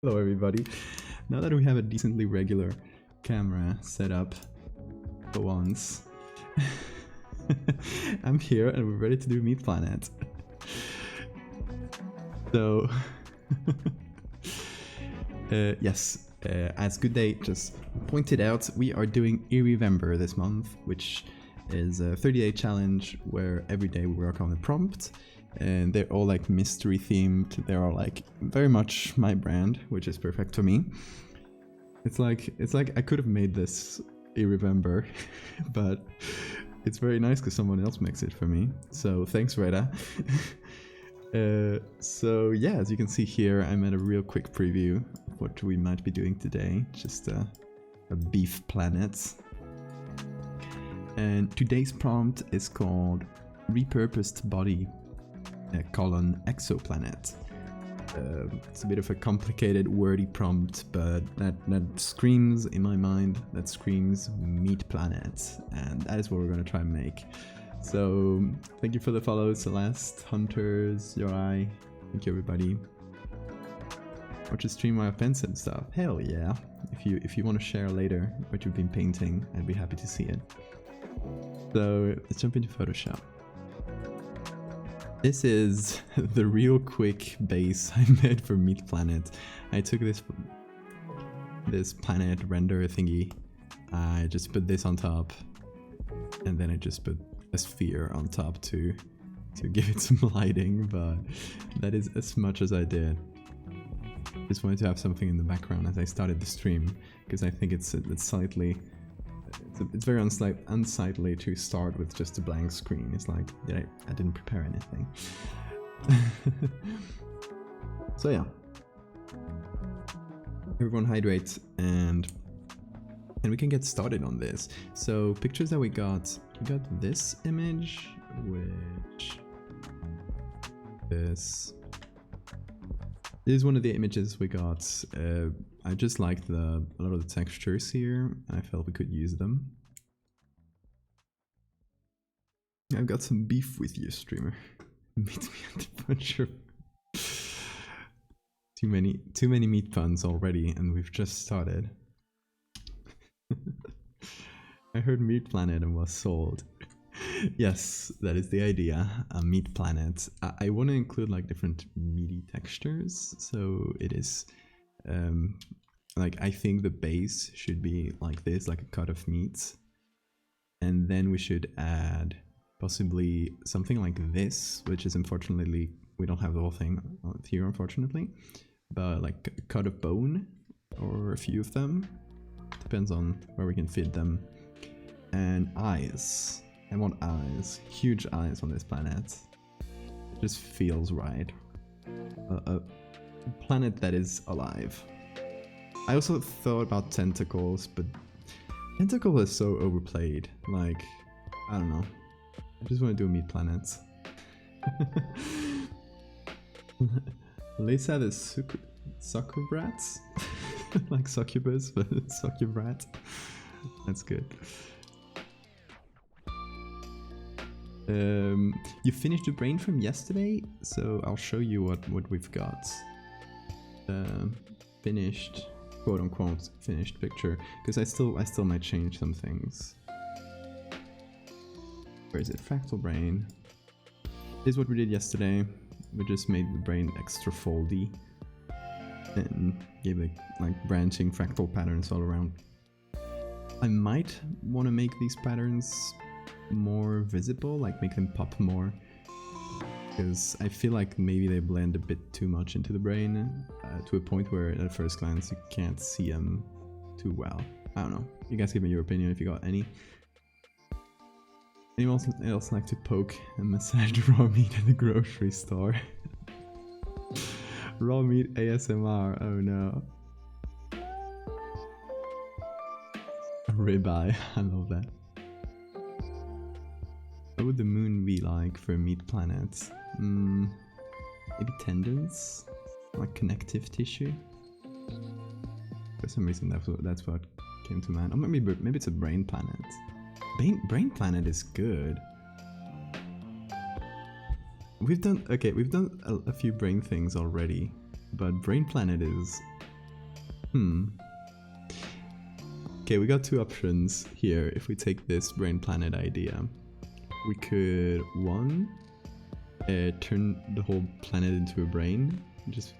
Hello everybody. Now that we have a decently regular camera set up for once, I'm here and we're ready to do Meat Planet. So, yes, as Good Day just pointed out, we are doing Irrevember this month, which is a 30-day challenge where every day we work on a prompt. And they're all like mystery themed. They're all like very much my brand, which is perfect for me. It's like I could have made this Irrevember, but it's very nice because someone else makes it for me. So thanks, Reda. So yeah, as you can see here, I'm at a real quick preview of what we might be doing today. Just a beef planet. And today's prompt is called Repurposed Body exoplanet. It's a bit of a complicated wordy prompt, but that screams, in my mind, that screams meat planet, and that is what we're going to try and make. So thank you for the follow, Celeste, Hunters, Yorai, thank you everybody. Watch a stream while pens and stuff. Hell yeah. If you want to share later what you've been painting, I'd be happy to see it. So let's jump into Photoshop. This is the real quick base I made for Meat Planet. I took this planet render thingy, I just put this on top, and then I just put a sphere on top to give it some lighting, but that is as much as I did. Just wanted to have something in the background as I started the stream, because I think it's slightly... It's very unsightly to start with just a blank screen. It's like, I didn't prepare anything. So yeah. Everyone hydrate and we can get started on this. So pictures that we got this image, which this is one of the images we got. I just liked a lot of the textures here. I felt we could use them. I've got some beef with you, streamer. Meet me at the butcher. Too many meat puns already, and we've just started. I heard Meat Planet and was sold. Yes, that is the idea. A meat planet. I want to include like different meaty textures, so it is like, I think the base should be like this, like a cut of meat, and then we should add possibly something like this, which is unfortunately we don't have the whole thing here, unfortunately, but like a cut of bone or a few of them, depends on where we can fit them, and eyes. I want eyes, huge eyes on this planet. It just feels right. A planet that is alive. I also thought about tentacles, but tentacle is so overplayed. Like, I don't know. I just want to do meat planets. Lisa the succubrats? Like succubus, but succubrat. That's good. You finished the brain from yesterday, so I'll show you what we've got. Finished, quote unquote, finished picture, because I still might change some things. Where is it? Fractal brain. This is what we did yesterday. We just made the brain extra foldy and gave it like branching fractal patterns all around. I might want to make these patterns more visible, like make them pop more, because I feel like maybe they blend a bit too much into the brain to a point where at first glance you can't see them too well. I don't know. You guys give me your opinion if you got any. Anyone else like to poke and massage raw meat at the grocery store? Raw meat ASMR, oh no. Ribeye, I love that. What would the moon be like for a meat planet? Maybe tendons? Like connective tissue? For some reason that's what came to mind. Or maybe it's a brain planet. Brain planet is good. We've done a few brain things already, but brain planet is Okay, we got two options here. If we take this brain planet idea, we could one, turn the whole planet into a brain, just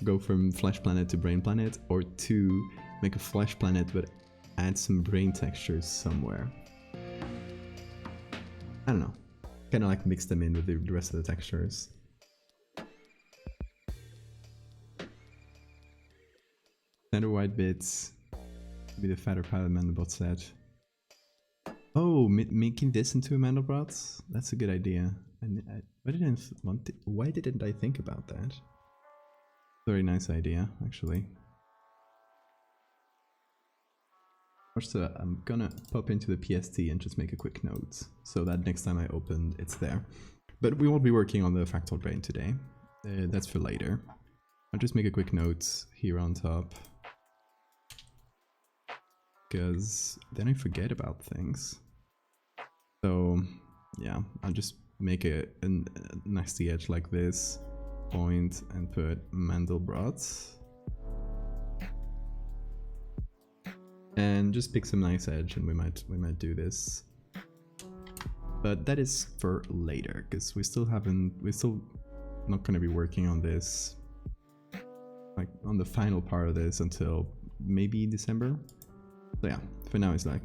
go from flesh planet to brain planet, or two, make a flesh planet but add some brain textures somewhere. I don't know, kind of like mix them in with the rest of the textures. Center white bits, be the fatter pilot Mandelbrot set. Oh, making this into a Mandelbrot? That's a good idea. And why didn't I think about that? Very nice idea, actually. So I'm gonna pop into the PST and just make a quick note so that next time I open it's there. But we won't be working on the fractal brain today. That's for later. I'll just make a quick note here on top, because then I forget about things. So yeah, I'll just make a nasty edge like this, point, and put Mandelbrot. And just pick some nice edge, and we might do this. But that is for later, because we're still not gonna be working on this, like on the final part of this, until maybe December. So yeah, for now it's like,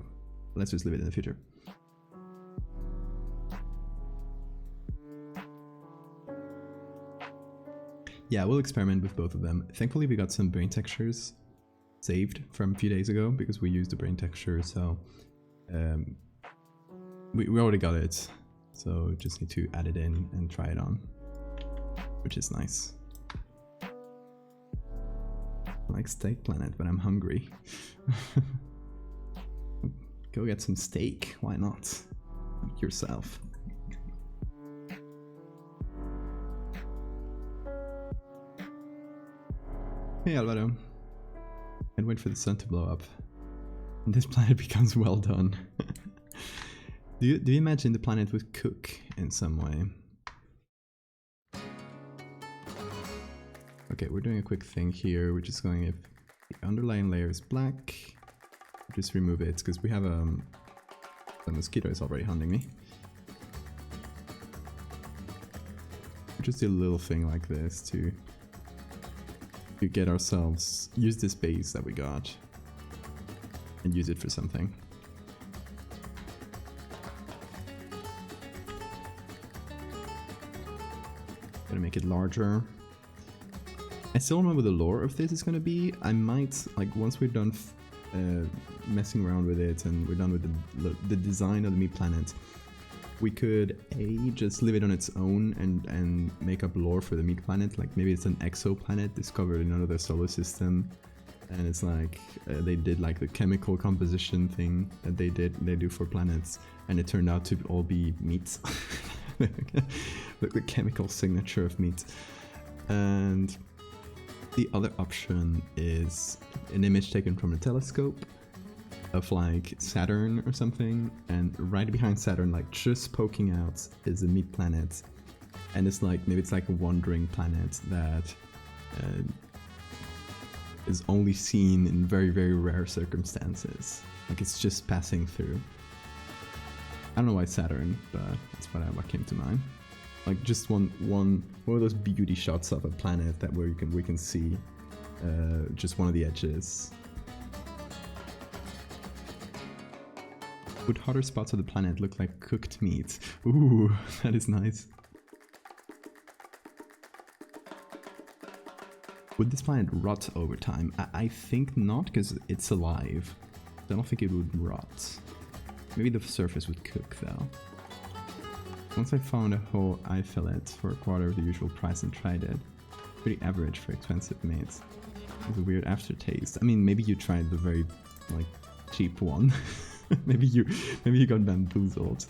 let's just leave it in the future. Yeah, we'll experiment with both of them. Thankfully we got some brain textures saved from a few days ago, because we used the brain texture, so we already got it. So we just need to add it in and try it on, which is nice. I like Steak Planet, but I'm hungry. Go get some steak, why not? Yourself. Hey Alvaro. Can't wait for the sun to blow up. And this planet becomes well done. Do you imagine the planet would cook in some way? Okay, we're doing a quick thing here. We're just going, if the underlying layer is black, just remove it, because we have the mosquito is already hunting me. Just do a little thing like this to get ourselves, use this base that we got and use it for something. Gonna make it larger. I still don't know what the lore of this is gonna be. I might, like, once we're done messing around with it and we're done with the design of the meat planet, we could just leave it on its own and make up lore for the meat planet. Like maybe it's an exoplanet discovered in another solar system, and it's like they did like the chemical composition thing that they do for planets, and it turned out to all be meat. the chemical signature of meat. And the other option is an image taken from a telescope of like Saturn or something, and right behind Saturn, like just poking out, is a meat planet, and it's like, maybe it's like a wandering planet that is only seen in very, very rare circumstances. Like it's just passing through. I don't know why Saturn, but that's what came to mind. Like just one of those beauty shots of a planet that where we can see just one of the edges. Would hotter spots of the planet look like cooked meat? Ooh, that is nice. Would this planet rot over time? I think not, because it's alive. I don't think it would rot. Maybe the surface would cook though. Once I found a whole eye fillet for a quarter of the usual price and tried it. Pretty average for expensive meat. With a weird aftertaste. I mean, maybe you tried the very, like, cheap one. maybe you got bamboozled.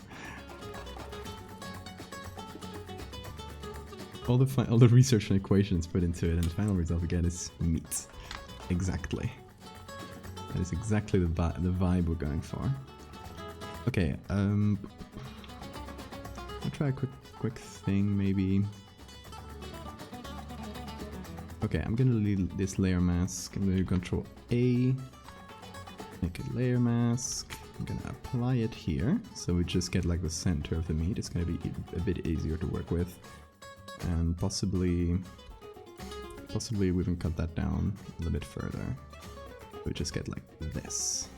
All the research and equations put into it, and the final result we get is meat. Exactly. That is exactly the vibe we're going for. Okay, I'll try a quick thing, maybe. Okay, I'm gonna leave this layer mask. I'm gonna do Control A, make a layer mask. I'm gonna apply it here, so we just get like the center of the meat. It's gonna be a bit easier to work with, and possibly we can cut that down a little bit further. We just get like this.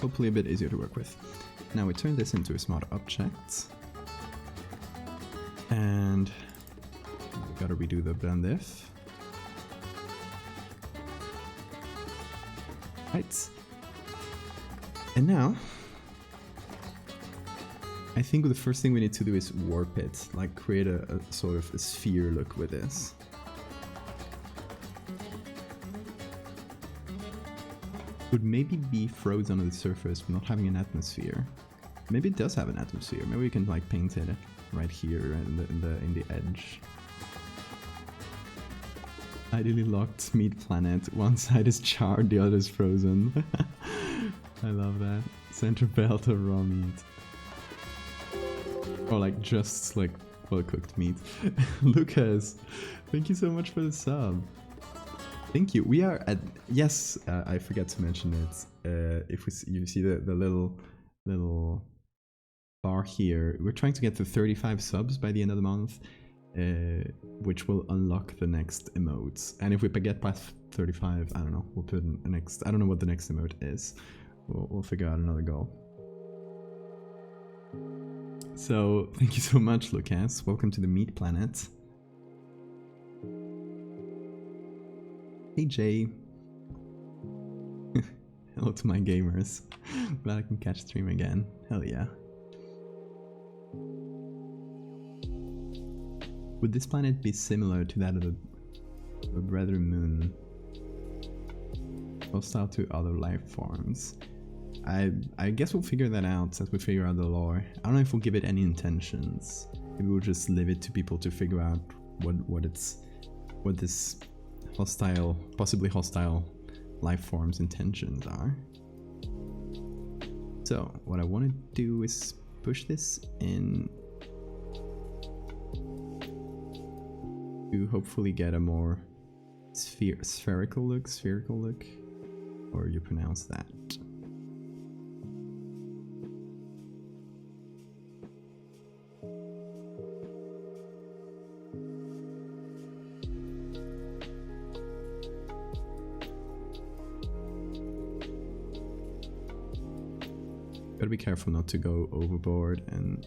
Hopefully a bit easier to work with. Now we turn this into a smart object, and we gotta redo the blend if. Right. And now, I think the first thing we need to do is warp it, like create a sort of a sphere look with this. Would maybe be frozen on the surface, not having an atmosphere. Maybe it does have an atmosphere. Maybe we can like paint it right here in the edge. Ideally locked meat planet. One side is charred, the other is frozen. I love that. Center belt of raw meat. Or like just like well cooked meat. Lucas, thank you so much for the sub. Thank you. We are at, yes, I forgot to mention it. If you see the little bar here, we're trying to get to 35 subs by the end of the month, which will unlock the next emotes. And if we get past 35, I don't know, we'll put in the next, I don't know what the next emote is. We'll figure out another goal. So thank you so much, Lucas. Welcome to the meat planet. Hey Jay. Hello to my gamers. Glad I can catch stream again. Hell yeah. Would this planet be similar to that of the Brethren Moon? Hostile to other life forms? I guess we'll figure that out as we figure out the lore. I don't know if we'll give it any intentions. Maybe we'll just leave it to people to figure out what this hostile, possibly hostile life form's intentions are. So what I want to do is push this in to hopefully get a more spherical look, or you pronounce that. Gotta be careful not to go overboard, and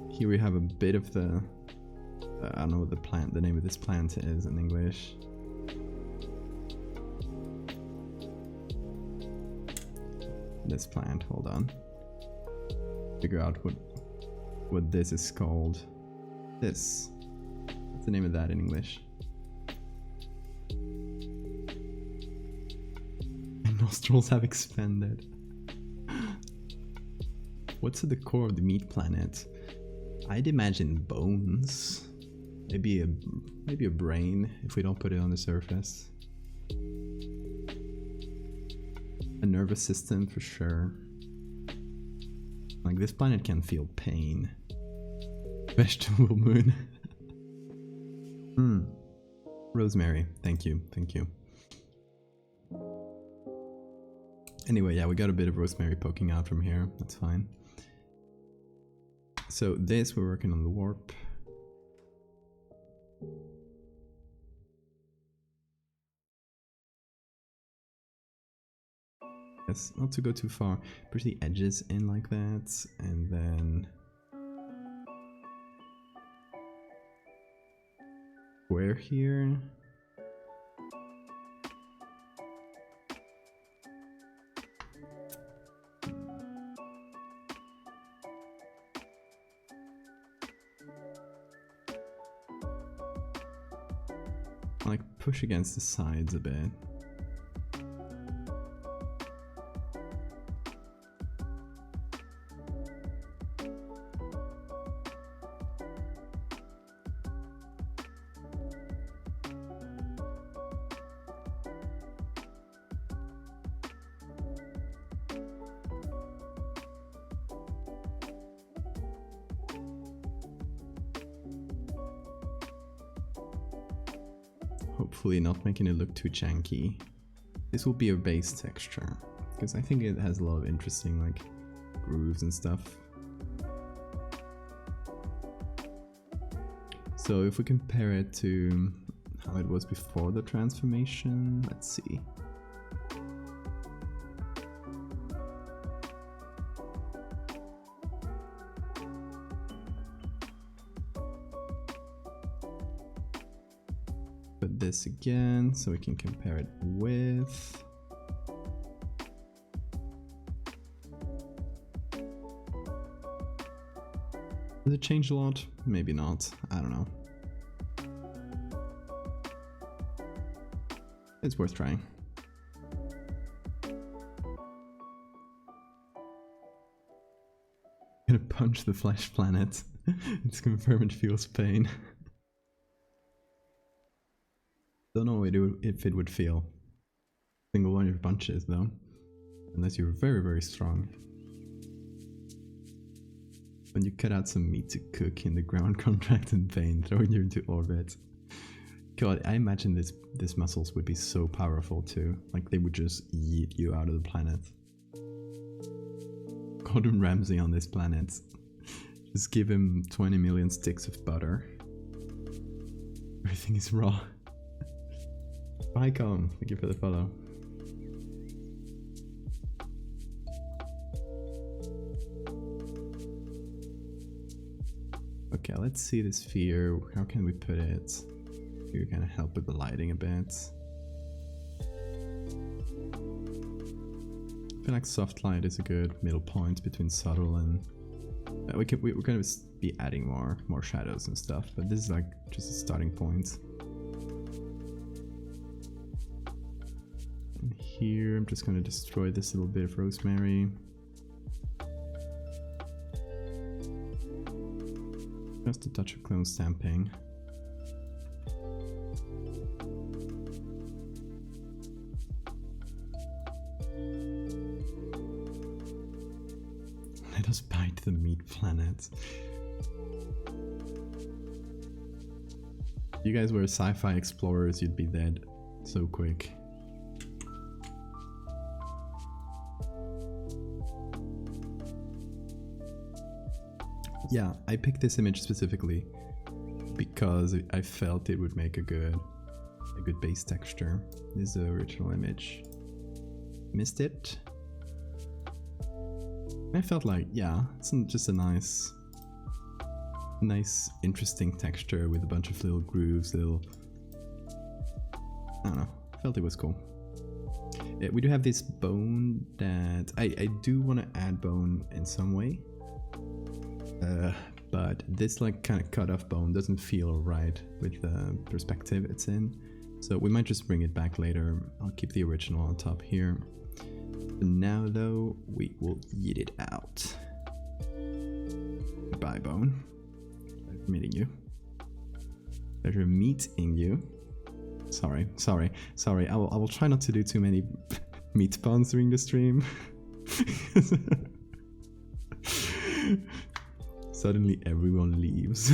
here we have a bit of the I don't know what the name of this plant is in English. This plant, hold on. Figure out what this is called. This. What's the name of that in English? Nostrils have expanded. What's at the core of the meat planet? I'd imagine bones. Maybe a brain if we don't put it on the surface. A nervous system for sure. Like this planet can feel pain. Vegetable moon. Rosemary, thank you. Anyway, yeah, we got a bit of rosemary poking out from here. That's fine. So this, we're working on the warp. Yes, not to go too far. Push the edges in like that, and then square here. Like push against the sides a bit. hopefully not making it look too janky. This will be a base texture, because I think it has a lot of interesting like grooves and stuff. So if we compare it to how it was before the transformation, let's see. Put this again so we can compare it with. Does it change a lot? Maybe not. I don't know. It's worth trying. Gonna punch the flesh planet. It's confirmed it feels pain. Don't know if it would feel. Single one of your punches though. Unless you're very, very strong. When you cut out some meat to cook in the ground contract in pain, throwing you into orbit. God, I imagine these muscles would be so powerful too. Like they would just yeet you out of the planet. Gordon Ramsay on this planet. Just give him 20 million sticks of butter. Everything is raw. Icon, thank you for the follow. Okay, let's see the sphere. How can we put it? You're gonna help with the lighting a bit. I feel like soft light is a good middle point between subtle and we're gonna be adding more shadows and stuff, but this is like just a starting point. And here I'm just gonna destroy this little bit of rosemary. Just a touch of clone stamping. Let us bite the meat planet. If you guys were sci-fi explorers, you'd be dead so quick. Yeah, I picked this image specifically because I felt it would make a good base texture. This is the original image. Missed it? I felt like, yeah, it's just a nice, interesting texture with a bunch of little grooves, I don't know, felt it was cool. We do have this bone that, I do want to add bone in some way. But this like kind of cut off bone doesn't feel right with the perspective it's in. So we might just bring it back later. I'll keep the original on top here. For now though, we will yeet it out. Goodbye, bone. Pleasure meeting you. Pleasure meeting you. Sorry. I will try not to do too many meat puns during the stream. Suddenly everyone leaves.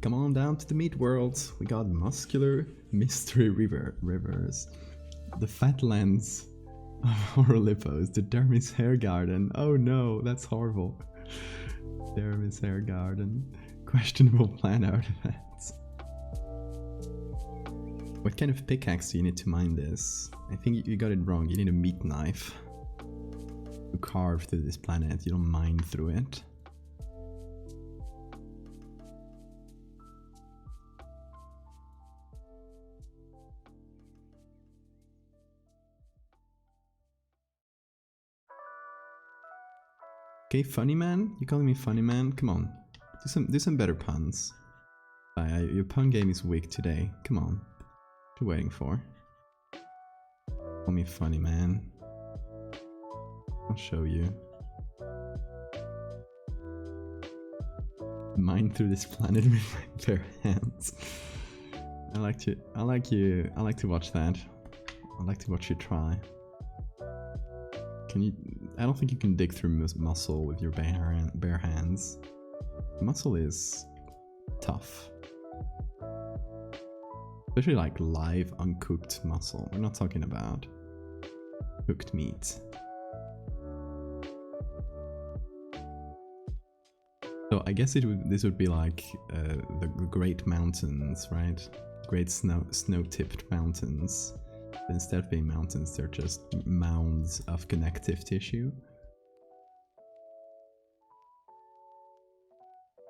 Come on down to the meat world. We got muscular mystery rivers. The fat lands of Orolipos. The Dermis hair garden. Oh no, that's horrible. Dermis hair garden. Questionable plant artifacts. What kind of pickaxe do you need to mine this? I think you got it wrong. You need a meat knife to carve through this planet. You don't mine through it. Okay, funny man? You calling me funny man? Come on, do some better puns. Your pun game is weak today. Come on. What are you waiting for? Call me funny man. I'll show you. Mine through this planet with my bare hands. I like to watch that. I like to watch you try. Can you I don't think you can dig through muscle with your bare hands. Muscle is tough. Especially like live, uncooked muscle. We're not talking about cooked meat. So I guess this would be like the Great Mountains, right? Great snow-tipped mountains. But instead of being mountains, they're just mounds of connective tissue.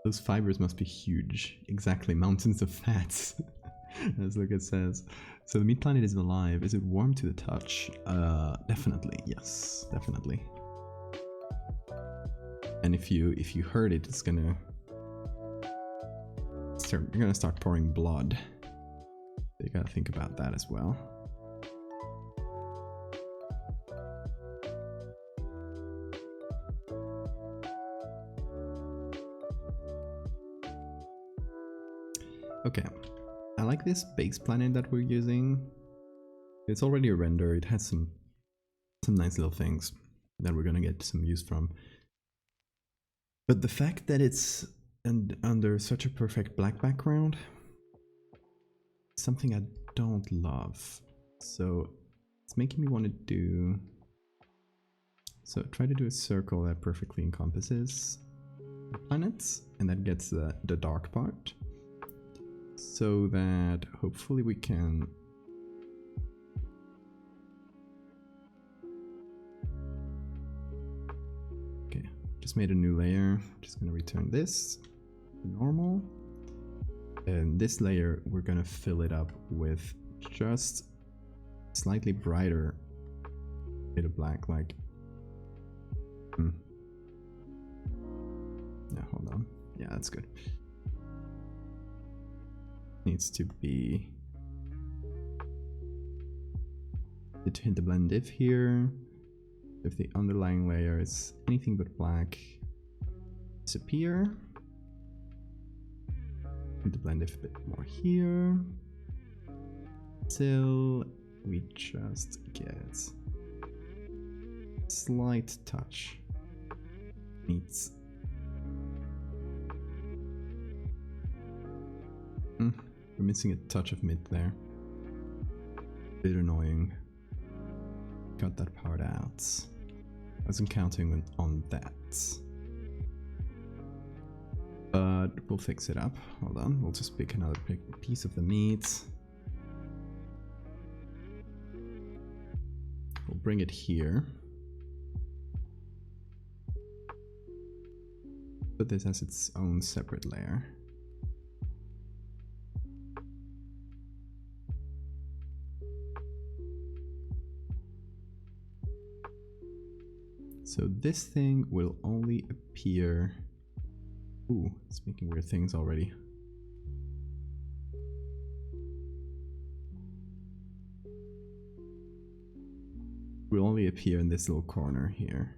Those fibers must be huge. Exactly, mountains of fats. As Lucas says. So the meat planet is alive. Is it warm to the touch? Definitely, yes, definitely. And if you hurt it, it's gonna start. You're gonna start pouring blood. You gotta think about that as well. Okay, I like this base planet that we're using. It's already a render. It has some nice little things that we're gonna get some use from. But the fact that it's under such a perfect black background is something I don't love. So it's making me want to do... So try to do a circle that perfectly encompasses the planets, and that gets the dark part. So that hopefully we can... Okay, just made a new layer. Just gonna return this to normal. And this layer, we're gonna fill it up with just slightly brighter shade of black, like... Yeah, hold on. Yeah, that's good. Needs to be... to hit the blend diff here. If the underlying layer is anything but black, disappear. Hit the blend diff a bit more here. Till we just get slight touch. Needs... We're missing a touch of mid there. Bit annoying. Cut that part out. I wasn't counting on that. But we'll fix it up. Hold on, we'll just pick another piece of the meat. We'll bring it here. Put this as its own separate layer. So this thing will only appear... Ooh, it's making weird things already. Will only appear in this little corner here.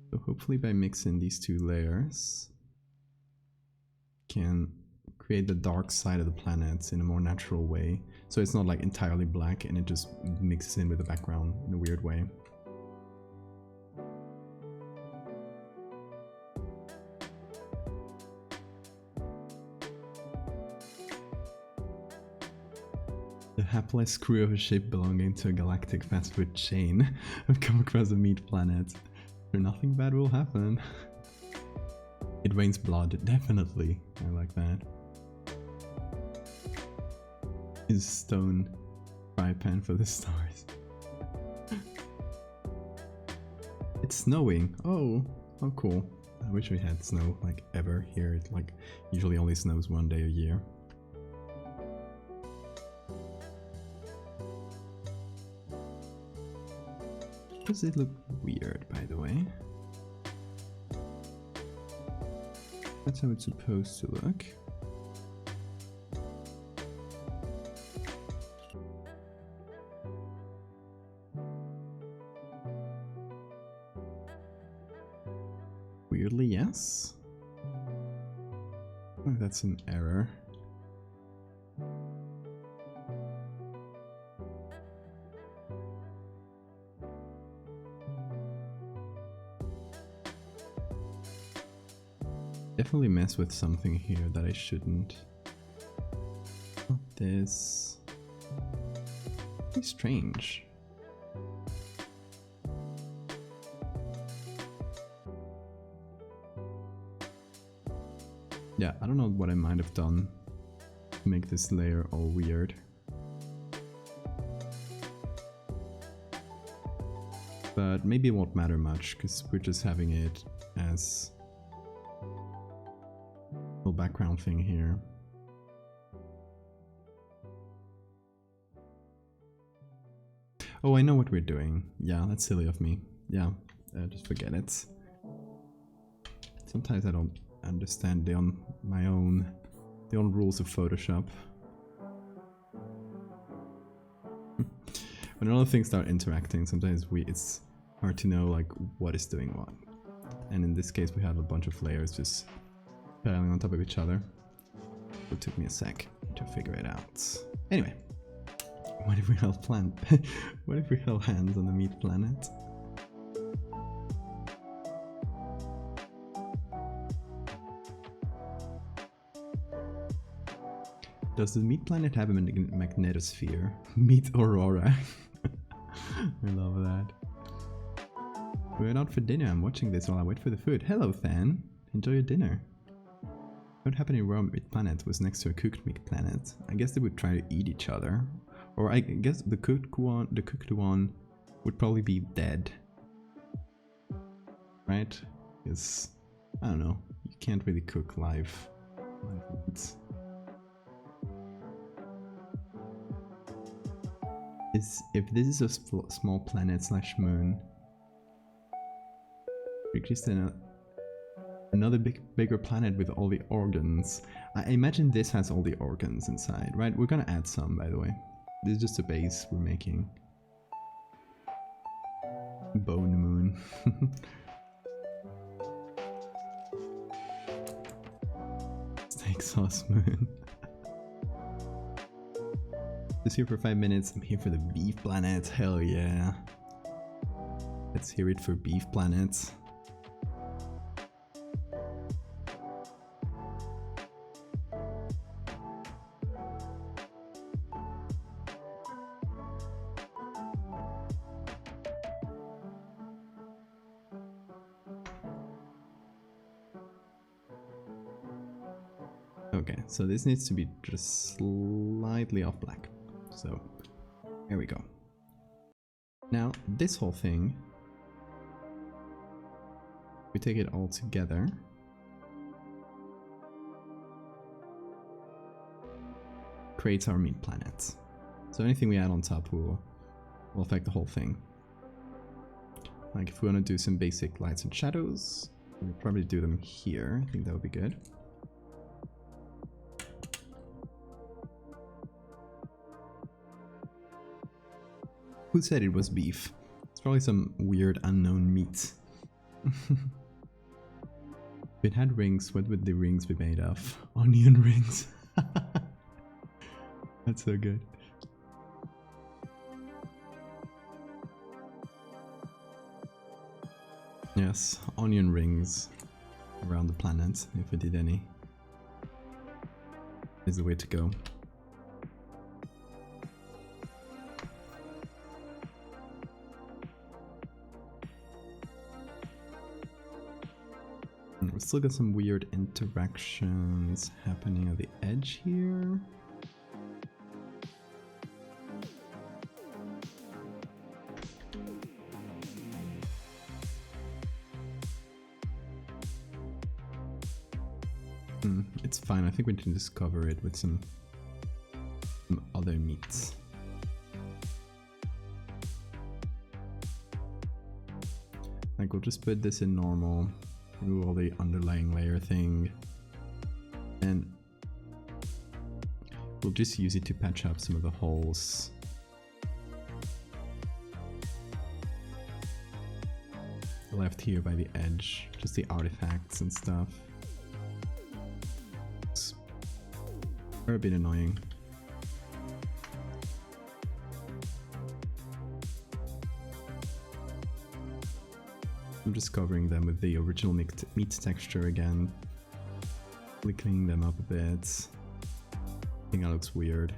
So hopefully by mixing these two layers, can create the dark side of the planets in a more natural way. So it's not like entirely black and it just mixes in with the background in a weird way. The hapless crew of a ship belonging to a galactic fast food chain have come across a meat planet. Where nothing bad will happen. It rains blood, definitely. I like that. Is stone fry pan for the stars. It's snowing. Oh cool. I wish we had snow like ever here. It like usually only snows one day a year. Does it look weird, by the way? That's how it's supposed to look. Weirdly, yes. Oh, that's an error. definitely mess with something here that I shouldn't. This is strange. Yeah, I don't know what I might have done to make this layer all weird. But maybe it won't matter much because we're just having it as a little background thing here. Oh, I know what we're doing. Yeah, that's silly of me. Yeah, just forget it. Sometimes I don't understand the own rules of Photoshop. When all the things start interacting, sometimes it's hard to know like what is doing what. And in this case, we have a bunch of layers just piling on top of each other. It took me a sec to figure it out. Anyway. What if we held what if we held hands on the meat planet? Does the meat planet have a magnetosphere? Meat Aurora. I love that. We're out for dinner. I'm watching this while I wait for the food. Hello, Than. Enjoy your dinner. What happened in Rome meat planet was next to a cooked meat planet. I guess they would try to eat each other. Or I guess the cooked one would probably be dead. Right? Because, I don't know, you can't really cook live meat. If this is a small planet / moon, it exists another bigger planet with all the organs. I imagine this has all the organs inside, right? We're gonna add some, by the way. This is just a base we're making. Bone moon. Steak sauce moon. Just here for 5 minutes. I'm here for the beef planet. Hell yeah. Let's hear it for beef planet. Okay, so this needs to be just slightly off black. So, there we go. Now, this whole thing, we take it all together. Creates our meat planet. So anything we add on top will affect the whole thing. Like if we want to do some basic lights and shadows, we'll probably do them here. I think that would be good. Who said it was beef? It's probably some weird unknown meat. If it had rings, what would the rings be made of? Onion rings. That's so good. Yes, onion rings around the planet, if we did any, is the way to go. We still got some weird interactions happening at the edge here. It's fine, I think we can just cover it with some other meats. Like we'll just put this in normal. Remove all the underlying layer thing, and we'll just use it to patch up some of the holes. Left here by the edge, just the artifacts and stuff. They're a bit annoying. I'm just covering them with the original meat texture again. Cleaning them up a bit. I think that looks weird.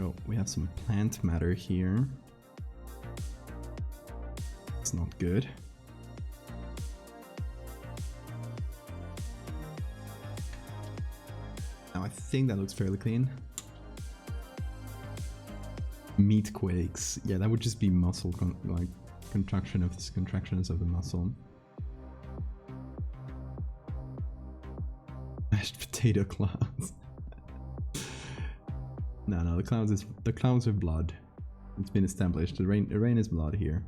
Oh, we have some plant matter here. It's not good. Now I think that looks fairly clean. Meat quakes. Yeah, that would just be muscle, like contractions of the muscle. Mashed potato clouds. No, the clouds are blood. It's been established. The rain is blood here.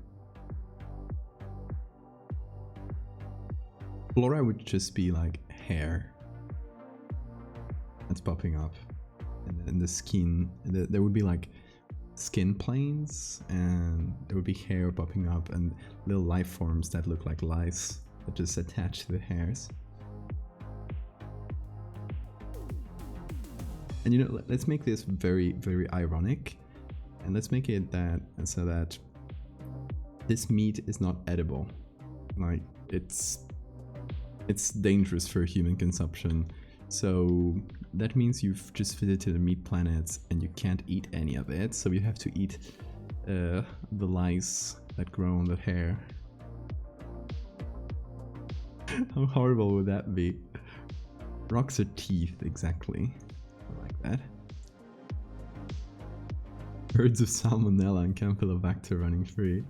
Flora would just be like hair that's popping up, and then the skin. There would be like skin planes, and there would be hair popping up, and little life forms that look like lice that just attach to the hairs. And you know, let's make this very, very ironic, and let's make it so that this meat is not edible. Like, it's dangerous for human consumption. So that means you've just visited a meat planet and you can't eat any of it. So you have to eat the lice that grow on the hair. How horrible would that be? Rocks are teeth, exactly. I like that. Birds of salmonella and campylobacter running free.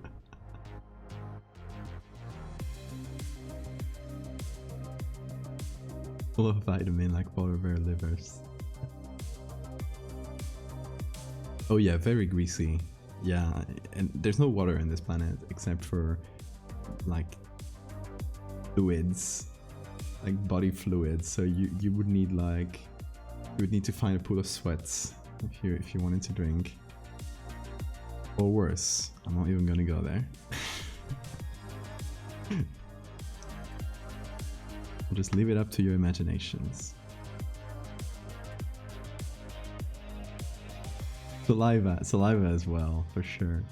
Full of vitamin like polar bear livers. Oh yeah, very greasy. Yeah, and there's no water in this planet except for like fluids, like body fluids. So you would need to find a pool of sweats if you wanted to drink. Or worse, I'm not even gonna go there. I'll just leave it up to your imaginations. Saliva as well, for sure.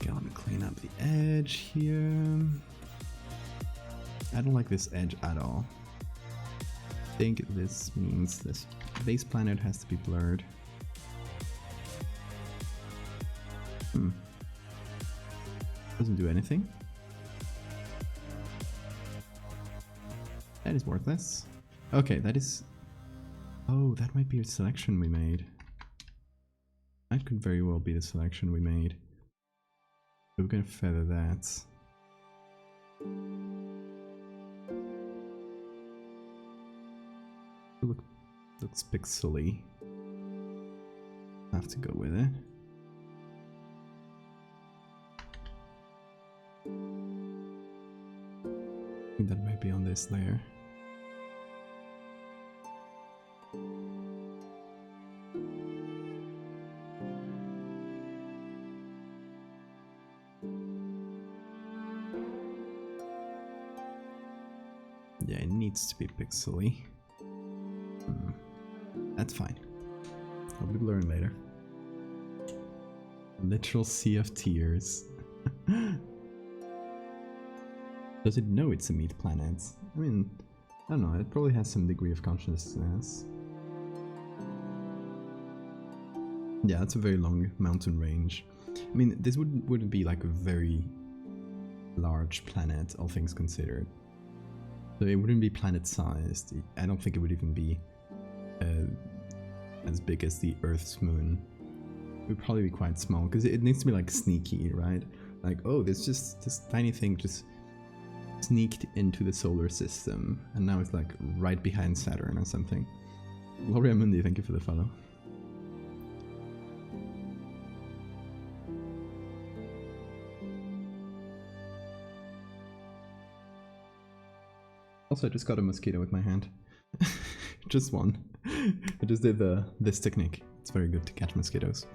Okay, let me clean up the edge here. I don't like this edge at all. I think this means this base planet has to be blurred. Doesn't do anything. That is worthless. Okay, that is... Oh, that might be a selection we made. That could very well be the selection we made. So we're gonna feather that. Looks pixely. Have to go with it. I think that might be on this layer. Yeah, it needs to be pixely. That's fine. I'll be blurring later. Literal sea of tears. Does it know it's a meat planet? I mean, I don't know, it probably has some degree of consciousness. Yeah, it's a very long mountain range. I mean, this wouldn't be like a very large planet, all things considered. So it wouldn't be planet-sized. I don't think it would even be as big as the Earth's moon. It would probably be quite small, because it needs to be like sneaky, right? Like, oh, there's just this tiny thing just sneaked into the solar system, and now it's like right behind Saturn or something. Gloria Mundi, thank you for the follow. Also, I just got a mosquito with my hand. Just one. I just did this technique. It's very good to catch mosquitoes.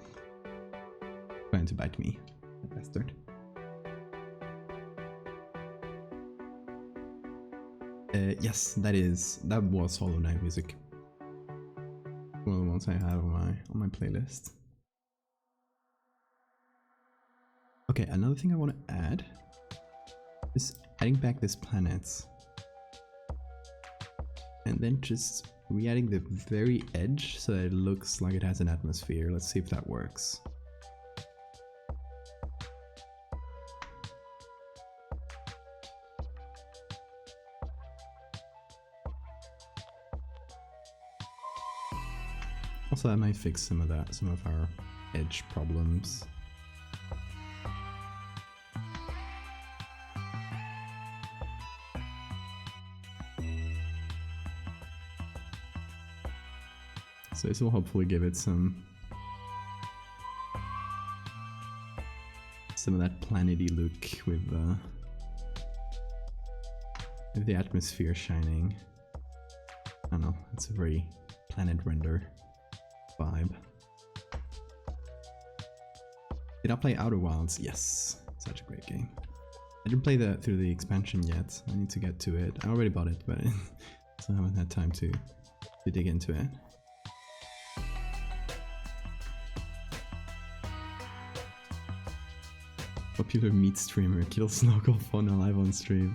Trying to bite me, the bastard. Yes, that was Hollow Knight music. One of the ones I have on my playlist. Okay, another thing I want to add is adding back this planet. And then just re-adding the very edge so that it looks like it has an atmosphere. Let's see if that works. Also, that might fix some of our edge problems. So this will hopefully give it some of that planety look with the atmosphere shining. I don't know, it's a very planet render vibe. Did I play Outer Wilds? Yes, such a great game. I didn't play that through the expansion yet. I need to get to it. I already bought it, but I haven't had time to dig into it. Popular meat streamer kills local fauna live on stream.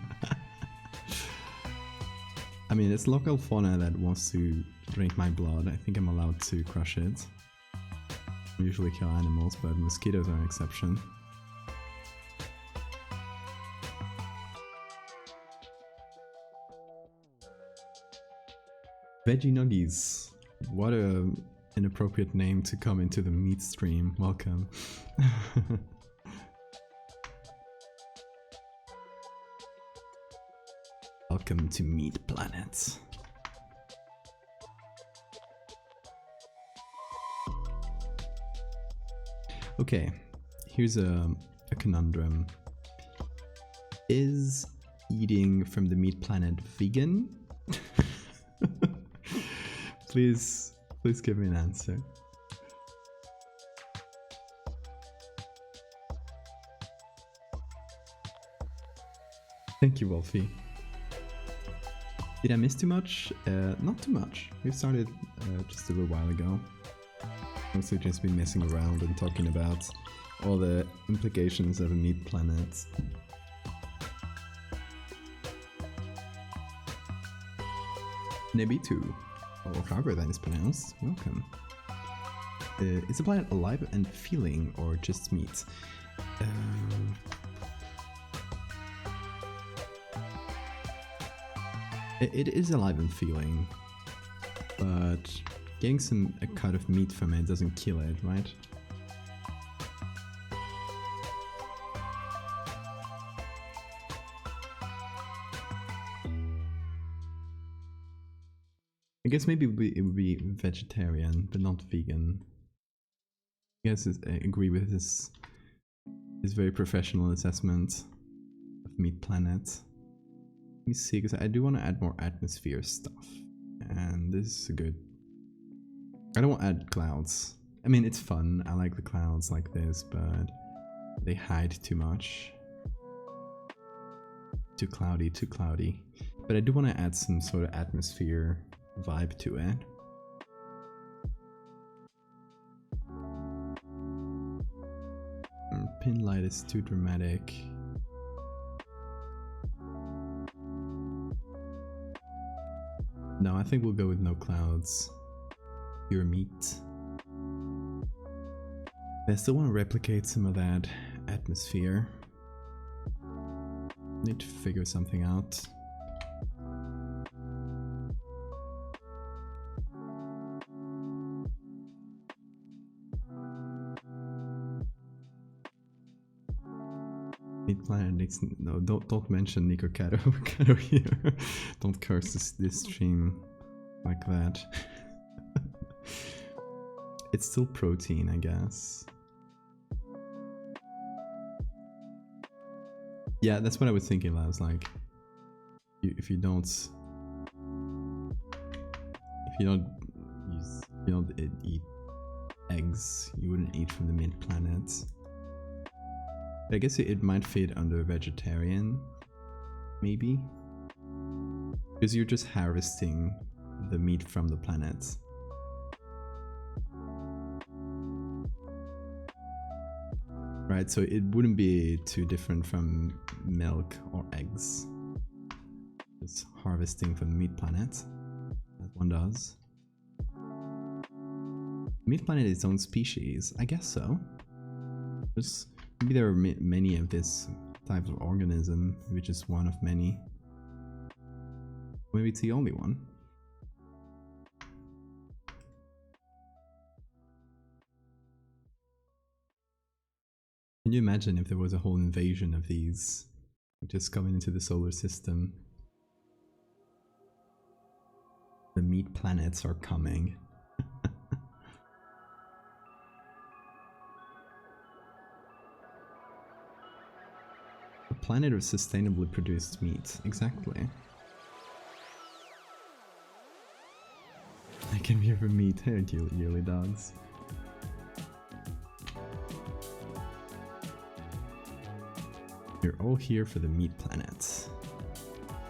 I mean, it's local fauna that wants to drink my blood. I think I'm allowed to crush it. I usually kill animals, but mosquitoes are an exception. Veggie Nuggies. What an appropriate name to come into the meat stream. Welcome. Welcome to Meat Planet. Okay, here's a conundrum. Is eating from the Meat Planet vegan? Please give me an answer. Thank you, Wolfie. Did I miss too much? Not too much. We started just a little while ago. Mostly just been messing around and talking about all the implications of a meat planet. Nebitu, or however that is pronounced, welcome. Is the planet alive and feeling, or just meat? It is alive and feeling, but getting a cut of meat from it doesn't kill it, right? I guess maybe it would be vegetarian, but not vegan. I guess I agree with his very professional assessment of Meat Planet. Let me see, because I do want to add more atmosphere stuff, and this is a good... I don't want to add clouds. I mean, it's fun, I like the clouds like this, but they hide too much. Too cloudy. But I do want to add some sort of atmosphere vibe to it. Pin light is too dramatic. No, I think we'll go with no clouds. Pure meat. I still want to replicate some of that atmosphere. Need to figure something out. Meat Planet needs... No, don't mention Nico Kato here. Don't curse this stream like that. It's still protein, I guess. Yeah, that's what I was thinking. I was like, if you don't eat eggs, you wouldn't eat from the Meat Planet. I guess it might fit under vegetarian, maybe. Because you're just harvesting the meat from the planets. Right, so it wouldn't be too different from milk or eggs. Just harvesting from the meat planet, as one does. Meat planet is its own species, I guess so. Maybe there are many of this type of organism, which is one of many. Maybe it's the only one. Can you imagine if there was a whole invasion of these just coming into the solar system? The meat planets are coming. A planet of sustainably produced meat, exactly. I came here for meat, yearly dogs. You're all here for the meat planets.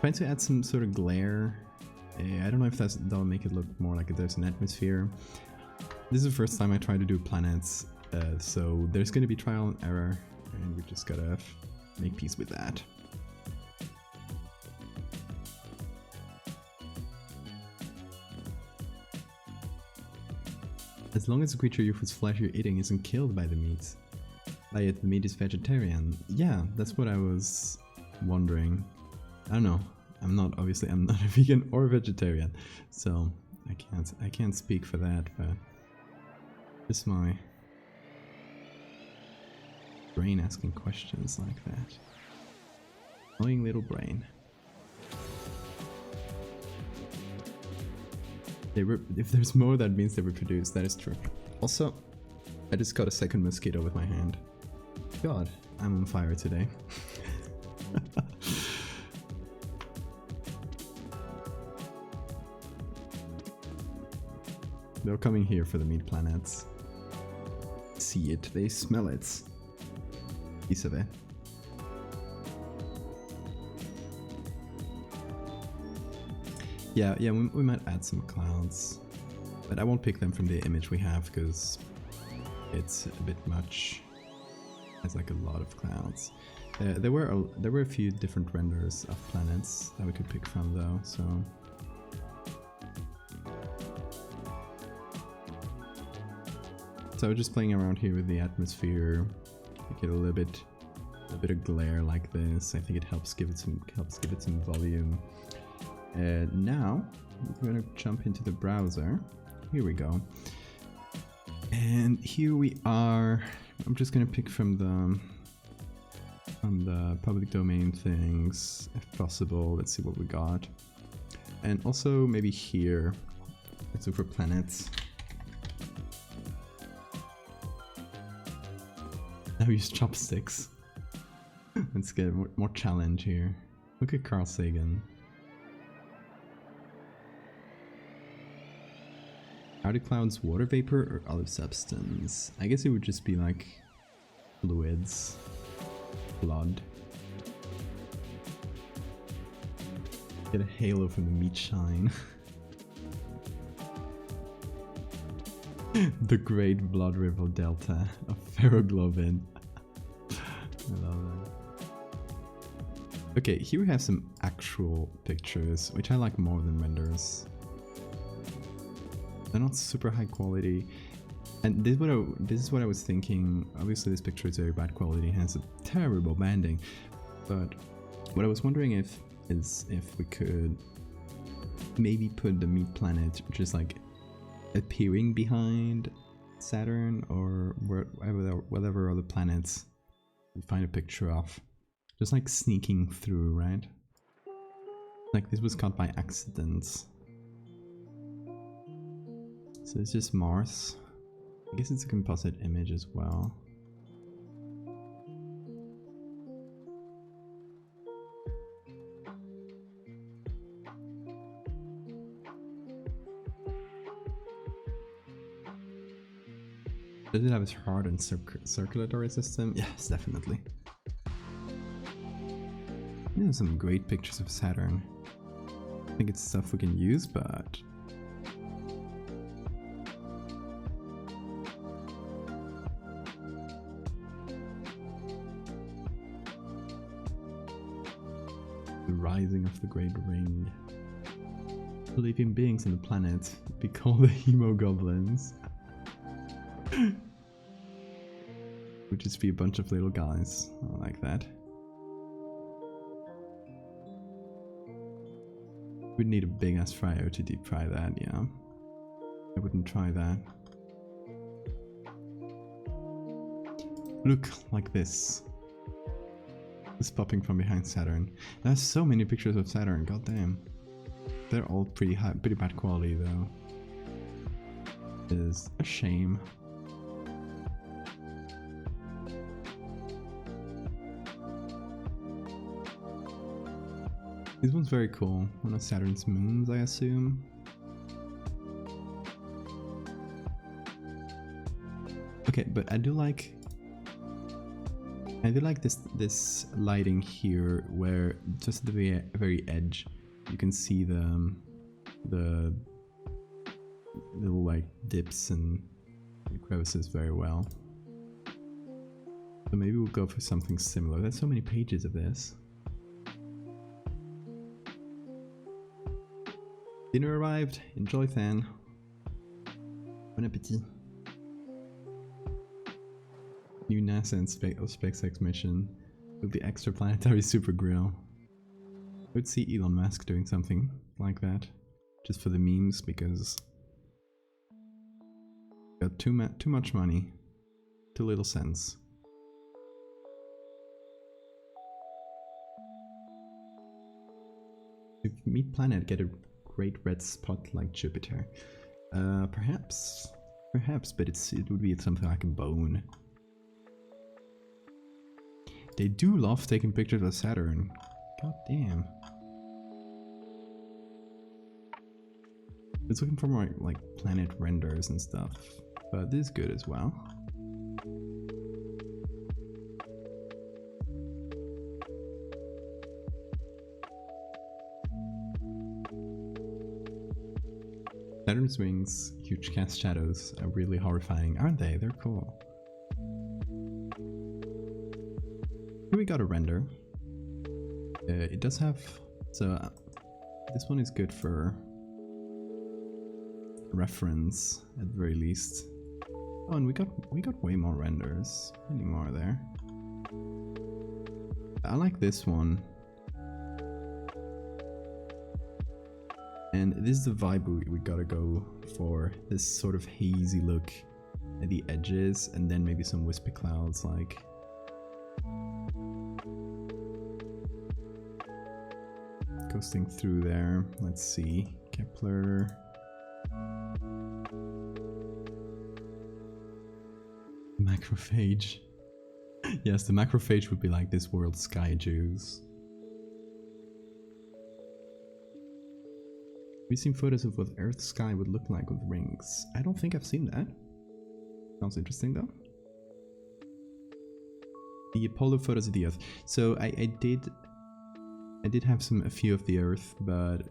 Trying to add some sort of glare. I don't know if that'll make it look more like there's an atmosphere. This is the first time I try to do planets, so there's going to be trial and error, and we just gotta make peace with that. As long as the creature whose flesh you're eating isn't killed by the meat. By it, the meat is vegetarian. Yeah, that's what I was wondering. I don't know. I'm not a vegan or a vegetarian, so I can't speak for that, but just my brain asking questions like that. Annoying little brain. If there's more, that means they reproduce. That is true. Also, I just got a second mosquito with my hand. God, I'm on fire today. They're coming here for the meat planets. See it, they smell it. Xipe. Yeah, we might add some clouds, but I won't pick them from the image we have because it's a bit much. It's like a lot of clouds. There were a few different renders of planets that we could pick from though, so. So I was just playing around here with the atmosphere, make it a little bit of glare like this. I think it helps give it some volume. Now we're gonna jump into the browser. Here we go. And here we are. I'm just gonna pick from the public domain things if possible. Let's see what we got. And also maybe here, let's look for planets. Now use chopsticks. Let's get more challenge here. Look at Carl Sagan. Are the clouds water vapor or other substance? I guess it would just be like fluids, blood. Get a halo from the meat shine. The Great Blood River Delta of Ferroglobin. I love that. Okay, here we have some actual pictures, which I like more than renders. They're not super high quality, and this is what I was thinking. Obviously this picture is very bad quality, has a terrible banding, but what I was wondering is if we could maybe put the meat planet just like appearing behind Saturn or whatever other planets we find a picture of, just like sneaking through, right? Like this was caught by accident. So it's just Mars. I guess it's a composite image as well. Does it have its heart and circulatory system? Yes, definitely. Some great pictures of Saturn. think it's stuff we can use, but the rising of the Great Ring. Living beings on the planet be called the hemogoblins. Would just be a bunch of little guys. I like that. We'd need a big ass fryer to deep fry that, yeah. I wouldn't try that. Look, like this. It's popping from behind Saturn. There's so many pictures of Saturn, goddamn. They're all pretty bad quality though. It is a shame. This one's very cool. One of Saturn's moons, I assume. Okay, but I do like this lighting here, where just at the very edge, you can see the little like dips and crevices very well. So maybe we'll go for something similar. There's so many pages of this. Dinner arrived. Enjoy, Than. Bon appetit. New NASA and SpaceX mission with the extraplanetary super grill. I would see Elon Musk doing something like that, just for the memes, because got too much money, too little sense. If Meat Planet get a great red spot like Jupiter, perhaps, but it would be something like a bone. They do love taking pictures of Saturn. God damn. It's looking for more like planet renders and stuff, but this is good as well. Saturn's wings, huge cast shadows, are really horrifying, aren't they? They're cool. Here we got a render. It does have, so this one is good for reference at the very least. Oh, and we got way more renders, many more there. I like this one. And this is the vibe we gotta go for, this sort of hazy look at the edges, and then maybe some wispy clouds like. Coasting through there, let's see, Kepler. Macrophage. Yes, the macrophage would be like this world's sky Jews. Have you seen photos of what Earth's sky would look like with rings? I don't think I've seen that. Sounds interesting though. The Apollo photos of the Earth. So I did have a few of the Earth, but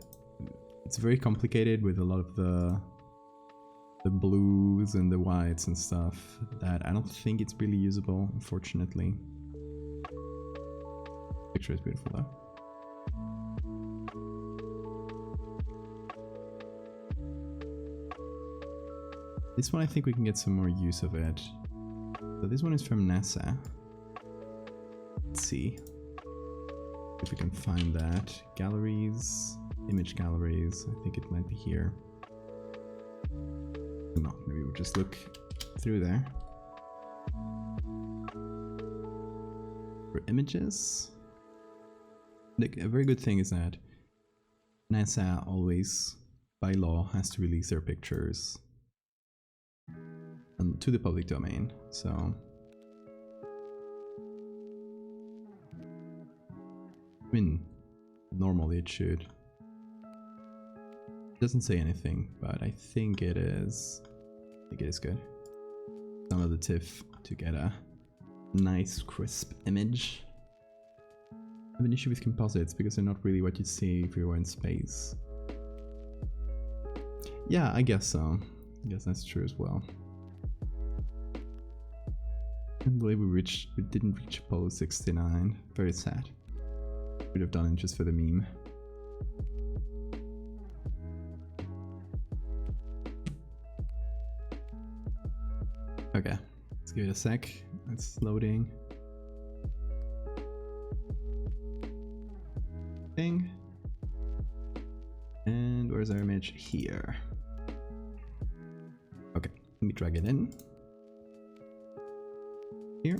it's very complicated with a lot of the blues and the whites and stuff that I don't think it's really usable, unfortunately. Picture is beautiful though. This one I think we can get some more use of it. So this one is from NASA. Let's see if we can find that. Galleries, image galleries, I think it might be here. No, maybe we'll just look through there. For images, a very good thing is that NASA always, by law, has to release their pictures to the public domain, so I mean, normally it should. It doesn't say anything, but I think it is. I think it is good. Some of the TIFF to get a nice crisp image. I have an issue with composites because they're not really what you'd see if you were in space. Yeah, I guess so. I guess that's true as well. I can't believe we didn't reach Apollo 69. Very sad. Would have done it just for the meme. Okay, let's give it a sec. It's loading. Thing. And where's our image? Here. Okay, let me drag it in. Here.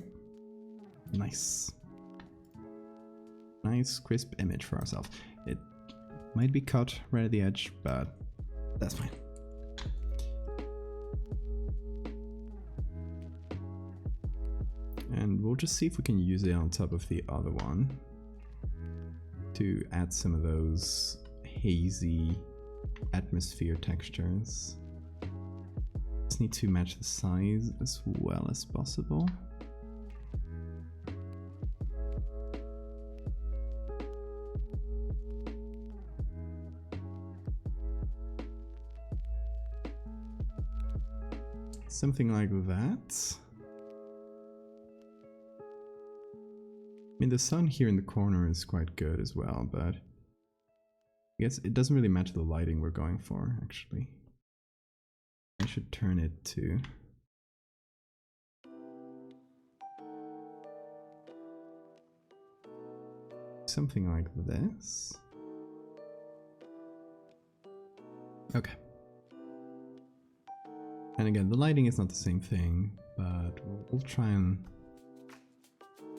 Nice. Nice crisp image for ourselves. It might be cut right at the edge, but that's fine. And we'll just see if we can use it on top of the other one to add some of those hazy atmosphere textures. Just need to match the size as well as possible. Something like that. I mean, the sun here in the corner is quite good as well, but I guess it doesn't really match the lighting we're going for, actually. I should turn it to... something like this. Okay. And again, the lighting is not the same thing, but we'll try and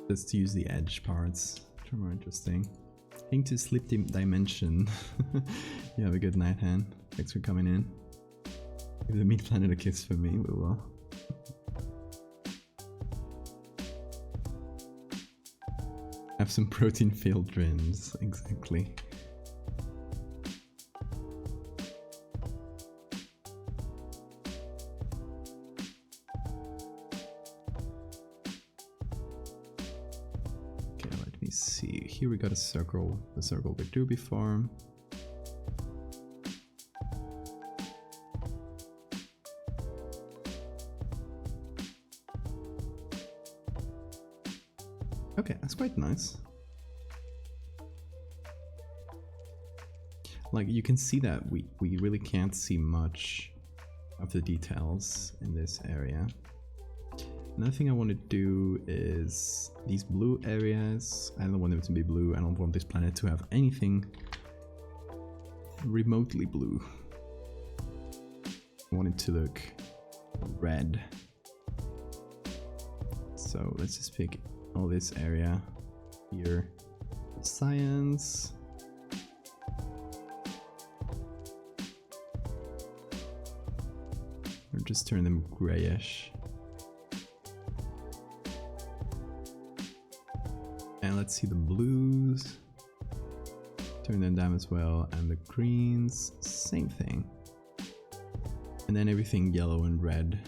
just use the edge parts, which are more interesting. Think to sleep dimension. You have a good night, Han. Thanks for coming in. Give the meat planet a kiss for me, we will. Have some protein-filled dreams, exactly. See, here we got a circle, the circle we drew before. Okay, that's quite nice. Like, you can see that we really can't see much of the details in this area. Another thing I want to do is these blue areas. I don't want them to be blue. I don't want this planet to have anything remotely blue. I want it to look red. So let's just pick all this area here. Science. Or just turn them grayish. And let's see the blues. Turn them down as well. And the greens, same thing. And then everything yellow and red.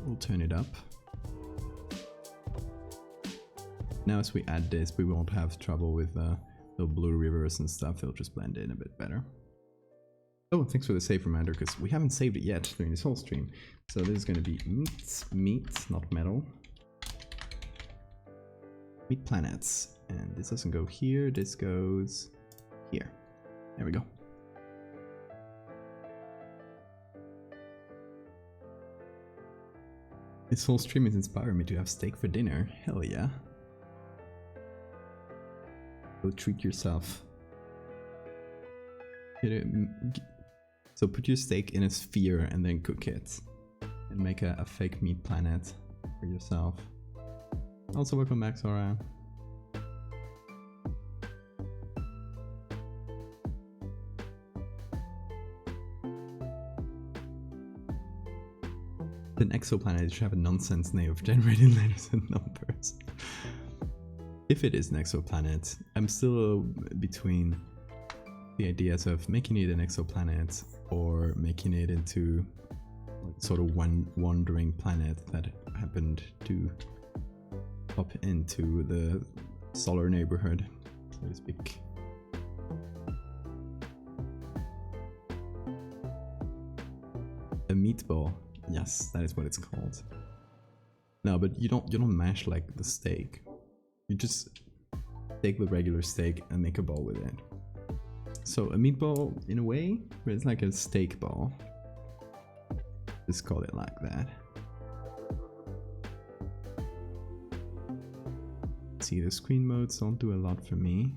We'll turn it up. Now as we add this, we won't have trouble with the blue rivers and stuff. They'll just blend in a bit better. Oh, thanks for the save reminder, because we haven't saved it yet during this whole stream. So this is going to be meat, not metal. Meat planets. And this doesn't go here, this goes here. There we go. This whole stream is inspiring me to have steak for dinner. Hell yeah. Go treat yourself. So put your steak in a sphere and then cook it. And make a fake meat planet for yourself. Also welcome back, Sora. An exoplanet should have a nonsense name of generating letters and numbers. If it is an exoplanet, I'm still between the ideas of making it an exoplanet or making it into sort of one wandering planet that happened to pop into the solar neighborhood, so to speak. A meatball. Yes, that is what it's called. No, but you don't mash like the steak. You just take the regular steak and make a ball with it. So a meatball in a way, but it's like a steak ball. Just call it like that. See, the screen modes don't do a lot for me.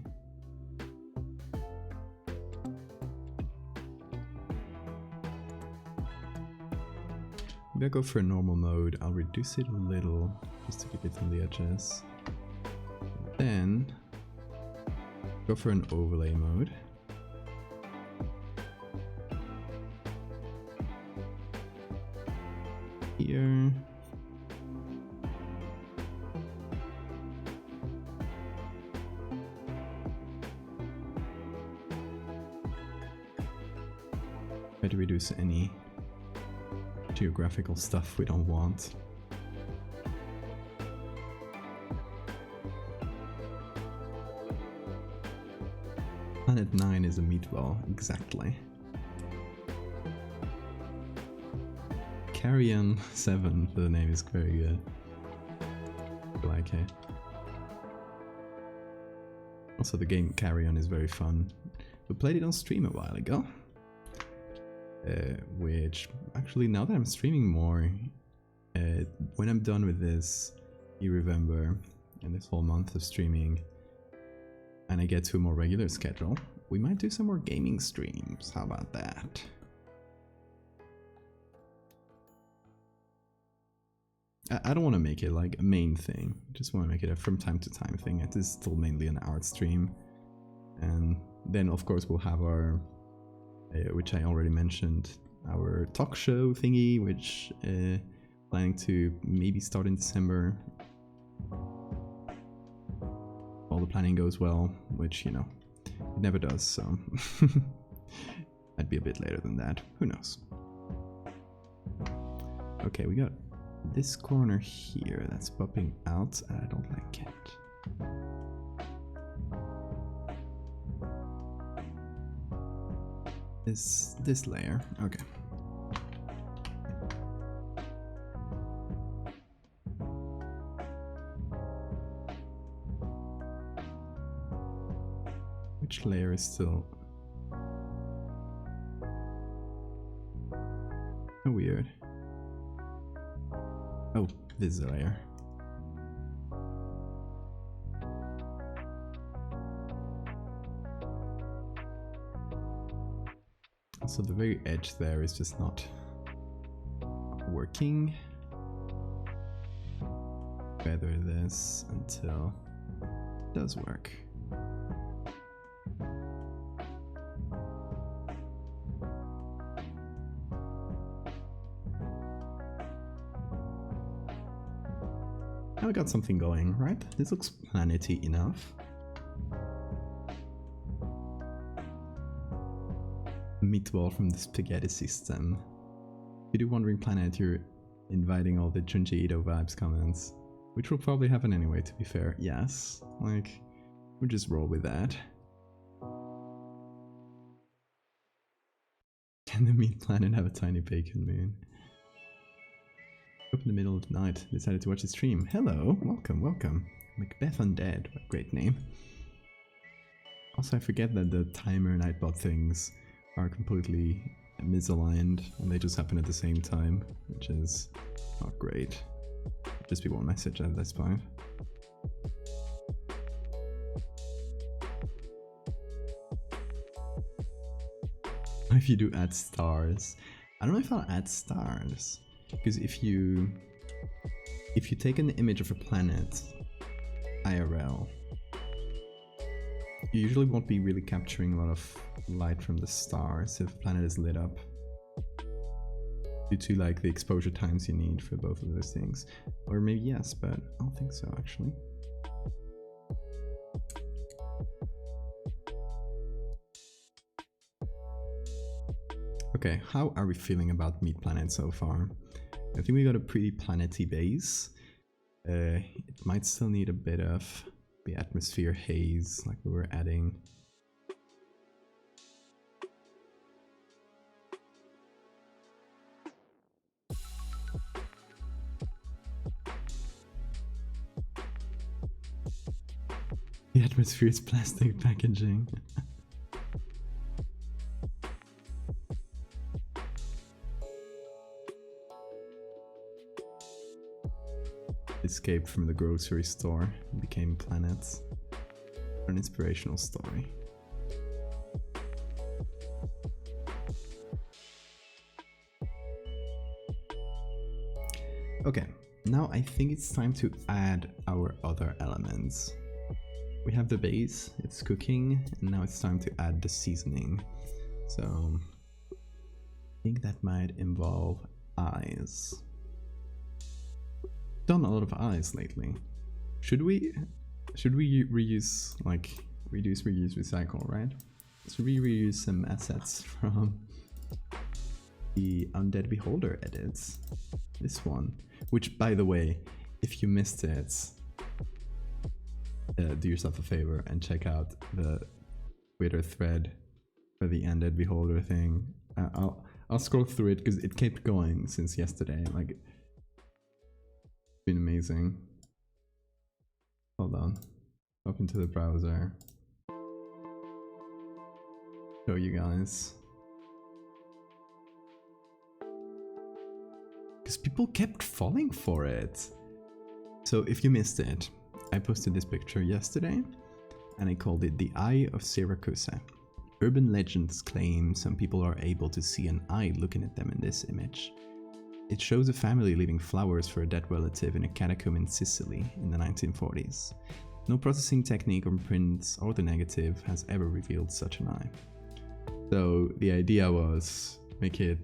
Maybe I'll go for a normal mode. I'll reduce it a little just to keep it on the edges. Then go for an overlay mode. Here. Try to reduce any geographical stuff we don't want. Planet 9 is a meatball, exactly. Carrion 7, the name is very good. I like it. Also, the game Carrion is very fun. We played it on stream a while ago. Which, actually, now that I'm streaming more, when I'm done with this November and this whole month of streaming, and I get to a more regular schedule, we might do some more gaming streams. How about that? I don't want to make it like a main thing. I just want to make it a from time to time thing. It is still mainly an art stream. And then of course we'll have our, which I already mentioned, our talk show thingy, which planning to maybe start in December. All the planning goes well, which, you know, it never does, so I'd be a bit later than that. Who knows? Okay, we got this corner here that's popping out. I don't like it. This layer, okay. Which layer is still... Oh, weird. Oh, this layer. So the very edge there is just not working. Feather this until it does work. Now we got something going, right? This looks planety enough. Meatball from the spaghetti system. If you do Wandering Planet, you're inviting all the Junji Ito vibes comments, which will probably happen anyway, to be fair. Yes, like, we'll just roll with that. Can the meat planet have a tiny bacon moon? Up in the middle of the night, decided to watch the stream. Hello, welcome, welcome. Macbeth Undead, what a great name. Also, I forget that the timer Nightbot things are completely misaligned and they just happen at the same time, which is not great. Just be one message at this point. If you do add stars, I don't know if I'll add stars, because if you take an image of a planet IRL, you usually won't be really capturing a lot of light from the stars if the planet is lit up, due to like the exposure times you need for both of those things. Or maybe yes, but I don't think so actually. Okay, how are we feeling about Meat Planet so far? I think we got a pretty planety base. It might still need a bit of the atmosphere haze like we were adding. The atmosphere is plastic packaging. Escaped from the grocery store and became planets. An inspirational story. Okay, now I think it's time to add our other elements. We have the base, it's cooking, and now it's time to add the seasoning. So I think that might involve eyes. Done a lot of eyes lately. Should we reuse, like, reduce, reuse, recycle, right? Should we reuse some assets from the Undead Beholder edits? This one, which, by the way, if you missed it, do yourself a favor and check out the Twitter thread for the Undead Beholder thing. I'll scroll through it because it kept going since yesterday. Like, it's been amazing. Hold on, up into the browser. Show you guys. Because people kept falling for it. So if you missed it, I posted this picture yesterday and I called it the Eye of Syracuse. Urban legends claim some people are able to see an eye looking at them in this image. It shows a family leaving flowers for a dead relative in a catacomb in Sicily in the 1940s. No processing technique or prints or the negative has ever revealed such an eye. So the idea was make it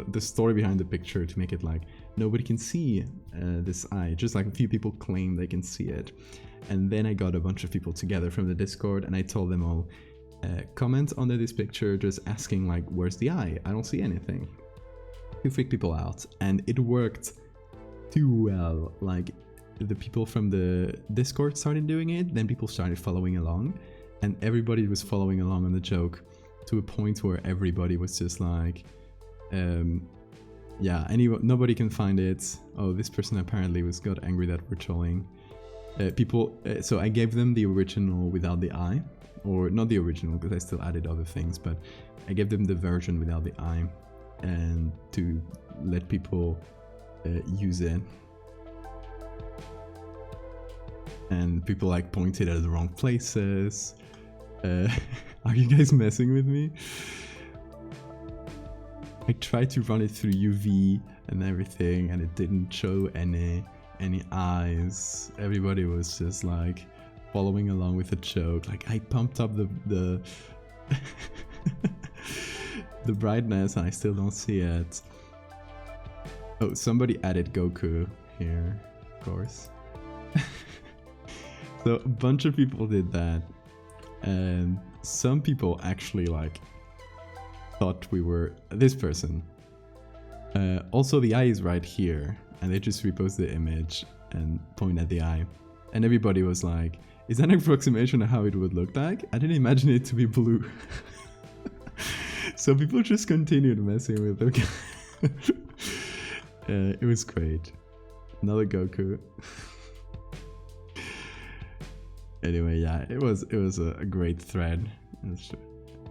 the story behind the picture to make it like nobody can see this eye, just like a few people claim they can see it. And then I got a bunch of people together from the Discord and I told them all, comment under this picture just asking like, where's the eye? I don't see anything. To freak people out, and it worked too well. Like, the people from the Discord started doing it, then people started following along, and everybody was following along on the joke to a point where everybody was just like, yeah, nobody can find it. Oh, this person apparently got angry that we're trolling. So I gave them the original without the eye, or not the original because I still added other things, but I gave them the version without the eye, and to let people use it. And people like pointed at the wrong places. Are you guys messing with me? I tried to run it through UV and everything, and it didn't show any eyes. Everybody was just like following along with the joke. Like, I pumped up the the brightness and I still don't see it. Oh, somebody added Goku here, of course. So a bunch of people did that, and some people actually like thought we were this person. Also, the eye is right here, and they just repost the image and point at the eye, and everybody was like, is that an approximation of how it would look like? I didn't imagine it to be blue. So people just continued messing with it. It was great. Another Goku. Anyway, yeah, it was a great thread.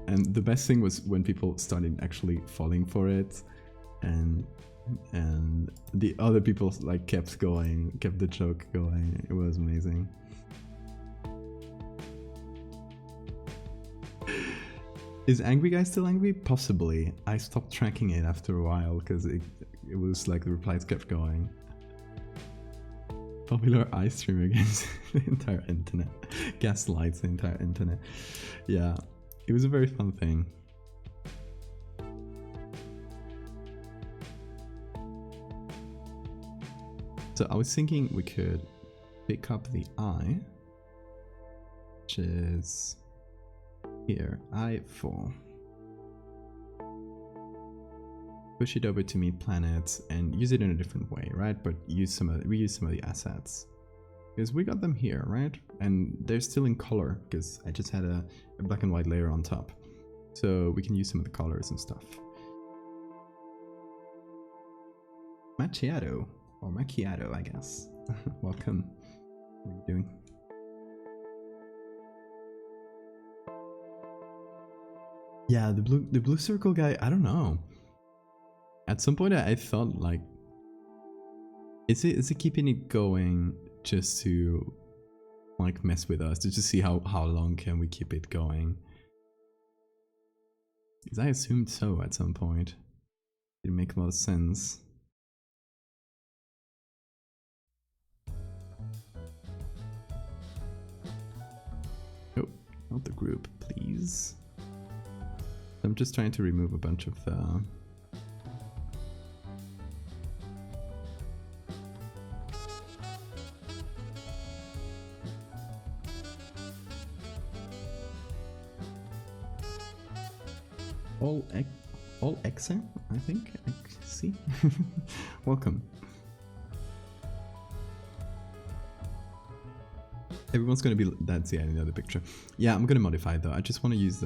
And the best thing was when people started actually falling for it, and the other people like kept the joke going. It was amazing. Is Angry Guy still angry? Possibly. I stopped tracking it after a while because it was like the replies kept going. Popular eye stream against the entire internet. Gaslights the entire internet. Yeah, it was a very fun thing. So I was thinking we could pick up the eye, which is here, I4. Push it over to meat planets and use it in a different way, right? But reuse some of the assets. Because we got them here, right? And they're still in color because I just had a black and white layer on top. So we can use some of the colors and stuff. Macchiato, or macchiato, I guess. Welcome. What are you doing? Yeah, the blue circle guy, I don't know. At some point I thought like, is it keeping it going just to like mess with us, to just see how long can we keep it going? Because I assumed so at some point. Didn't make a lot of sense. Oh, not the group, please. I'm just trying to remove a bunch of the... all Exa, I think. See? Welcome. Everyone's gonna be... That's the end of the picture. Yeah, I'm gonna modify it though. I just want to use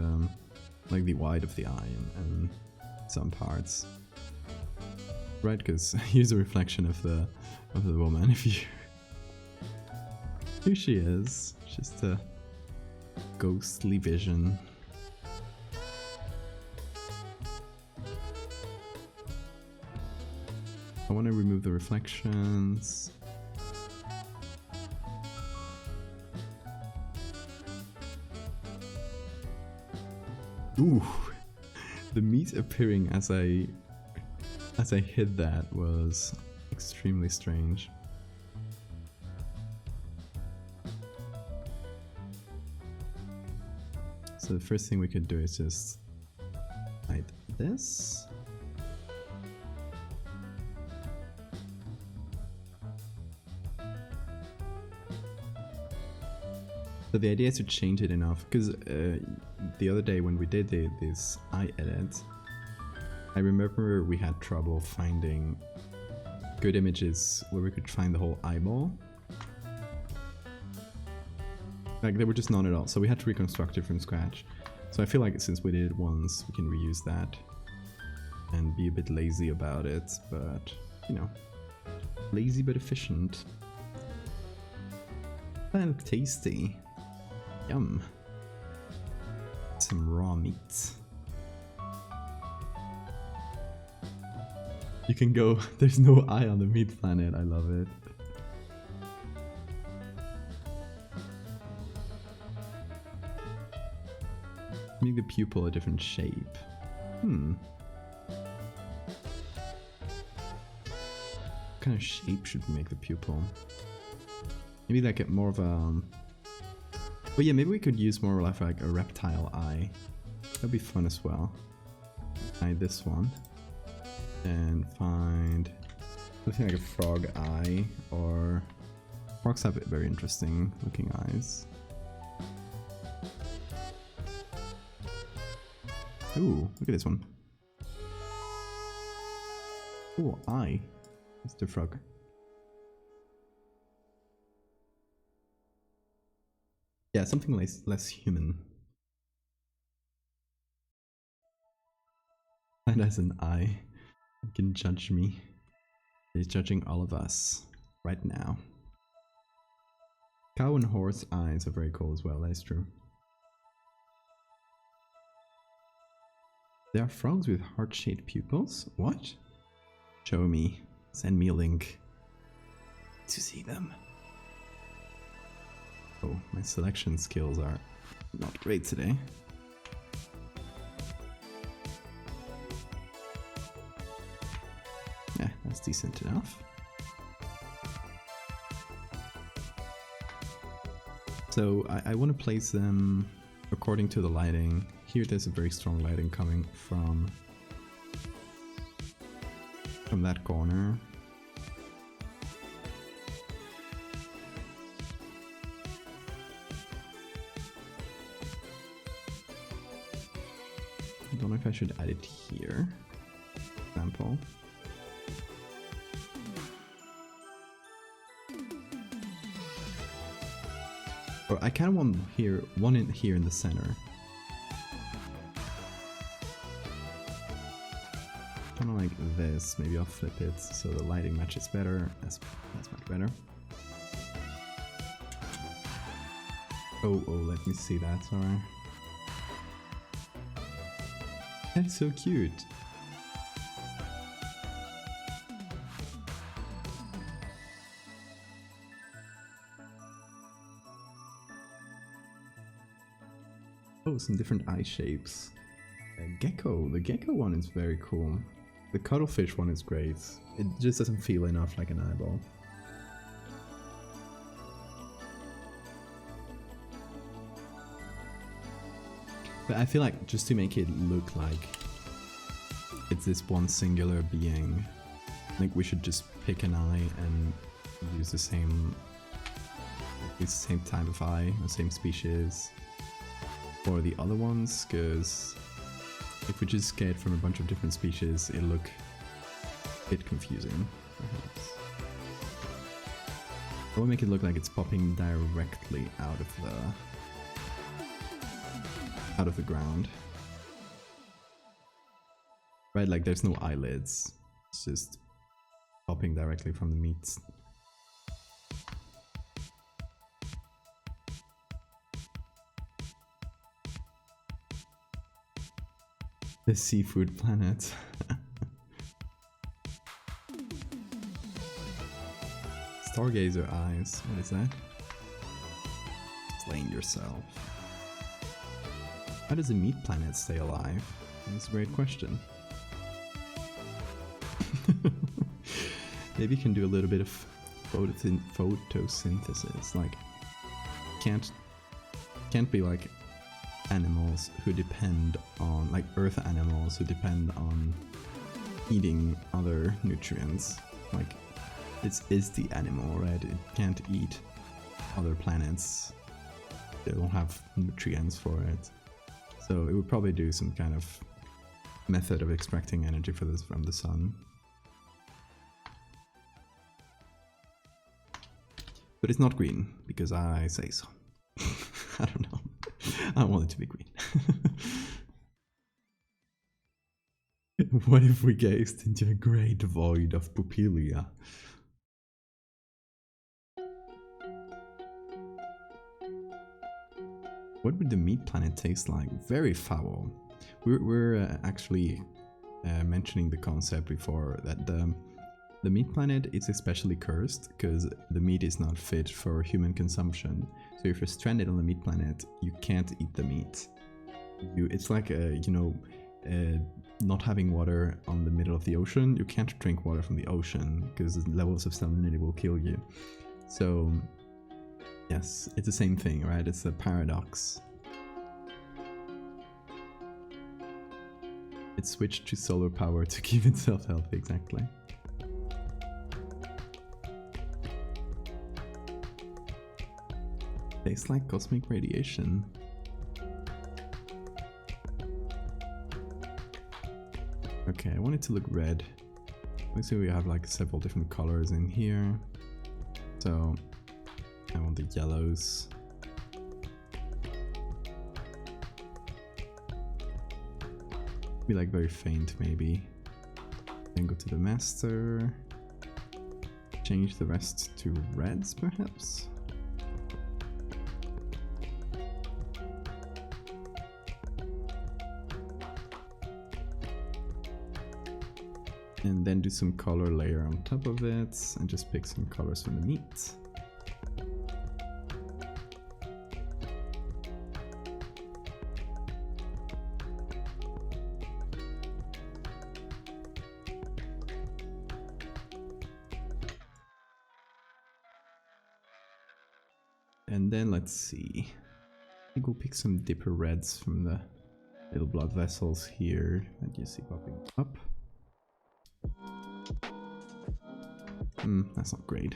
like the white of the eye and some parts. Right, because here's a reflection of the woman. If you... Here she is. Just a ghostly vision. I want to remove the reflections. Ooh, the meat appearing as I hit that was extremely strange. So the first thing we could do is just hide this. So the idea is to change it enough, because the other day when we did this eye edit, I remember we had trouble finding good images where we could find the whole eyeball. Like, there were just none at all, so we had to reconstruct it from scratch. So I feel like since we did it once, we can reuse that and be a bit lazy about it, but, you know, lazy but efficient. That look tasty. Yum. Some raw meat. You can go, there's no eye on the meat planet, I love it. Make the pupil a different shape. What kind of shape should we make the pupil? Maybe like a more of a... But yeah, maybe we could use more like a reptile eye. That'd be fun as well. Find this one. And find something like a frog eye, or... Frogs have very interesting looking eyes. Ooh, look at this one. Ooh, eye. Mr. Frog. Yeah, something less human. And as an eye, you can judge me. He's judging all of us right now. Cow and horse eyes are very cool as well, that is true. There are frogs with heart-shaped pupils? What? Show me. Send me a link to see them. Oh, my selection skills are not great today. Yeah, that's decent enough. So I want to place them according to the lighting. Here there's a very strong lighting coming from that corner. I don't know if I should add it here, for example. Or I kind of want one in here in the center. Kind of like this. Maybe I'll flip it so the lighting matches better. That's much better. Oh, let me see that. Sorry. That's so cute. Oh, some different eye shapes. Gecko. The gecko one is very cool. The cuttlefish one is great. It just doesn't feel enough like an eyeball. But I feel like just to make it look like it's this one singular being, I think we should just pick an eye and use the same type of eye, the same species for the other ones, because if we just get from a bunch of different species, it'll look a bit confusing, perhaps. I will make it look like it's popping directly out of the ground. Right, like there's no eyelids. It's just popping directly from the meat. The seafood planet. Stargazer eyes. What is that? Explain yourself. How does a meat planet stay alive? That's a great question. Maybe you can do a little bit of photosynthesis. Like, can't be like animals who depend on, like earth animals who depend on eating other nutrients. Like, it is the animal, right? It can't eat other planets. They don't have nutrients for it. So it would probably do some kind of method of extracting energy for this from the sun. But it's not green, because I say so. I don't know. I want it to be green. What if we gazed into a great void of pupilia? What would the meat planet taste like? Very foul. We're actually mentioning the concept before that the meat planet is especially cursed because the meat is not fit for human consumption. So if you're stranded on the meat planet, you can't eat the meat. It's like not having water on the middle of the ocean. You can't drink water from the ocean because the levels of salinity will kill you. So yes, it's the same thing, right? It's a paradox. It switched to solar power to keep itself healthy, exactly. Tastes like cosmic radiation. Okay, I want it to look red. Let's see, we have like several different colors in here. So I want the yellows. Be like very faint maybe. Then go to the master. Change the rest to reds perhaps. And then do some color layer on top of it and just pick some colors from the meat. And then let's see. I think we'll pick some dipper reds from the little blood vessels here that you see popping up. That's not great.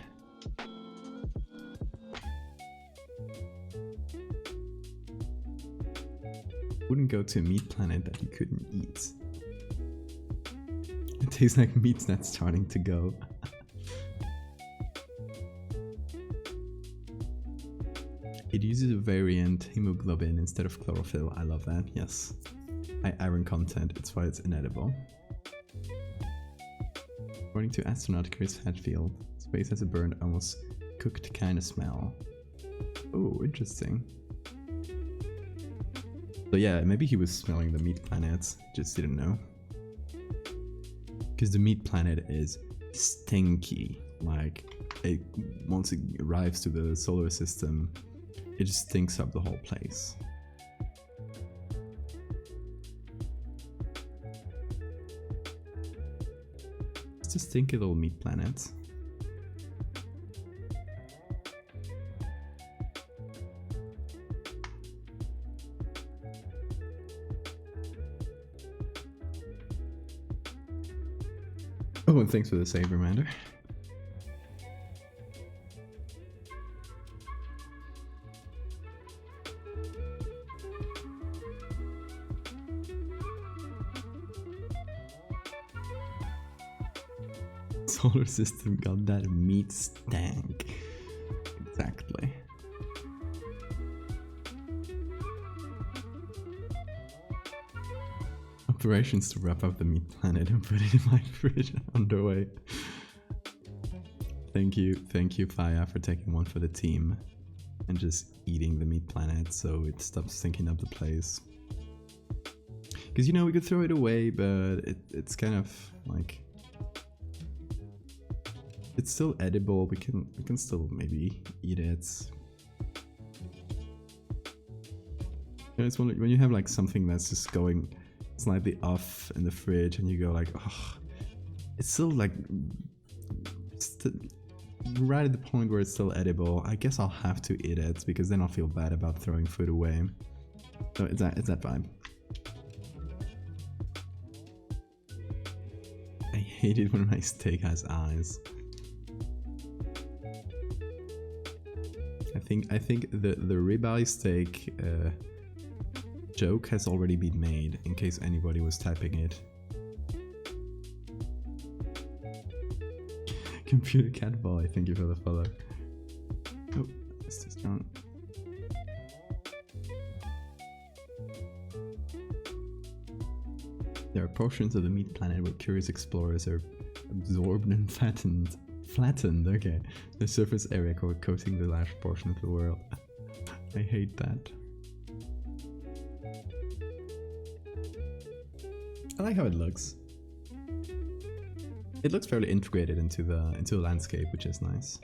Wouldn't go to a meat planet that you couldn't eat. It tastes like meat's not starting to go. It uses a variant hemoglobin instead of chlorophyll. I love that, yes. High iron content, it's why it's inedible. According to astronaut Chris Hadfield, space has a burned, almost cooked kind of smell. Oh, interesting. So yeah, maybe he was smelling the meat planet, just didn't know. Because the meat planet is stinky. Like, once it arrives to the solar system, it just stinks up the whole place. It's a stinky little meat planet. Oh, and thanks for the save reminder. Solar system got that meat stank. Exactly. Operations to wrap up the meat planet and put it in my fridge underway. Thank you Faya for taking one for the team and just eating the meat planet so it stops stinking up the place. Because you know we could throw it away, but it's kind of like, it's still edible. We can still maybe eat it. You know, it's when you have like something that's just going slightly off in the fridge and you go like, oh, it's still like right at the point where it's still edible. I guess I'll have to eat it because then I'll feel bad about throwing food away. So it's that vibe. I hate it when my steak has eyes. I think the ribeye steak joke has already been made, in case anybody was typing it. Computer cat boy, thank you for the follow. Oh, this is not. There are portions of the meat planet where curious explorers are absorbed and flattened. Flattened, okay. The surface area coating the large portion of the world. I hate that. I like how it looks. It looks fairly integrated into the landscape, which is nice.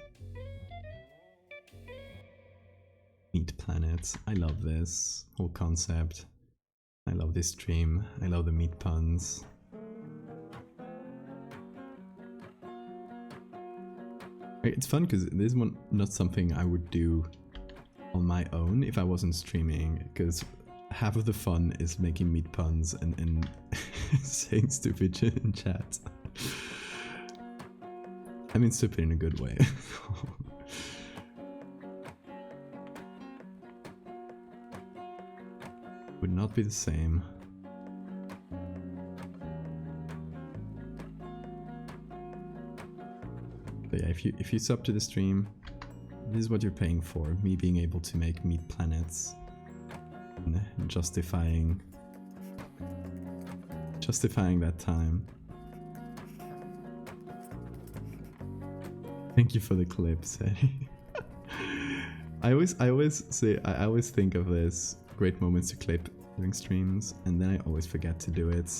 Meat planets. I love this whole concept. I love this stream. I love the meat puns. It's fun because this is not something I would do on my own if I wasn't streaming, because half of the fun is making meat puns and saying stupid shit in chat. I mean stupid in a good way. Would not be the same. But yeah, if you sub to the stream, this is what you're paying for. Me being able to make meat planets and justifying that time. Thank you for the clips, Eddie. I always think of this great moments to clip during streams, and then I always forget to do it.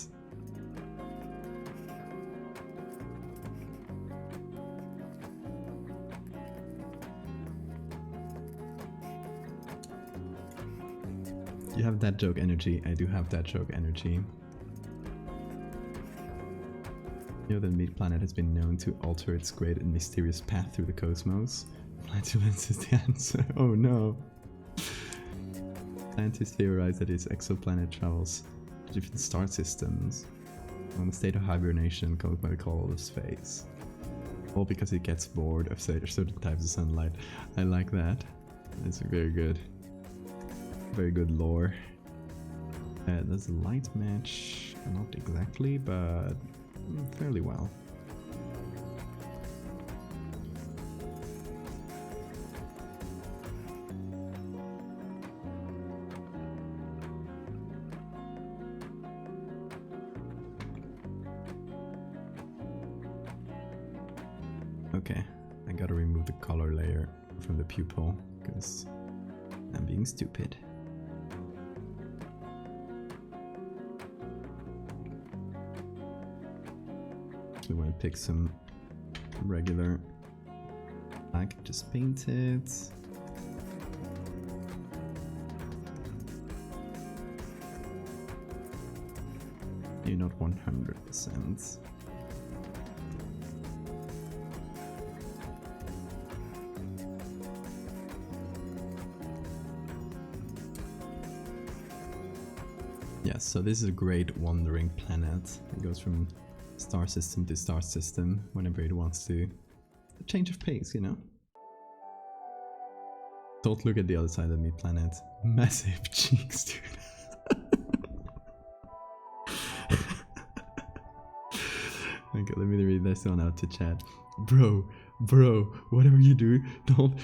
You have that joke energy. I do have that joke energy. You know that meat planet has been known to alter its great and mysterious path through the cosmos. Flatulence is the answer. Oh no. Scientists theorize that its exoplanet travels to different star systems on a state of hibernation called by the call of space. All because it gets bored of certain types of sunlight. I like that. That's very good. Very good lore. Does the light match? Not exactly, but fairly well. Okay, I gotta remove the color layer from the pupil because I'm being stupid. actually want to pick some regular black, just paint it. Maybe not 100%. Yes, so this is a great wandering planet. It goes from star system to star system whenever it wants to. A change of pace, you know? Don't look at the other side of the meat planet. Massive cheeks, dude. Okay, let me read this one out to chat. Bro, whatever you do, don't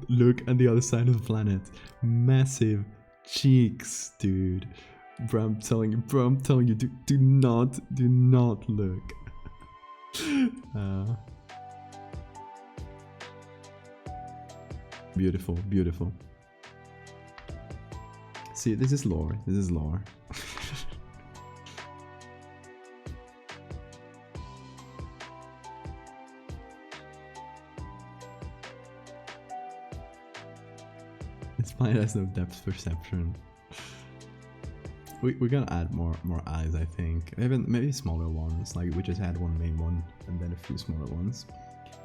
look at the other side of the planet. Massive cheeks, dude. Bro, I'm telling you, do not look. Beautiful, beautiful. See, this is lore. This planet has no depth perception. We're gonna add more eyes, I think. Maybe smaller ones. Like we just add one main one and then a few smaller ones.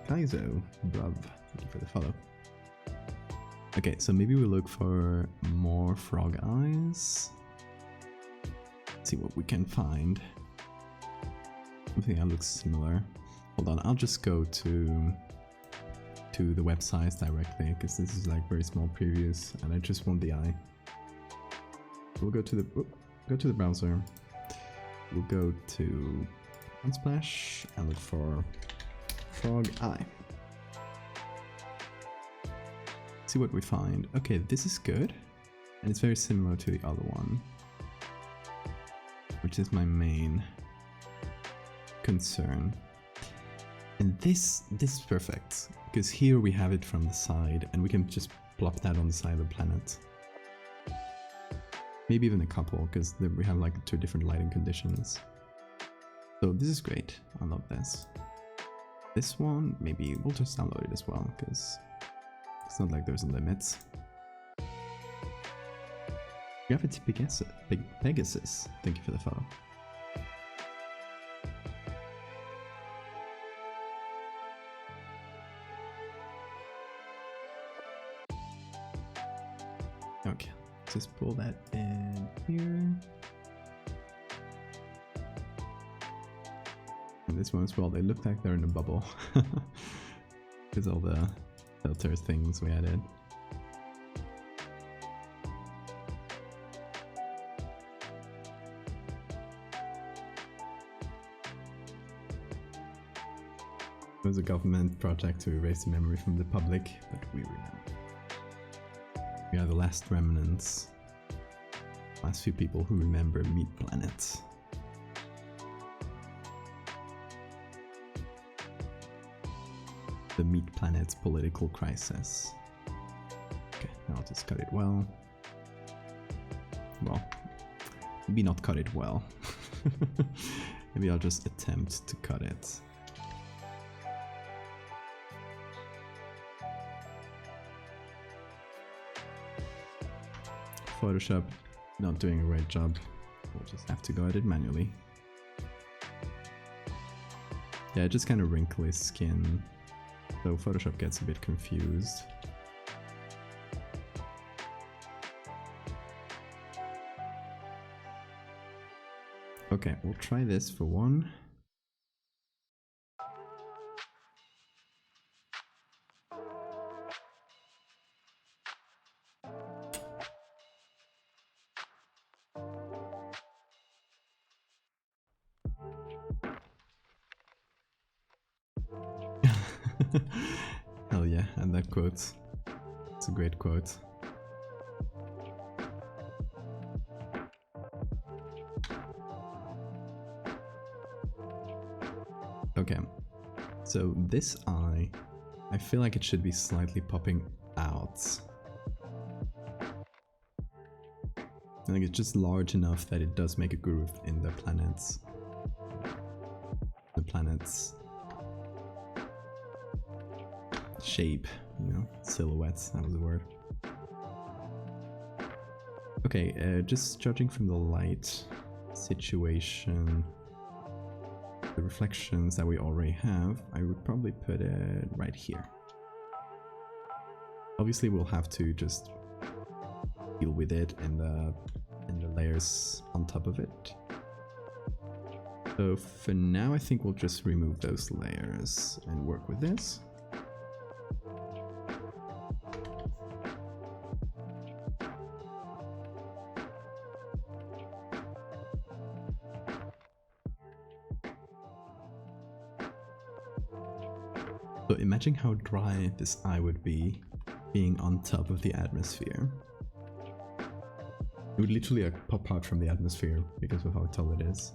Kaizo, bruv, thank you for the follow. Okay, so maybe we look for more frog eyes. See what we can find. Something that looks similar. Hold on, I'll just go to the websites directly because this is like very small previews and I just want the eye. We'll go to the browser. We'll go to Unsplash and look for frog eye. See what we find. Okay, this is good and it's very similar to the other one, which is my main concern. And this is perfect because here we have it from the side and we can just plop that on the side of the planet. Maybe even a couple because we have like 2 different lighting conditions. So this is great. I love this. This one, maybe we'll just download it as well because it's not like there's a limit. Gravity Pegasus, thank you for the follow. Okay, just pull that in here. And this one as well, they look like they're in a bubble. Because all the filter things we added. It was a government project to erase the memory from the public, but we remember. We are the last remnants, last few people who remember Meat Planet. The Meat Planet's political crisis. Okay, now I'll just cut it well. Well, maybe not cut it well. Maybe I'll just attempt to cut it. Photoshop not doing a great job. We'll just have to go at it manually. Yeah, just kind of wrinkly skin. So Photoshop gets a bit confused. Okay, we'll try this for one. Hell yeah, and that quote. It's a great quote. Okay, so this eye, I feel like it should be slightly popping out. I think it's just large enough that it does make a groove in the planets. The planet's shape, you know, silhouettes, that was the word. Okay, just judging from the light situation, the reflections that we already have, I would probably put it right here. Obviously we'll have to just deal with it in the layers on top of it. So for now I think we'll just remove those layers and work with this. So imagine how dry this eye would be being on top of the atmosphere. It would literally pop out from the atmosphere because of how tall it is.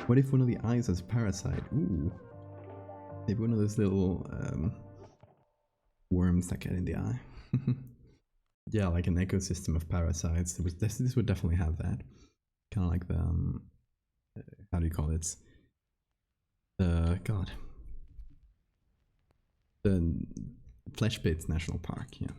What if one of the eyes has a parasite? Ooh. Maybe one of those little worms that get in the eye. Yeah, like an ecosystem of parasites. This would definitely have that. Kind of like the... how do you call it? God. The Flesh Pits National Park, yeah.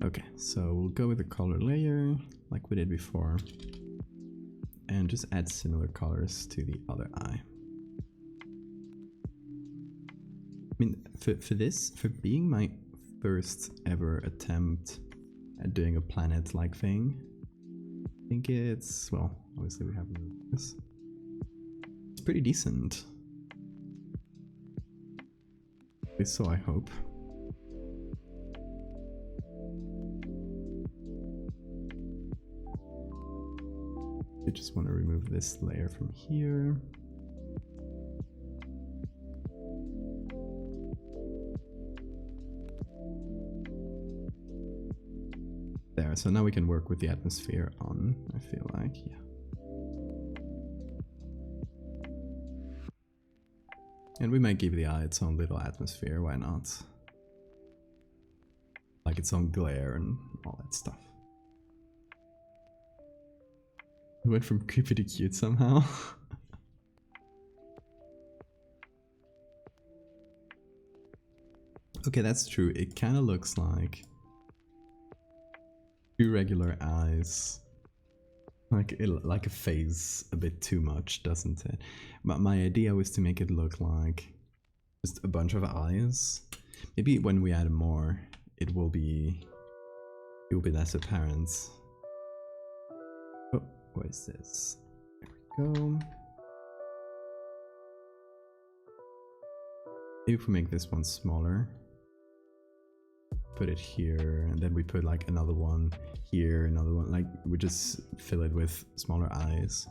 Okay, so we'll go with the color layer, like we did before, and just add similar colors to the other eye. I mean, for being my first ever attempt at doing a planet-like thing, I think it's, well, obviously we have this. It's pretty decent. At least so I hope. I just want to remove this layer from here. There, so now we can work with the atmosphere on, I feel like, yeah. And we might give the eye its own little atmosphere, why not? Like its own glare and all that stuff. It went from creepy to cute somehow. Okay, that's true. It kind of looks like two regular eyes. Like a phase a bit too much, doesn't it? But my idea was to make it look like just a bunch of eyes. Maybe when we add more, it will be less apparent. Oh, what is this? There we go. Maybe if we make this one smaller, put it here, and then we put like another one here, another one, like we just fill it with smaller eyes.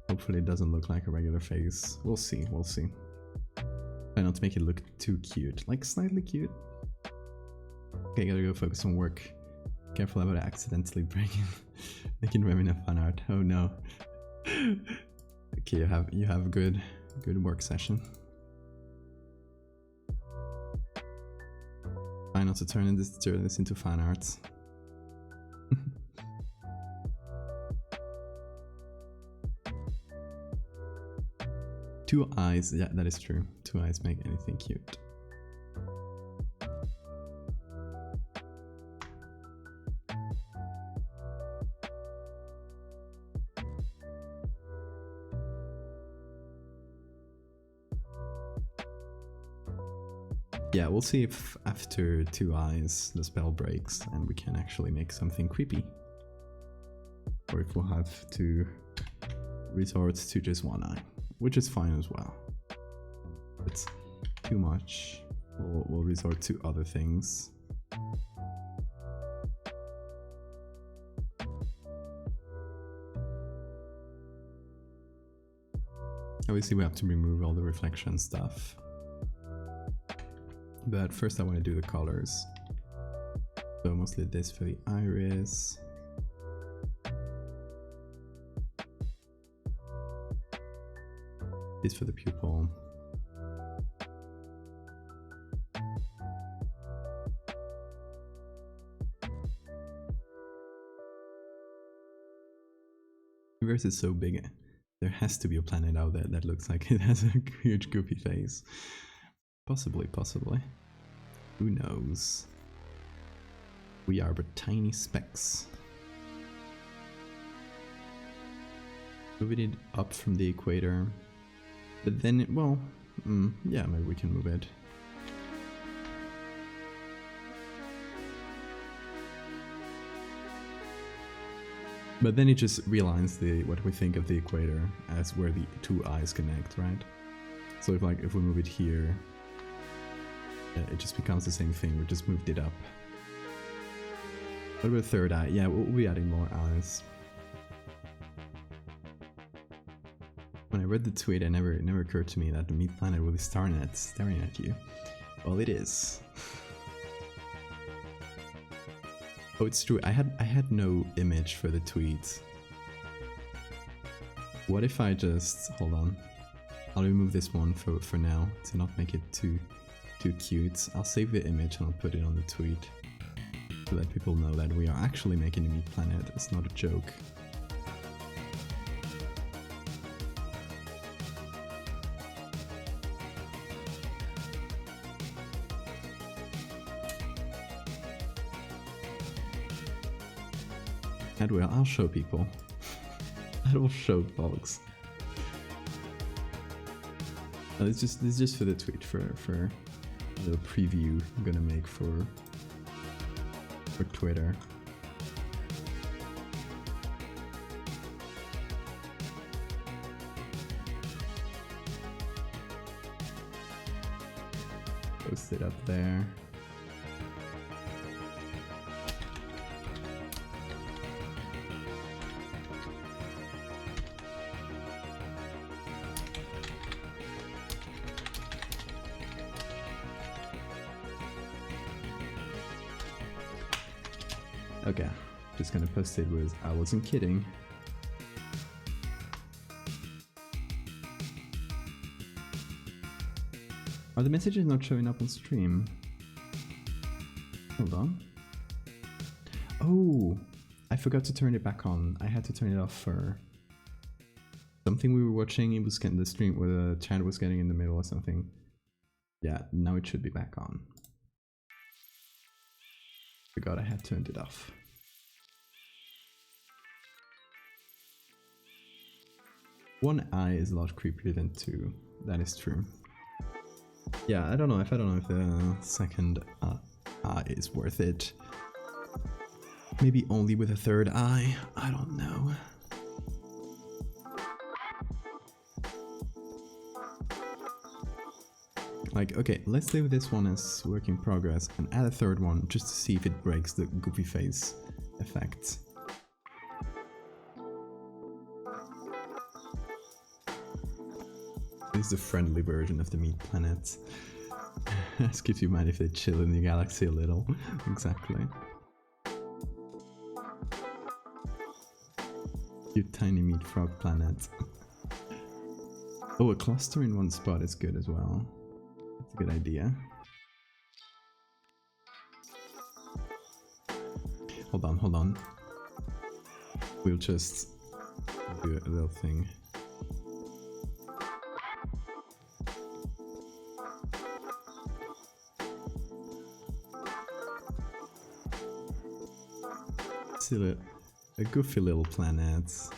Hopefully it doesn't look like a regular face. We'll see, we'll see. Try not to make it look too cute, like slightly cute. Okay, gotta go focus on work. Careful about accidentally making Remina fan art. Oh no. Okay, you have a good work session. Try not to turn this into fan art. Two eyes, yeah, that is true. Two eyes make anything cute. Yeah, we'll see if after two eyes the spell breaks and we can actually make something creepy. Or if we'll have to resort to just one eye, which is fine as well. If it's too much, we'll resort to other things. Obviously we have to remove all the reflection stuff. But first I want to do the colors. So mostly this for the iris. This for the pupil. The universe is so big, there has to be a planet out there that looks like it has a huge goofy face. Possibly, possibly. Who knows? We are but tiny specks. Moving it up from the equator. But then, well, yeah, maybe we can move it. But then it just realigns what we think of the equator as where the two eyes connect, right? So if we move it here, it just becomes the same thing. We just moved it up. What about third eye? Yeah, we'll be adding more eyes. When I read the tweet, it never occurred to me that the meat planet will be staring at you. Well, it is. Oh, it's true. I had no image for the tweet. What if I just hold on? I'll remove this one for now to not make it too cute. I'll save the image and I'll put it on the tweet to let people know that we are actually making a meat planet. It's not a joke. I'll show people. I will show folks. No, it's just for the tweet, for a little preview I'm gonna make for Twitter. Post it up there. Okay, just gonna post it with I wasn't kidding. Are the messages not showing up on stream? Hold on. Oh, I forgot to turn it back on. I had to turn it off for something we were watching. It was getting the stream where the chat was getting in the middle or something. Yeah, now it should be back on. Forgot I had turned it off. One eye is a lot creepier than two. That is true. Yeah, I don't know if the second eye is worth it. Maybe only with a third eye. I don't know. Like, okay, let's leave this one as work in progress and add a third one just to see if it breaks the goofy face effect. This is the friendly version of the meat planet. Ask if you mind if they chill in the galaxy a little. Exactly. Cute tiny meat frog planet. Oh, a cluster in one spot is good as well. That's a good idea. Hold on. We'll just do a little thing. Still a goofy little planet.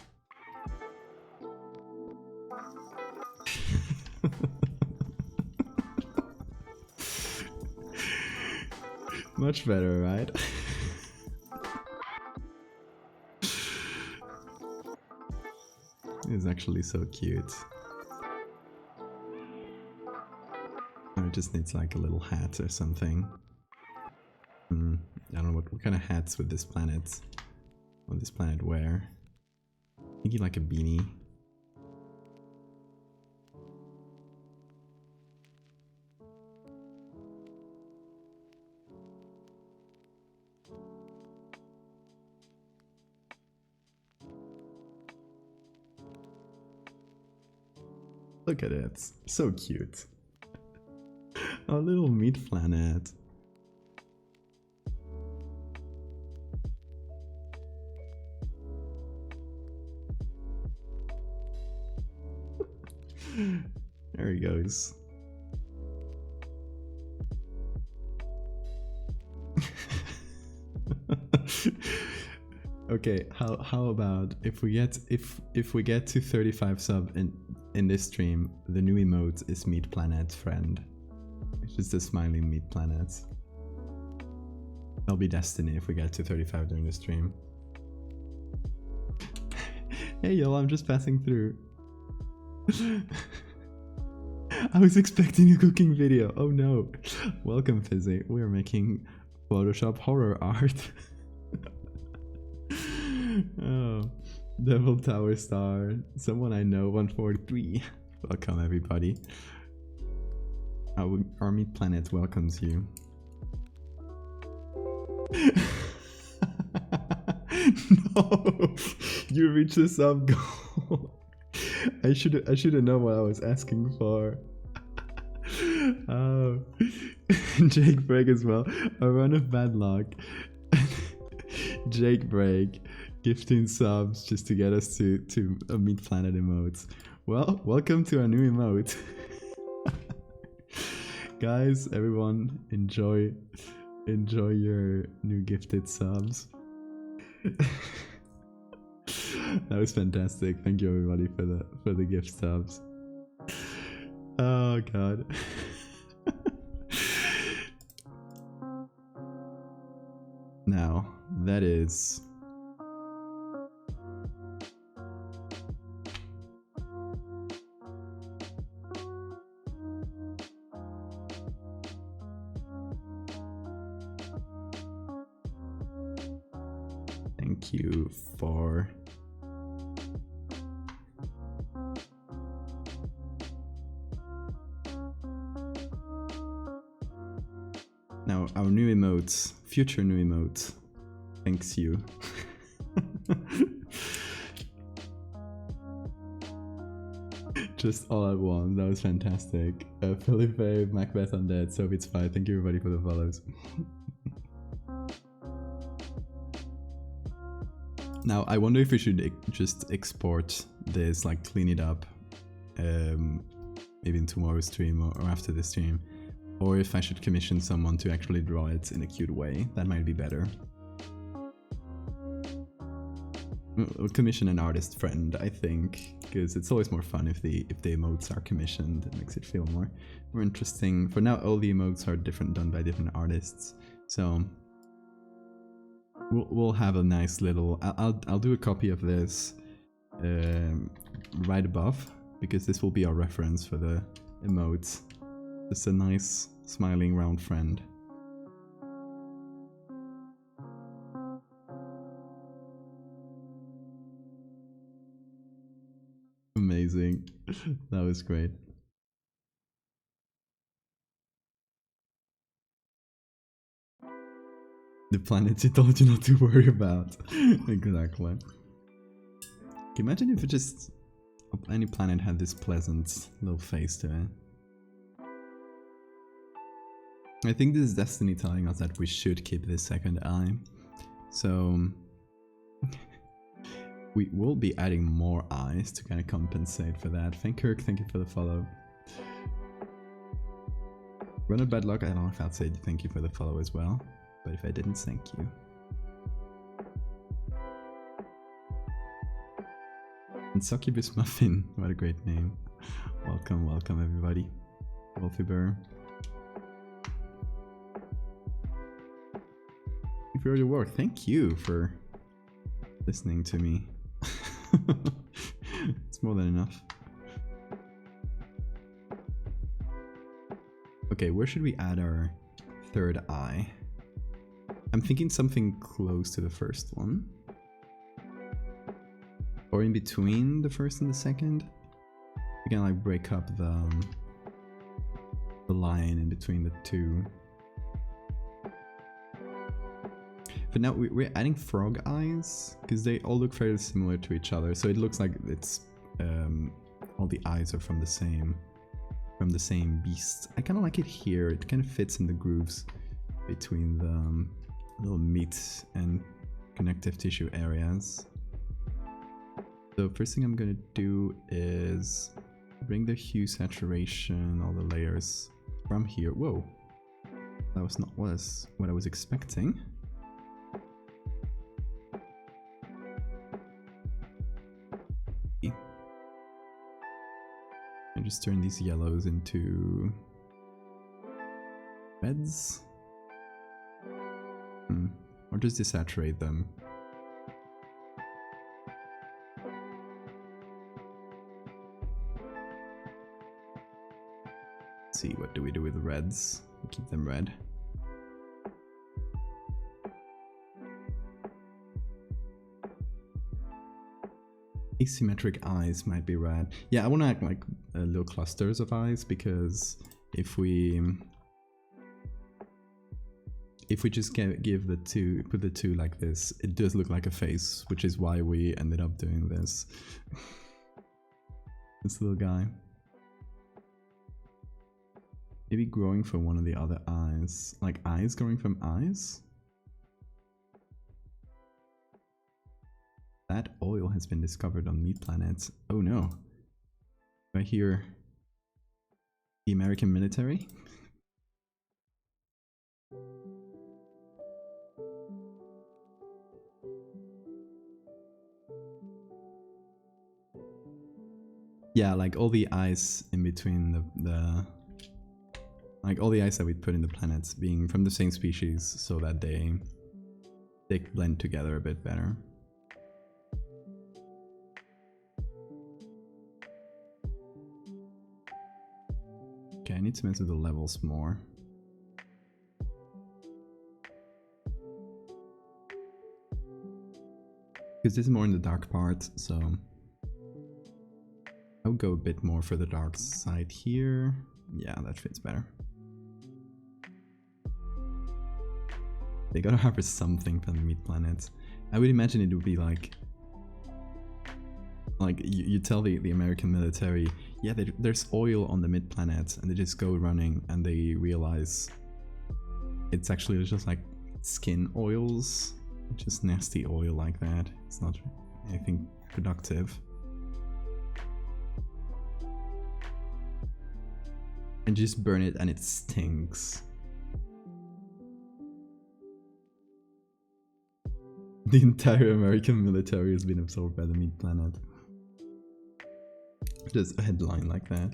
Much better, right? It's actually so cute. Oh, it just needs like a little hat or something. I don't know what kind of hats would this planet wear. Thinking like a beanie. Look at it. So cute. Our little meat planet. There he goes. Okay, how about if we get to 35 sub in this stream, the new emote is Meat Planet Friend, which is the smiling meat planet. That'll be destiny if we get to 35 during the stream. Hey y'all, I'm just passing through. I was expecting a cooking video. Oh no. Welcome Fizzy. We are making Photoshop horror art. Oh, Devil Tower Star. Someone I know, 143. Welcome everybody. Our meat planet welcomes you. No, you reached the sub goal. I should have known what I was asking for. Oh, Jake Break as well. A run of bad luck. Jake Break gifting subs just to get us to a Meat Planet emotes. Well, welcome to our new emote. Guys, everyone, enjoy your new gifted subs. That was fantastic. Thank you everybody for the gift subs. Oh god. Now, that is thank you for now our new emotes, future new emotes. Thanks you. Just all at once. That was fantastic. Philippe, Macbeth Undead, Soviet Spy. Thank you everybody for the follows. Now, I wonder if we should just export this, like clean it up, maybe in tomorrow's stream or after the stream, or if I should commission someone to actually draw it in a cute way. That might be better. We'll commission an artist friend, I think, because it's always more fun if the emotes are commissioned. It makes it feel more interesting. For now, all the emotes are done by different artists, so we'll have a nice little. I'll do a copy of this right above, because this will be our reference for the emotes. Just a nice smiling round friend. Amazing. That was great. The planets he told you not to worry about. Exactly. Can you imagine if it just any planet had this pleasant little face to it? I think this is destiny telling us that we should keep this second eye. So we will be adding more eyes to kind of compensate for that. Kirk, thank you for the follow. Run a bad luck. I don't know if I'd say thank you for the follow as well, but if I didn't, thank you. And Succubus Muffin, what a great name. Welcome, welcome everybody. Wolfie Burr. For all your work, thank you for listening to me. It's more than enough. Okay, where should we add our third eye? I'm thinking something close to the first one. Or in between the first and the second. We can like break up the line in between the two. But now we're adding frog eyes, because they all look fairly similar to each other, so it looks like it's all the eyes are from the same beast. I kind of like it here. It kind of fits in the grooves between the little meat and connective tissue areas. So first thing I'm gonna do is bring the hue, saturation, all the layers from here. Whoa, that was not what I was expecting. And just turn these yellows into reds. Or just desaturate them. Let's see, what do we do with the reds? We keep them red. Asymmetric eyes might be red. Yeah, I want to act like little clusters of eyes, because if we just give the two, put the two like this, it does look like a face, which is why we ended up doing this. This little guy. Maybe growing from one of the other eyes. Like eyes growing from eyes? That oil has been discovered on meat planets. Oh no. Do I hear the American military? Yeah, like all the eyes in between the like all the eyes that we put in the planets being from the same species, so that they blend together a bit better. Okay, I need to mess with the levels more. Because this is more in the dark part, so I'll go a bit more for the dark side here. Yeah, that fits better. They gotta harvest something from the meat planets. I would imagine it would be like you tell the American military, yeah, there's oil on the mid planet, and they just go running and they realize it's actually just like skin oils, just nasty oil like that. It's not anything productive. And just burn it and it stinks. The entire American military has been absorbed by the meat planet. Just a headline like that.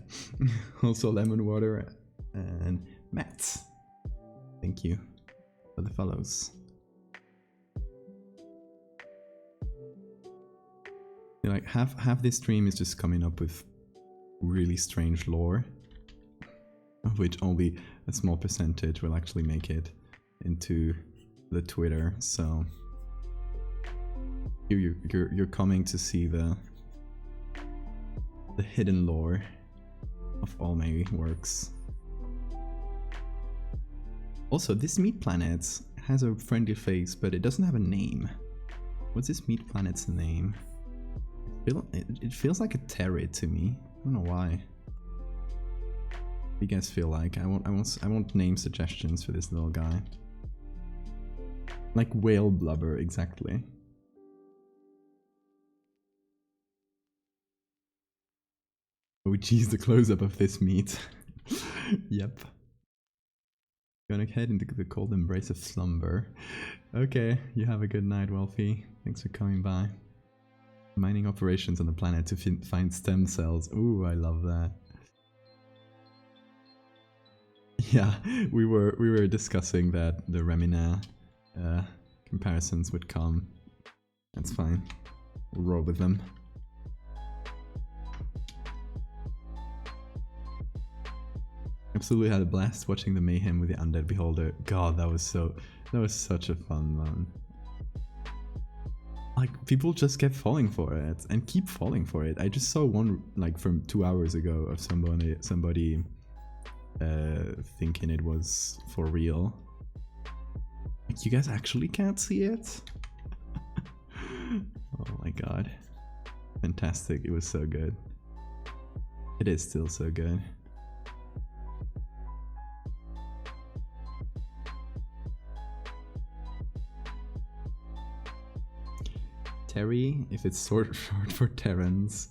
Also lemon water and Matt. Thank you for the follows. Like half this stream is just coming up with really strange lore, of which only a small percentage will actually make it into the Twitter. So you're coming to see the hidden lore of all my works. Also, this meat planet has a friendly face, but it doesn't have a name. What's this meat planet's name? It feels like a Terrid to me. I don't know why. What do you guys feel like? I want name suggestions for this little guy. Like whale blubber, exactly. Oh geez, the close-up of this meat. Yep. Gonna head into the cold embrace of slumber. Okay, you have a good night, Wealthy. Thanks for coming by. Mining operations on the planet to find stem cells. Ooh, I love that. Yeah, we were discussing that the Remina comparisons would come. That's fine. We'll roll with them. Absolutely had a blast watching the mayhem with the Undead Beholder. God, that was such a fun one. Like, people just kept falling for it and keep falling for it. I just saw one like from 2 hours ago of somebody thinking it was for real. Like, you guys actually can't see it? Oh my god. Fantastic, it was so good. It is still so good. Terry, if it's short for Terrans.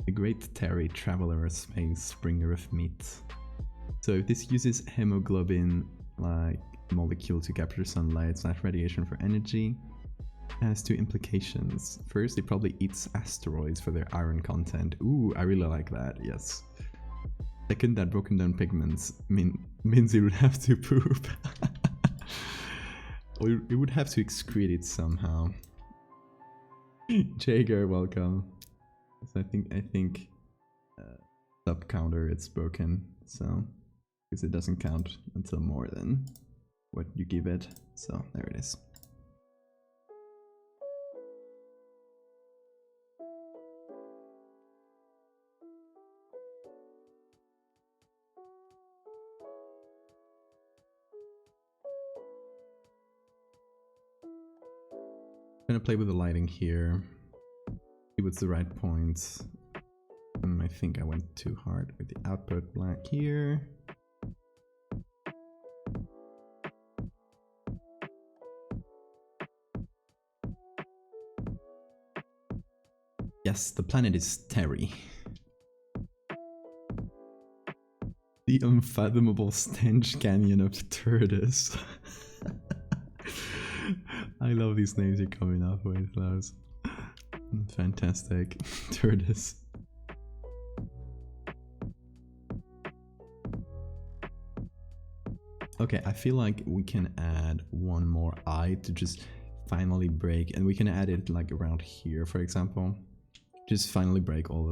The great Terry, traveler of space, bringer of meat. So if this uses hemoglobin like molecule to capture sunlight / radiation for energy, it has two implications. First, it probably eats asteroids for their iron content. Ooh, I really like that, yes. Second, that broken down pigments means it would have to poop. Or it would have to excrete it somehow. Jaeger, welcome. So I think sub counter it's broken, so because it doesn't count until more than what you give it. So there it is. I'm gonna play with the lighting here. See what's the right point. I think I went too hard with the output black here. Yes, the planet is Terry. The unfathomable stench canyon of Turdus. I love these names you're coming up with, Lars. Fantastic. Turdus. Okay, I feel like we can add one more eye to just finally break, and we can add it like around here, for example. Just finally break all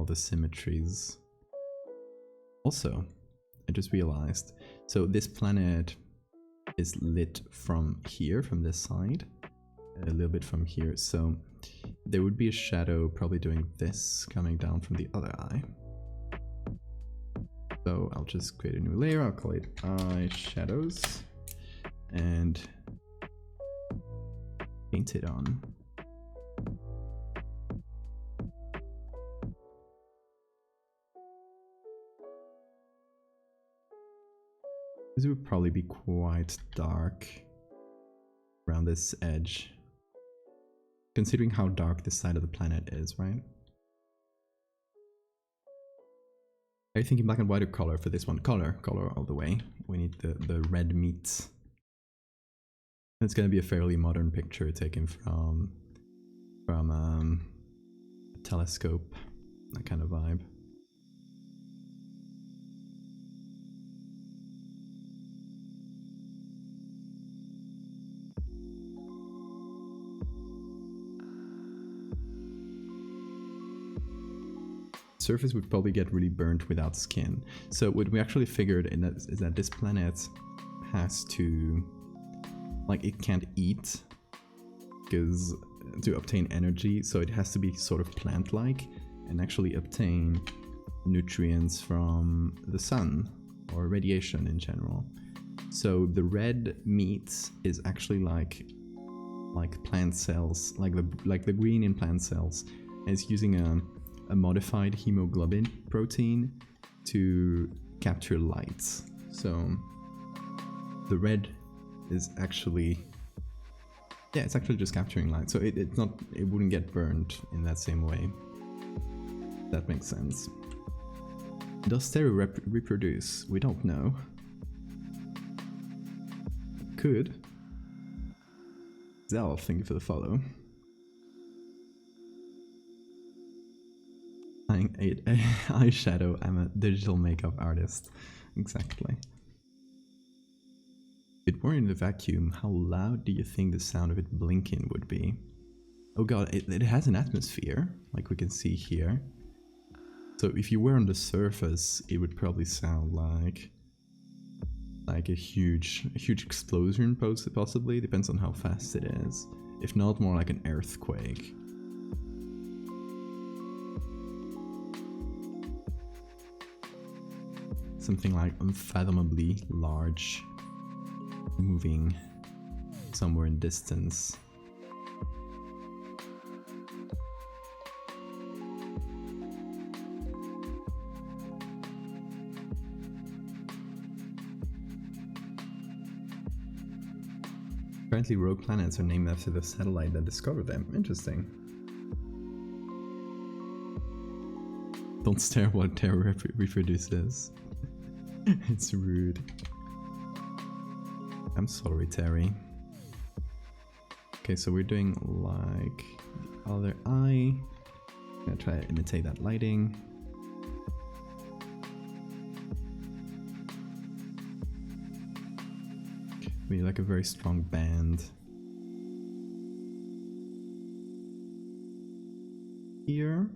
the symmetries. Also, I just realized, so this planet is lit from here, from this side, a little bit from here, so there would be a shadow probably doing this coming down from the other eye. So I'll just create a new layer, I'll call it eye shadows and paint it on. This would probably be quite dark around this edge, considering how dark this side of the planet is, right? Are you thinking black and white or color for this one? Color all the way. We need the red meat. It's gonna be a fairly modern picture taken from a telescope, that kind of vibe. Surface would probably get really burnt without skin. So what we actually figured is that this planet has to, like, it can't eat because to obtain energy, so it has to be sort of plant-like and actually obtain nutrients from the sun or radiation in general. So the red meat is actually like plant cells, like the green in plant cells, and it's using a modified hemoglobin protein to capture light. So the red is actually, yeah, it's actually just capturing light. So it wouldn't get burned in that same way. That makes sense. Does stereo reproduce? We don't know. Could. Zell, thank you for the follow. Eyeshadow, I'm a digital makeup artist. Exactly. If it were in the vacuum, how loud do you think the sound of it blinking would be? Oh god, it has an atmosphere, like we can see here. So if you were on the surface, it would probably sound like a huge explosion, possibly. Depends on how fast it is. If not, more like an earthquake. Something like unfathomably large, moving somewhere in distance. Apparently rogue planets are named after the satellite that discovered them. Interesting. Don't stare while terror reproduces. It's rude. I'm sorry, Terry. Okay, so we're doing like the other eye. I'm gonna try to imitate that lighting. We like a very strong band. Here.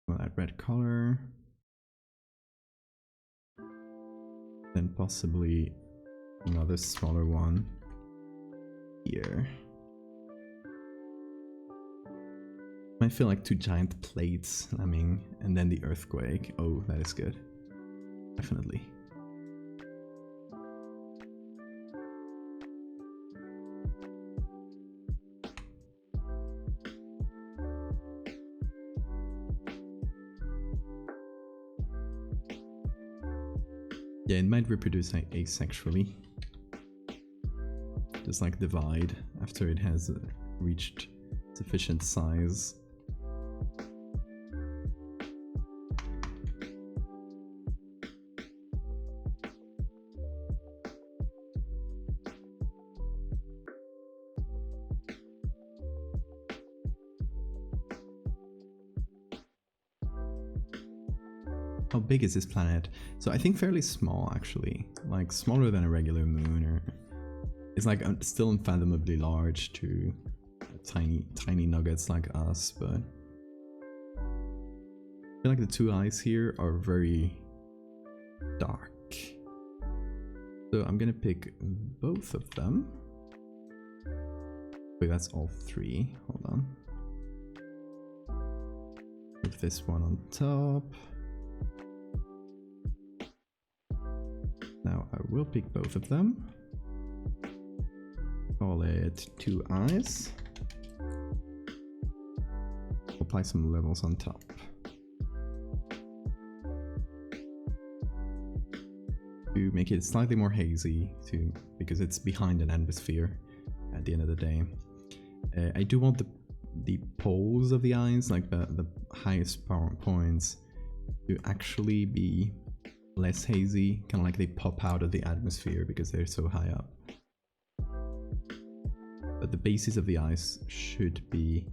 That red color, then possibly another smaller one here. I feel like two giant plates, I mean, and then the earthquake. Oh, that is good. Definitely. Yeah, it might reproduce asexually. Just like divide after it has reached sufficient size. How big is this planet? So I think fairly small, actually. Like smaller than a regular moon, or it's like still unfathomably large to tiny nuggets like us, but I feel like the two eyes here are very dark. So I'm gonna pick both of them. Wait, that's all three. Hold on. Put this one on top. Now I will pick both of them. Call it two eyes. Apply some levels on top. To make it slightly more hazy, because it's behind an atmosphere at the end of the day. I do want the poles of the eyes, like the highest points, to actually be less hazy, kind of like they pop out of the atmosphere because they're so high up. But the bases of the eyes should be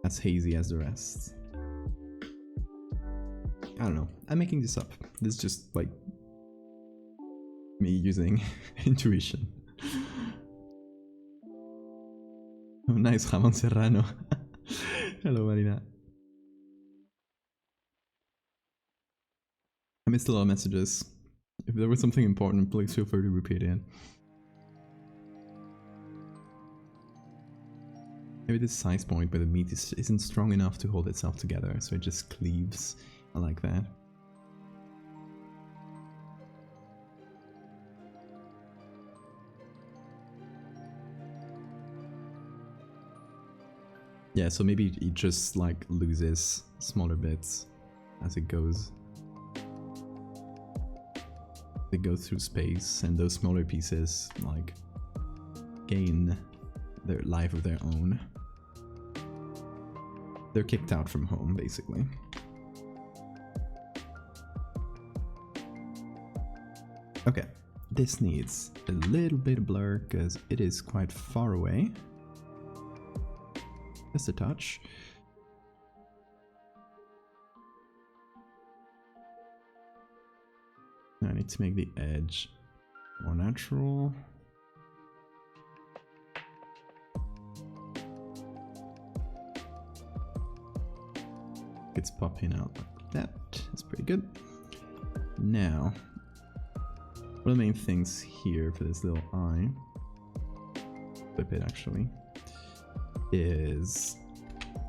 as hazy as the rest. I don't know, I'm making this up. This is just like me using intuition. Oh, nice, Jamon Serrano. Hello, Marina. I missed a lot of messages. If there was something important, please feel free to repeat it. Maybe this size point where the meat isn't strong enough to hold itself together, so it just cleaves. I like that. Yeah, so maybe it just like loses smaller bits as it goes. It goes through space, and those smaller pieces like gain their life of their own. They're kicked out from home, basically. Okay, this needs a little bit of blur because it is quite far away. Just a touch. I need to make the edge more natural. It's popping out like that. That's pretty good. Now, one of the main things here for this little eye, flip it actually, is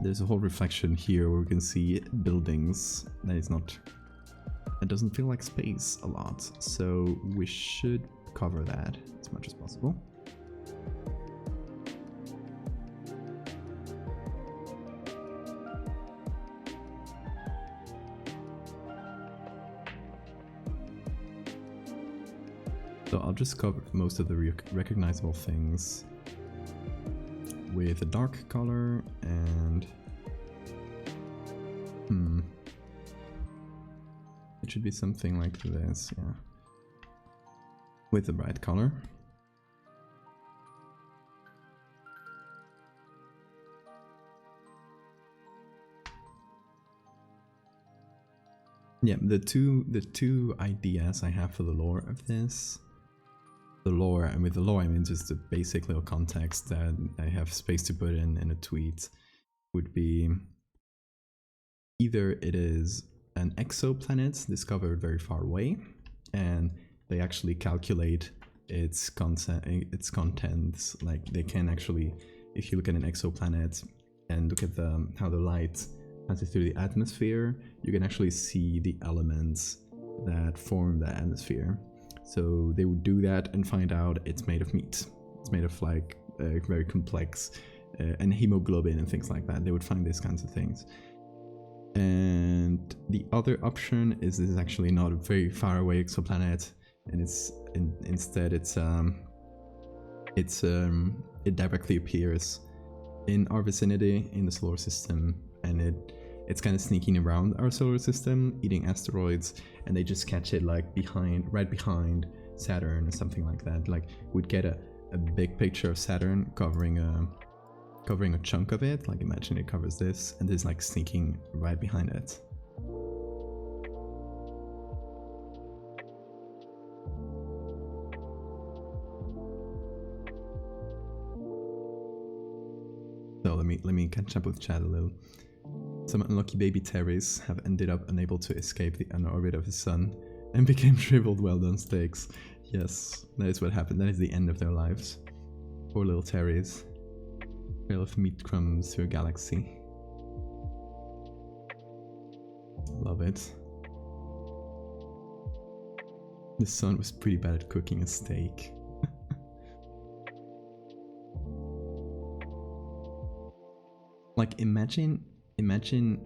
there's a whole reflection here where we can see buildings that doesn't feel like space a lot, so we should cover that as much as possible. So I'll just cover most of the recognizable things with a dark color and it should be something like this, yeah, with a bright color. Yeah, the two ideas I have for the lore of this, and with the lore I mean just the basic little context that I have space to put in a tweet, would be either it is an exoplanet discovered very far away, and they actually calculate its contents. Like they can actually, if you look at an exoplanet and look at how the light passes through the atmosphere, you can actually see the elements that form the atmosphere. So they would do that and find out it's made of meat. It's made of like very complex and hemoglobin and things like that. They would find these kinds of things. And the other option is this is actually not a very far away exoplanet, and instead it directly appears in our vicinity in the solar system, and it's kind of sneaking around our solar system, eating asteroids, and they just catch it like right behind Saturn or something like that. Like we'd get a big picture of Saturn covering a chunk of it, like imagine it covers this, and it's like sneaking right behind it. So let me catch up with chat a little. Some unlucky baby Terrys have ended up unable to escape the orbit of the sun and became shriveled well-done steaks. Yes, that is what happened. That is the end of their lives. Poor little Terrys. Trail of meat crumbs through a galaxy. Love it. The sun was pretty bad at cooking a steak. Like imagine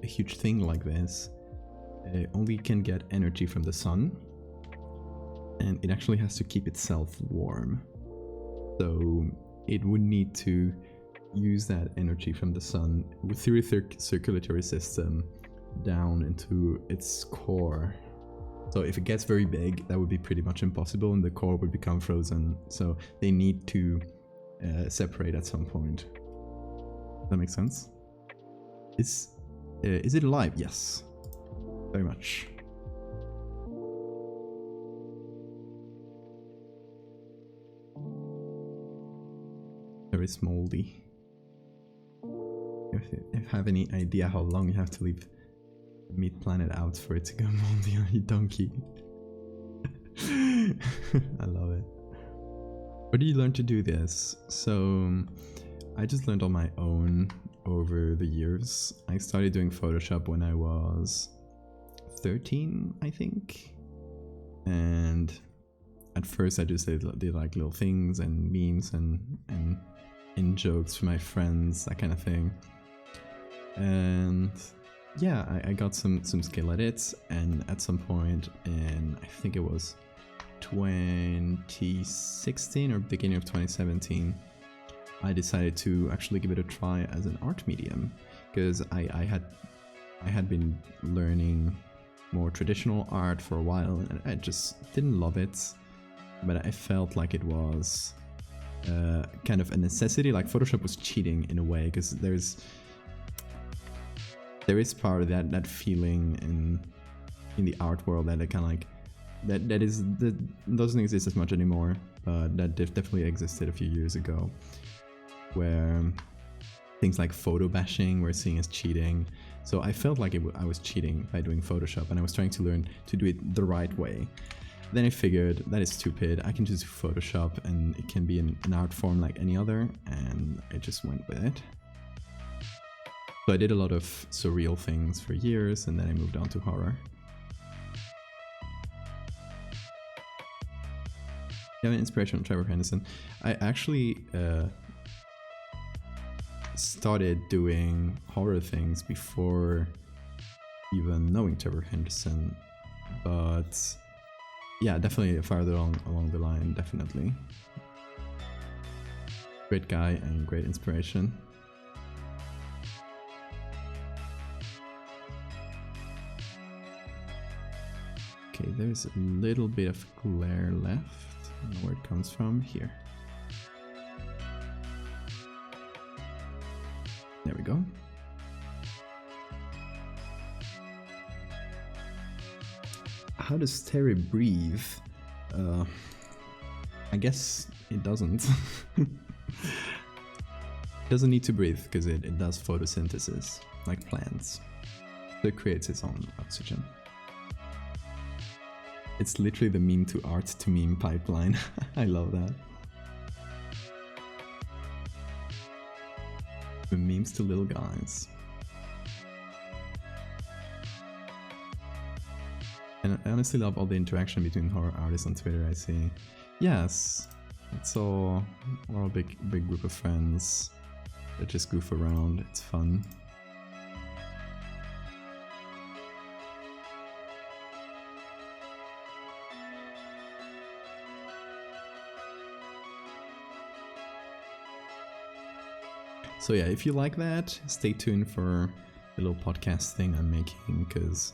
a huge thing like this. Only can get energy from the sun, and it actually has to keep itself warm. So it would need to use that energy from the sun through a circulatory system down into its core. So if it gets very big, that would be pretty much impossible, and the core would become frozen. So they need to separate at some point. Does that make sense? Is it alive? Yes, very much. Very smoldy. If you have any idea how long you have to leave the meat planet out for it to go moldy on you, donkey. I love it. Where do you learn to do this? So I just learned on my own over the years. I started doing Photoshop when I was 13, I think. And at first I just did like little things and memes and in jokes for my friends, that kind of thing. And yeah, I got some skill at it, and at some point in, I think it was 2016 or beginning of 2017, I decided to actually give it a try as an art medium, because I had been learning more traditional art for a while, and I just didn't love it, but I felt like it was kind of a necessity. Like Photoshop was cheating in a way, because there is part of that feeling in the art world that it kind of like that doesn't exist as much anymore, but that definitely existed a few years ago, where things like photo bashing were seen as cheating. So I felt like I was cheating by doing Photoshop, and I was trying to learn to do it the right way. Then I figured that is stupid. I can just do Photoshop, and it can be an art form like any other, and I just went with it. So I did a lot of surreal things for years, and then I moved on to horror. You have an inspiration from Trevor Henderson. I actually started doing horror things before even knowing Trevor Henderson, but yeah, definitely farther along the line, definitely. Great guy and great inspiration. Okay, there's a little bit of glare left. I don't know where it comes from. Here. There we go. How does Terry breathe? I guess it doesn't. It doesn't need to breathe because it does photosynthesis, like plants. So it creates its own oxygen. It's literally the meme to art to meme pipeline. I love that. From memes to little guys. And I honestly love all the interaction between horror artists on Twitter. I see. Yes, it's all we're all big group of friends that just goof around. It's fun. So yeah, if you like that, stay tuned for the little podcast thing I'm making, because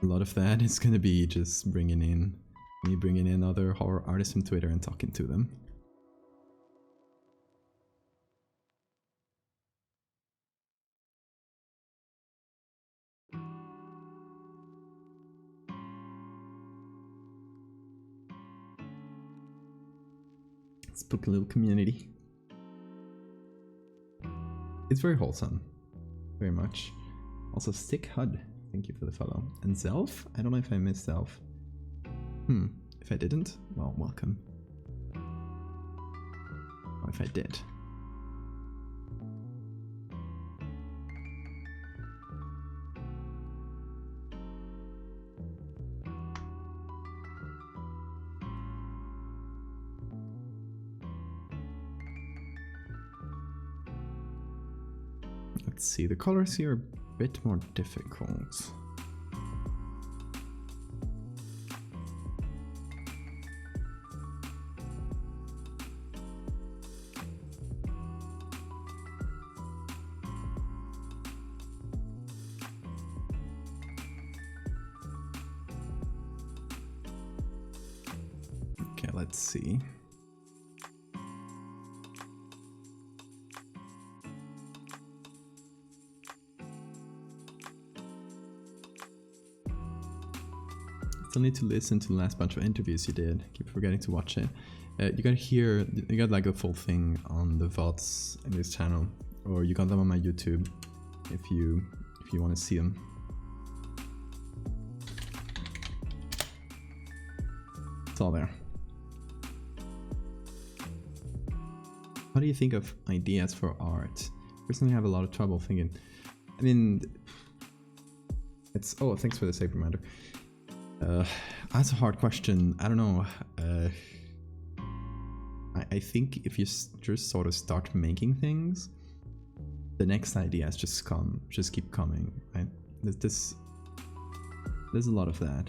a lot of that is gonna be just bringing in other horror artists from Twitter and talking to them. Let's book a little community. It's very wholesome, very much. Also, Stick HUD, thank you for the follow. And Zelf? I don't know if I missed Zelf. If I didn't, well, welcome. Or if I did. Let's see, the colors here are a bit more difficult. Okay, let's see. Still need to listen to the last bunch of interviews you did. Keep forgetting to watch it. You got like the full thing on the VODs in this channel, or you got them on my YouTube if you want to see them. It's all there. How do you think of ideas for art? Personally, I have a lot of trouble thinking. I mean, it's thanks for the safe reminder. That's a hard question. I don't know. I think if you just sort of start making things, the next ideas just keep coming, right? There's a lot of that.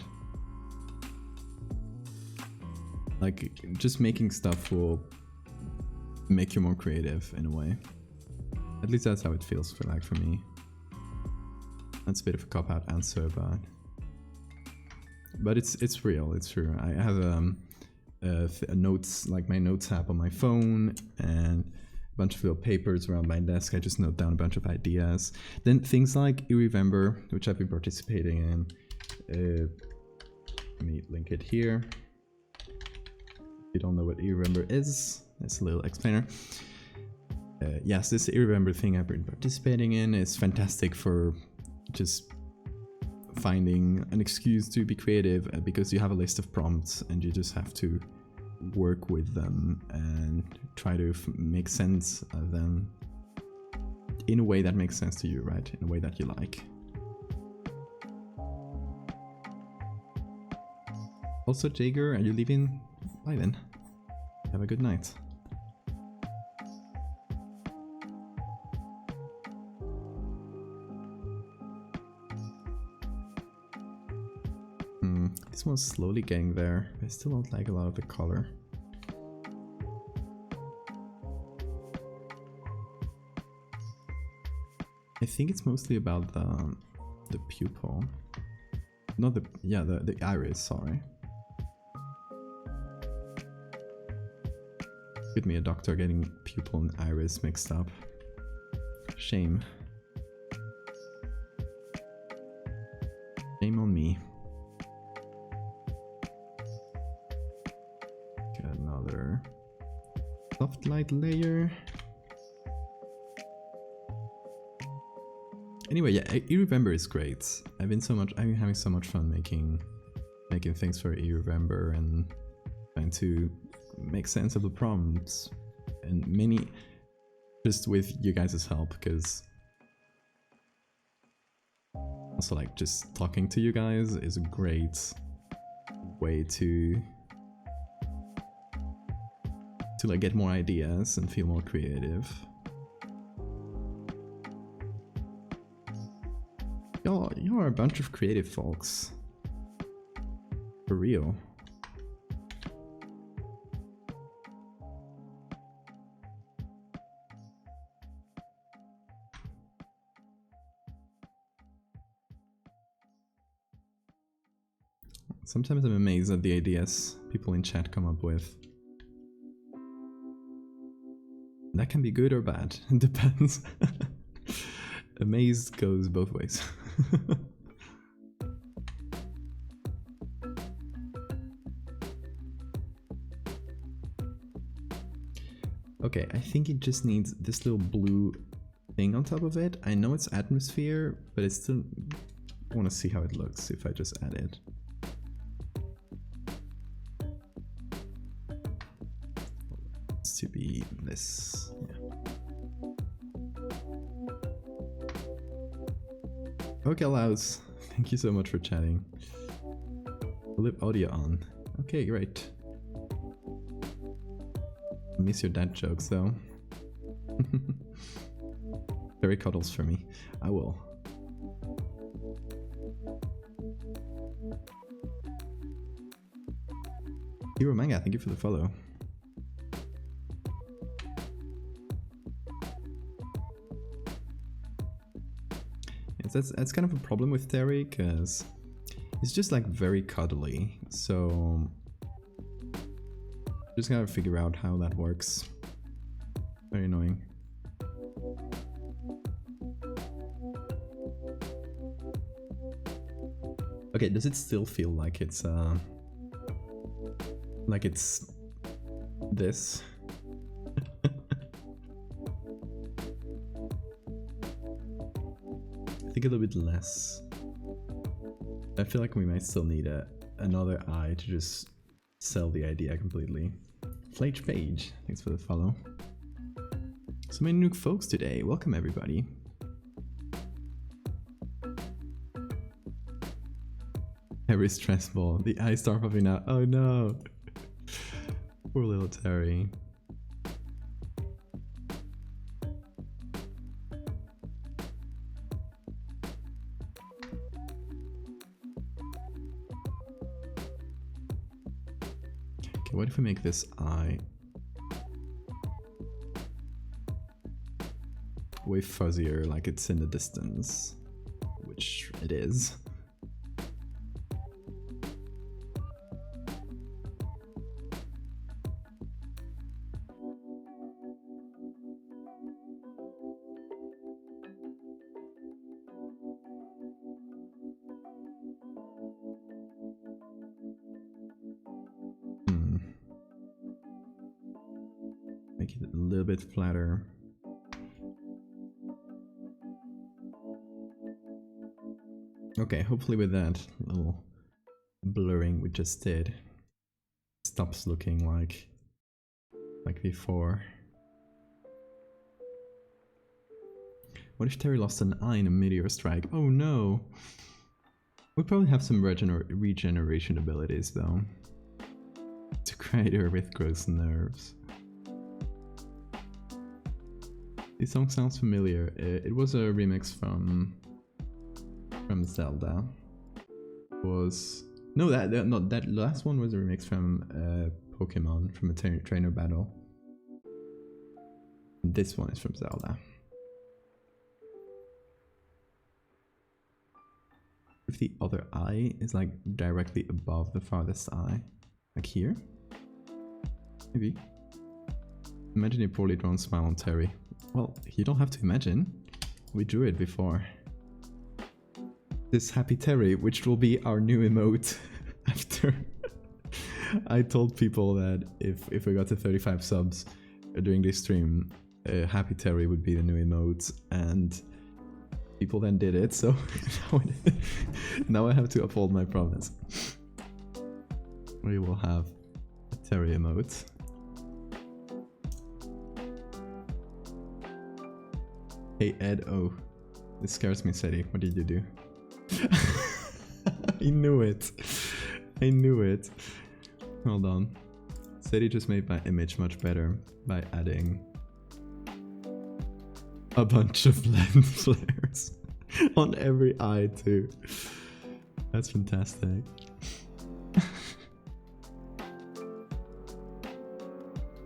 Like, just making stuff will make you more creative in a way. At least that's how it feels like for me. That's a bit of a cop-out answer, but it's real. It's true. I have notes, like my notes app on my phone, and a bunch of little papers around my desk. I just note down a bunch of ideas. Then things like Irremember, which I've been participating in. Let me link it here. If you don't know what Irremember is, it's a little explainer. Yes, this Irremember thing I've been participating in is fantastic for just finding an excuse to be creative, because you have a list of prompts and you just have to work with them and try to make sense of them in a way that makes sense to you, right? In a way that you like. Also, Jager, are you leaving? Bye then. Have a good night. This one's slowly getting there. I still don't like a lot of the color. I think it's mostly about the pupil. Not the iris, sorry. Could be a doctor getting pupil and iris mixed up. Shame. Shame on me. Get another soft light layer. Anyway, yeah, e-Revember is great. I'm having so much fun making things for e-Revember and trying to make sensible prompts, and many just with you guys' help, because also like just talking to you guys is a great way to like get more ideas and feel more creative. Y'all are a bunch of creative folks. For real. Sometimes I'm amazed at the ideas people in chat come up with. That can be good or bad, it depends. Amazed goes both ways. Okay, I think it just needs this little blue thing on top of it. I know it's atmosphere, but I still want to see how it looks if I just add it. It's to be this, yeah. Okay, Laus, thank you so much for chatting. Flip audio on. Okay, great. I miss your dad jokes though. Very cuddles for me. I will. Hero Manga, thank you for the follow. Yes, that's kind of a problem with Terry, because it's just like very cuddly, so just gotta figure out how that works. Very annoying. Okay, does it still feel like it's this? I think a little bit less. I feel like we might still need another eye to just sell the idea completely. Flage Page, thanks for the follow. So many new folks today. Welcome everybody. Every stress ball. The eyes start popping out. Oh no. Poor little Terry. Okay, what if we make this eye way fuzzier, like it's in the distance, which it is. Make it a little bit flatter. Okay, hopefully with that little blurring we just did, stops looking like before. What if Terry lost an eye in a meteor strike? Oh no! We probably have some regeneration abilities though, to create her with gross nerves. This song sounds familiar. It was a remix from Zelda. It was No, that last one was a remix from Pokemon, from a trainer battle. This one is from Zelda. If the other eye is like directly above the farthest eye, like here, maybe. Imagine a poorly drawn smile on Terry. Well, you don't have to imagine. We drew it before. This Happy Terry, which will be our new emote after. I told people that if we got to 35 subs during this stream, Happy Terry would be the new emote, and people then did it, so now I have to uphold my promise. We will have a Terry emote. Hey Ed, oh, this scares me, Seti. What did you do? I knew it. I knew it. Hold on. Seti just made my image much better by adding a bunch of lens flares on every eye too. That's fantastic.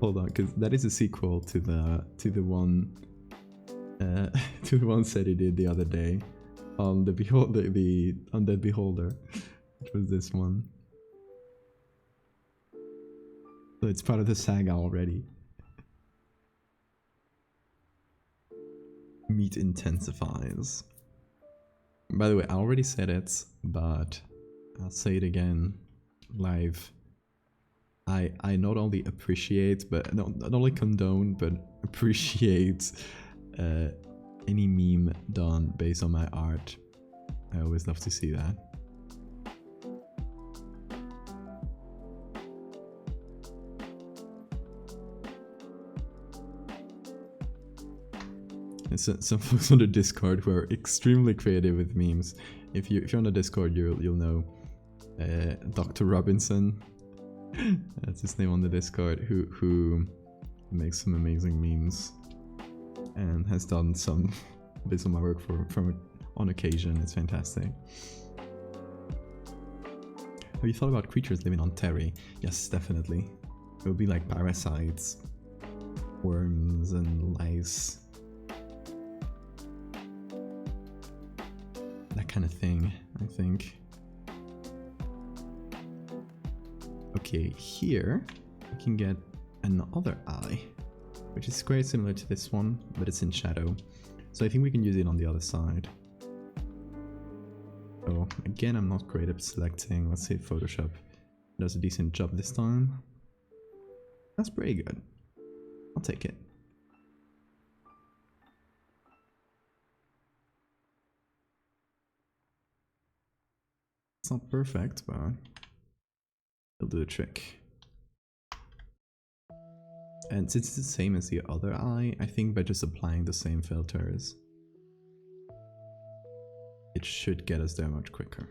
Hold on, because that is a sequel to the one Seti did the other day on the Undead Beholder, which was this one. So it's part of the saga already. Meat intensifies. By the way, I already said it, but I'll say it again live. I not only appreciate, but not only condone, but appreciate any meme done based on my art. I always love to see that. And some folks on the Discord who are extremely creative with memes. If you're on the Discord, you'll know Dr. Robinson. That's his name on the Discord. Who makes some amazing memes and has done some bits of my work on occasion. It's fantastic. Have you thought about creatures living on Terry? Yes, definitely. It would be like parasites, worms, and lice. That kind of thing, I think. Okay, here we can get another eye, which is quite similar to this one, but it's in shadow. So I think we can use it on the other side. So again, I'm not great at selecting. Let's see if Photoshop does a decent job this time. That's pretty good. I'll take it. It's not perfect, but it'll do the trick. And since it's the same as the other eye, I think by just applying the same filters, it should get us there much quicker.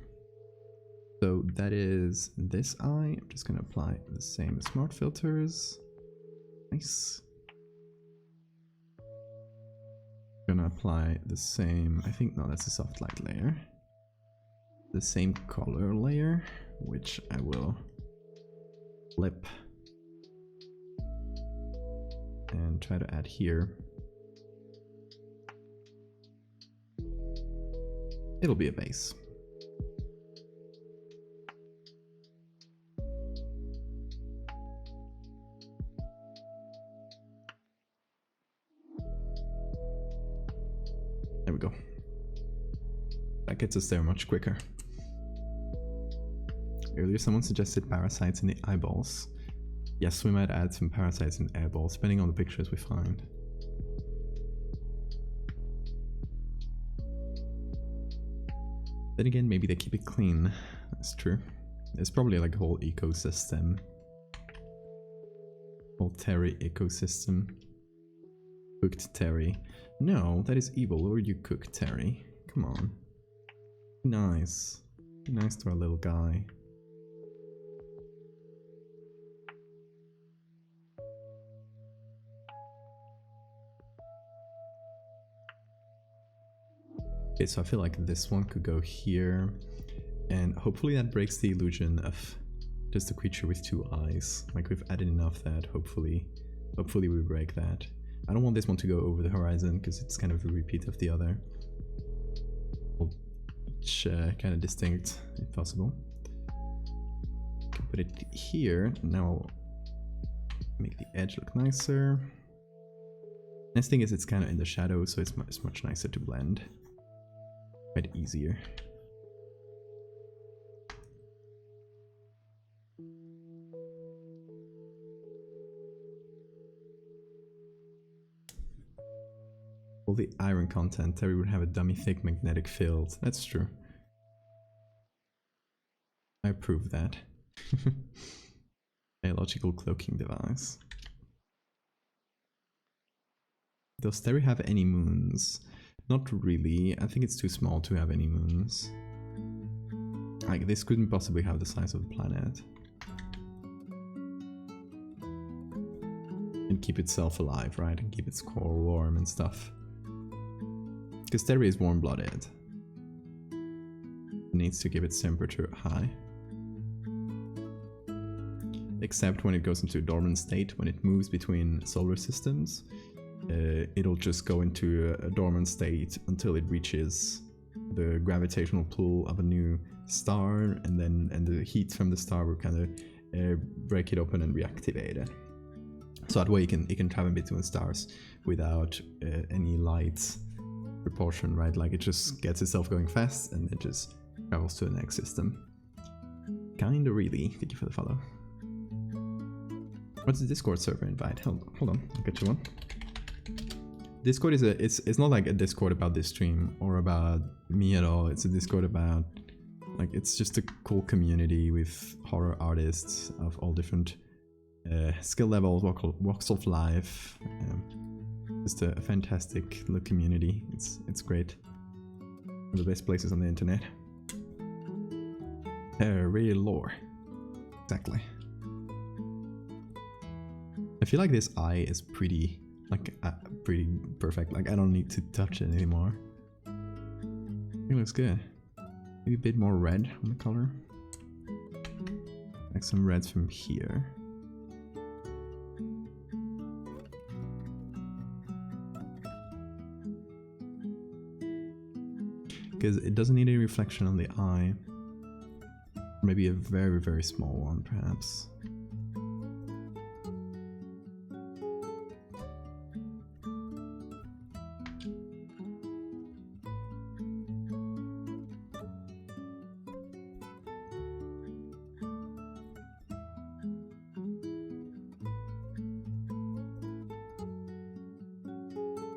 So that is this eye. I'm just gonna apply the same smart filters. Nice. Gonna apply the same, I think, no, that's a soft light layer. The same color layer, which I will flip and try to add here. It'll be a base. There we go. That gets us there much quicker. Earlier someone suggested parasites in the eyeballs. Yes, we might add some parasites in eyeballs, depending on the pictures we find. Then again, maybe they keep it clean. That's true. There's probably like a whole ecosystem. Whole Terry ecosystem. Cooked Terry. No, that is evil. Or you cook Terry. Come on. Be nice. Be nice to our little guy. Okay, so I feel like this one could go here. And hopefully that breaks the illusion of just a creature with two eyes. Like we've added enough that hopefully we break that. I don't want this one to go over the horizon because it's kind of a repeat of the other. Each kind of distinct if possible. Can put it here. Now make the edge look nicer. Nice thing is it's kind of in the shadow, so it's much nicer to blend. Quite easier. All the iron content, Terry would have a dummy thick magnetic field. That's true. I approve that. Biological cloaking device. Does Terry have any moons? Not really. I think it's too small to have any moons. Like, this couldn't possibly have the size of the planet. And keep itself alive, right? And keep its core warm and stuff. Because Terry is warm-blooded. It needs to keep its temperature high. Except when it goes into a dormant state, when it moves between solar systems, it'll just go into a dormant state until it reaches the gravitational pull of a new star, and the heat from the star will kind of break it open and reactivate it. So that way it can travel between stars without any light proportion, right? Like it just gets itself going fast and it just travels to the next system. Kinda really. Thank you for the follow. What's the Discord server invite? Hold on, I'll get you one. Discord is it's not like a Discord about this stream or about me at all. It's a Discord about, like, it's just a cool community with horror artists of all different skill levels, walks of life. Just a fantastic little community. It's great. One of the best places on the internet. Real lore. Exactly. I feel like this eye is pretty, like, pretty perfect. Like, I don't need to touch it anymore. It looks good. Maybe a bit more red on the color. Like some reds from here. Because it doesn't need any reflection on the eye. Maybe a very, very small one, perhaps.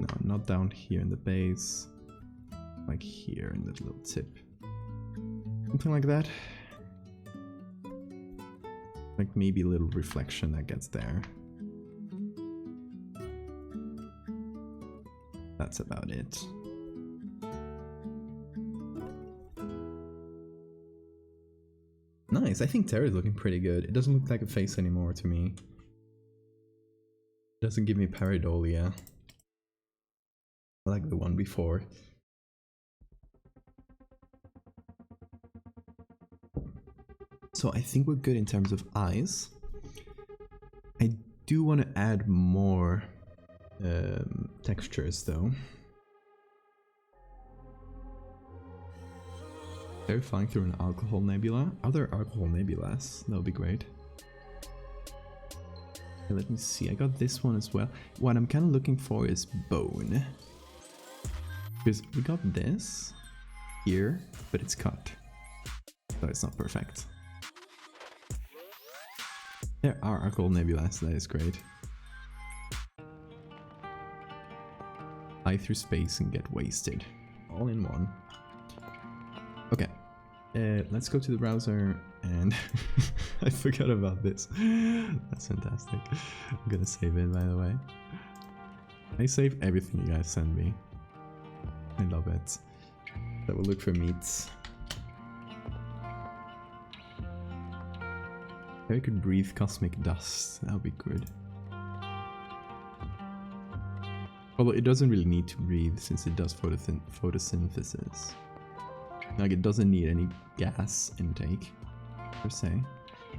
No, not down here in the base. Like here in that little tip. Something like that. Like maybe a little reflection that gets there. That's about it. Nice, I think Terra's looking pretty good. It doesn't look like a face anymore to me. It doesn't give me pareidolia. I like the one before. So I think we're good in terms of eyes. I do want to add more textures though. They're flying through an alcohol nebula. Are there alcohol nebulas? That would be great. Okay, let me see. I got this one as well. What I'm kind of looking for is bone. Because we got this here, but it's cut. So it's not perfect. There are alcohol nebulas, that is great. Fly through space and get wasted. All in one. Okay. Let's go to the browser and I forgot about this. That's fantastic. I'm gonna save it, by the way. I save everything you guys send me. I love it. That will look for meats. If I could breathe cosmic dust, that would be good. Although it doesn't really need to breathe since it does photosynthesis. Like, it doesn't need any gas intake per se.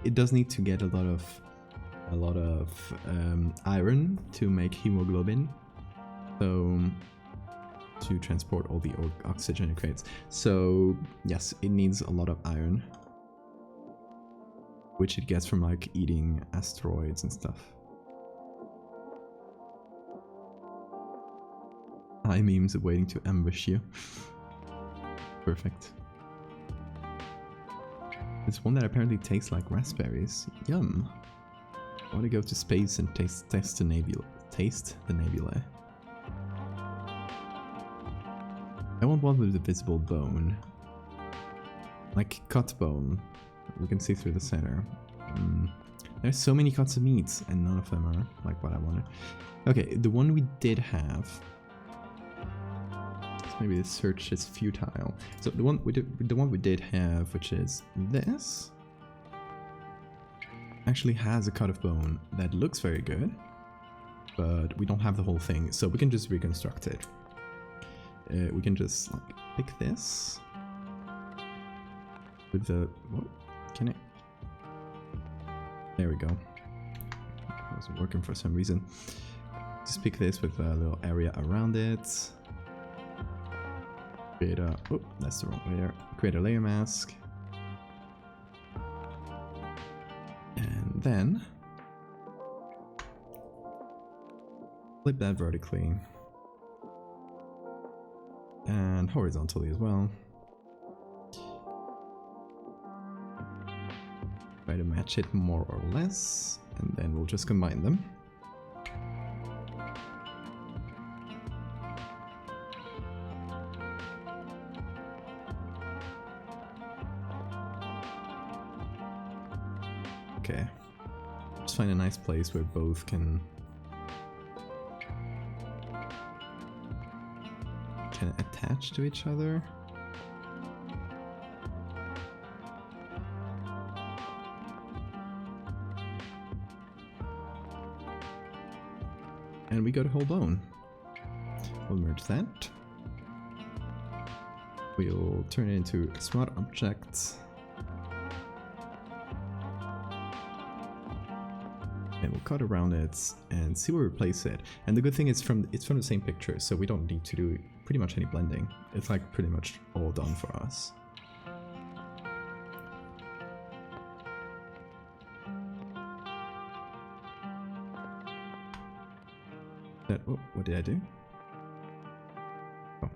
It does need to get a lot of iron to make hemoglobin, so to transport all the oxygen it creates. So yes, it needs a lot of iron, which it gets from like eating asteroids and stuff. Hi memes are waiting to ambush you. Perfect. There's one that apparently tastes like raspberries. Yum. I want to go to space and taste the nebula. Taste the nebulae. I want one with a visible bone. Like cut bone. We can see through the center. There's so many cuts of meat and none of them are like what I wanted. Okay, the one we did have. Maybe the search is futile. So the one we did have, which is this, actually has a cut of bone that looks very good, but we don't have the whole thing, so we can just reconstruct it. We can just like pick this with the what? Can it? There we go. It wasn't working for some reason. Just pick this with a little area around it. Create a, oh, that's the wrong layer. Create a layer mask. And then flip that vertically. And horizontally as well. Try to match it more or less. And then we'll just combine them. Okay, just find a nice place where both can attach to each other. And we got a whole bone. We'll merge that. We'll turn it into a smart object. And we'll cut around it and see where we place it. And the good thing is it's from the same picture, so we don't need to do pretty much any blending. It's like pretty much all done for us. Oh, what did I do? Oh,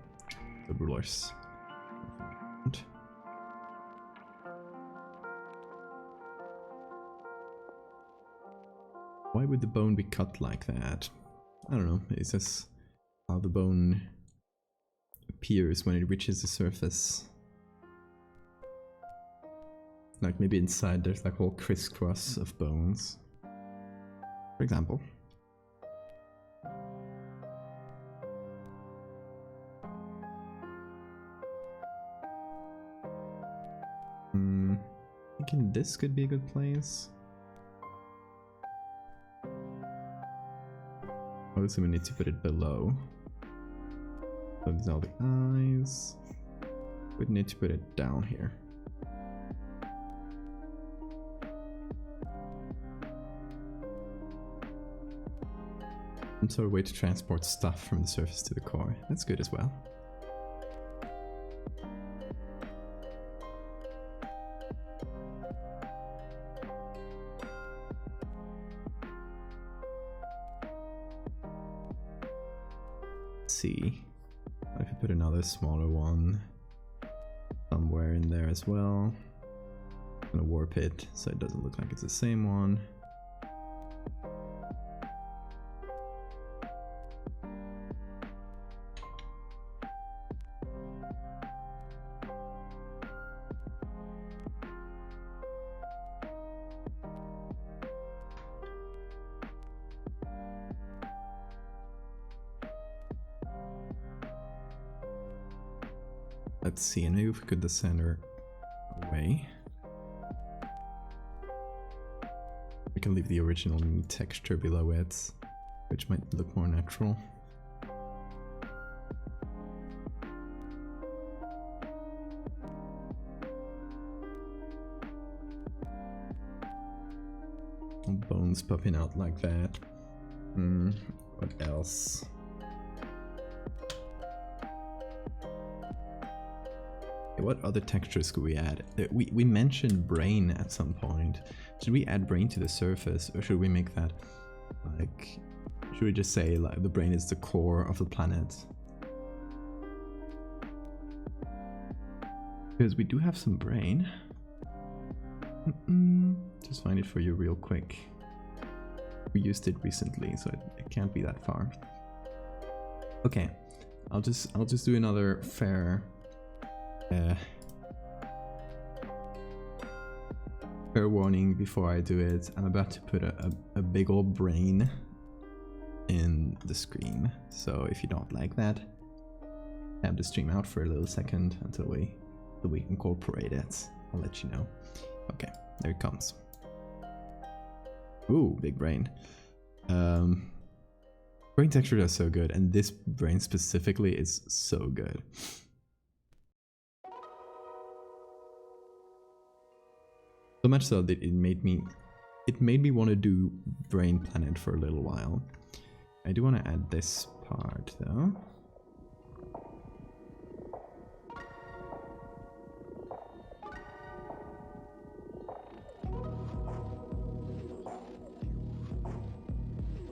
the rulers. Why would the bone be cut like that? I don't know, it's just how the bone appears when it reaches the surface. Like maybe inside there's like a whole crisscross of bones, for example. Thinking this could be a good place. Obviously we need to put it below. So these are all the eyes. We need to put it down here. Some sort of way to transport stuff from the surface to the core. That's good as well. See if I put another smaller one somewhere in there as well. I'm gonna warp it so it doesn't look like it's the same one. Let's see, and maybe if we could the center away. We can leave the original meat texture below it, which might look more natural. Bones popping out like that. What else? What other textures could we add? We mentioned brain at some point. Should we add brain to the surface, or should we make that like... Should we just say like the brain is the core of the planet? Because we do have some brain. Just find it for you real quick. We used it recently, so it can't be that far. Okay, I'll just do another fair warning before I do it. I'm about to put a big old brain in the screen, so if you don't like that, have the stream out for a little second until we incorporate it. I'll let you know. Okay, there it comes. Ooh, big brain. Brain textures are so good, and this brain specifically is so good. So much so that it made me want to do Brain Planet for a little while. I do want to add this part though.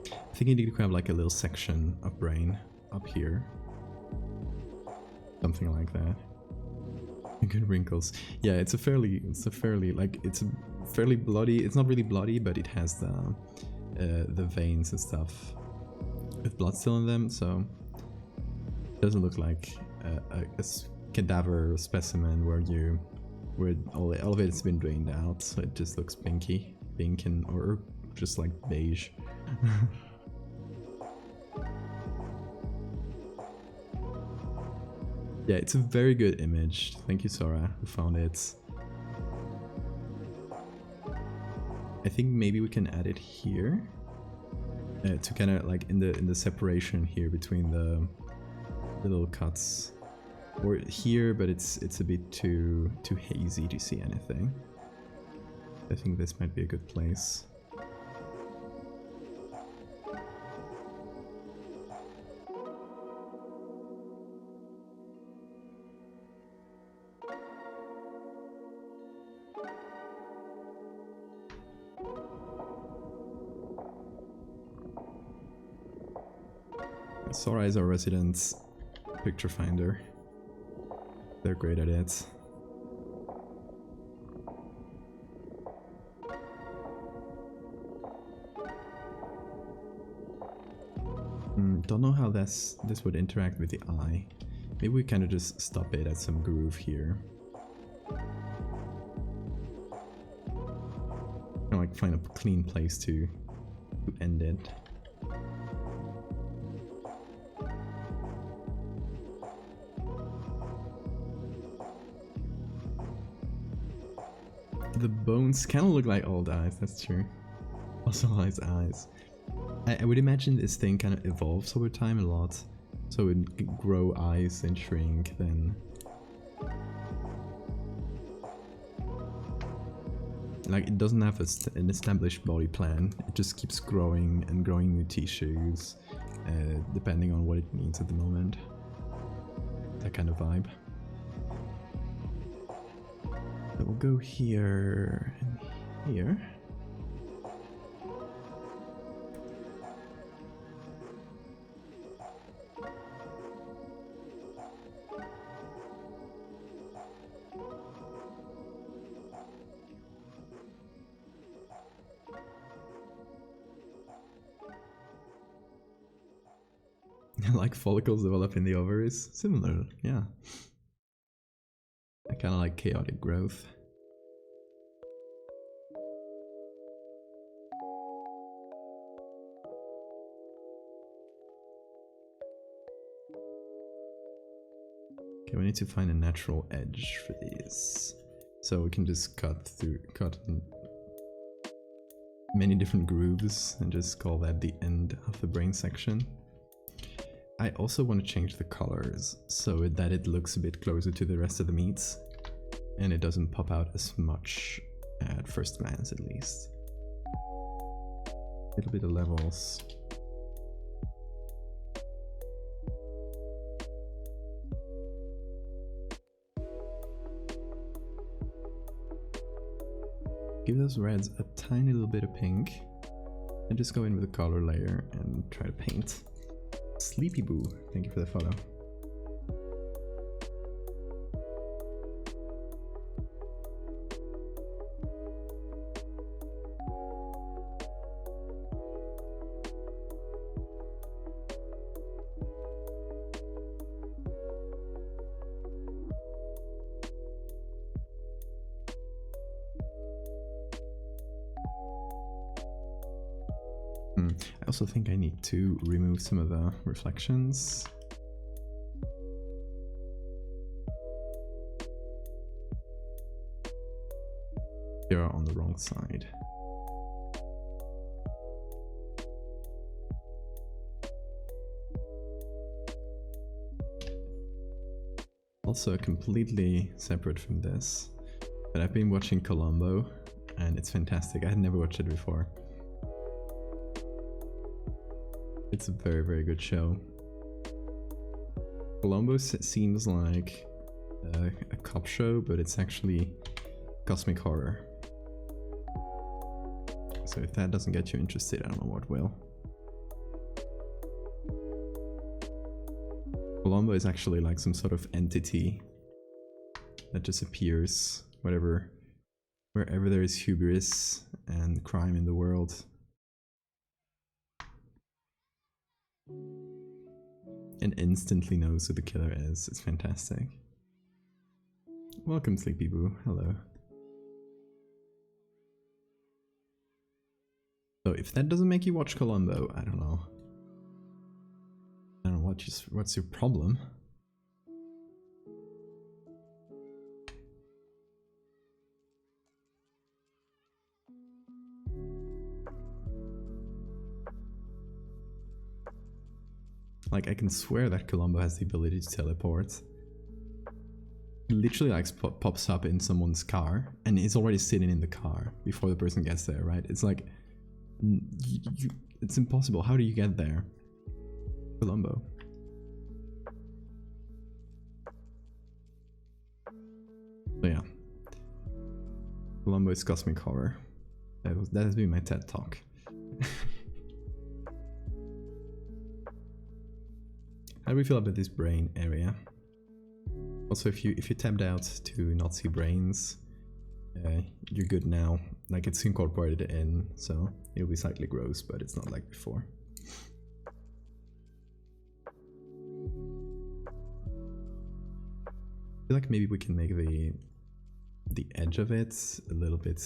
I think you need to have like a little section of brain up here. Something like that. Good wrinkles. Yeah, it's a fairly bloody, it's not really bloody, but it has the veins and stuff with blood still in them, so it doesn't look like a cadaver specimen where all of it's been drained out, so it just looks pink and or just like beige. Yeah, it's a very good image. Thank you, Sora, who found it. I think maybe we can add it here to kind of like in the separation here between the little cuts, or here, but it's a bit too hazy to see anything. I think this might be a good place. Sora is our resident picture finder. They're great at it. Don't know how this would interact with the eye. Maybe we kind of just stop it at some groove here. Kind of like find a clean place to end it. The bones kind of look like old eyes, that's true. Also his eyes. I would imagine this thing kind of evolves over time a lot. So it would grow eyes and shrink then. Like it doesn't have an established body plan. It just keeps growing and growing new tissues, depending on what it needs at the moment. That kind of vibe. So we'll go here and here. Like follicles develop in the ovaries? Similar, yeah. I kind of like chaotic growth. Okay, we need to find a natural edge for these. So we can just cut in many different grooves and just call that the end of the brain section. I also want to change the colors so that it looks a bit closer to the rest of the meats and it doesn't pop out as much at first glance, at least. little bit of levels. Give those reds a tiny little bit of pink. And just go in with a color layer and try to paint. Sleepy Boo, thank you for the follow. I also think I need to remove some of the reflections. They're on the wrong side. Also completely separate from this, but I've been watching Colombo and it's fantastic. I had never watched it before. It's a very, very good show. Colombo seems like a cop show, but it's actually cosmic horror. So if that doesn't get you interested, I don't know what will. Colombo is actually like some sort of entity that just appears wherever there is hubris and crime in the world. And instantly knows who the killer is. It's fantastic. Welcome, Sleepy Boo. Hello. So if that doesn't make you watch Colombo, I don't know. I don't know what's your problem? Like, I can swear that Colombo has the ability to teleport. He literally like pops up in someone's car and is already sitting in the car before the person gets there, right? It's like, it's impossible. How do you get there? Colombo. So yeah. Colombo is cosmic horror. That has been my TED talk. How do we feel about this brain area? Also, if you tabbed out to not see brains, you're good now. Like, it's incorporated in, so it'll be slightly gross, but it's not like before. I feel like maybe we can make the edge of it a little bit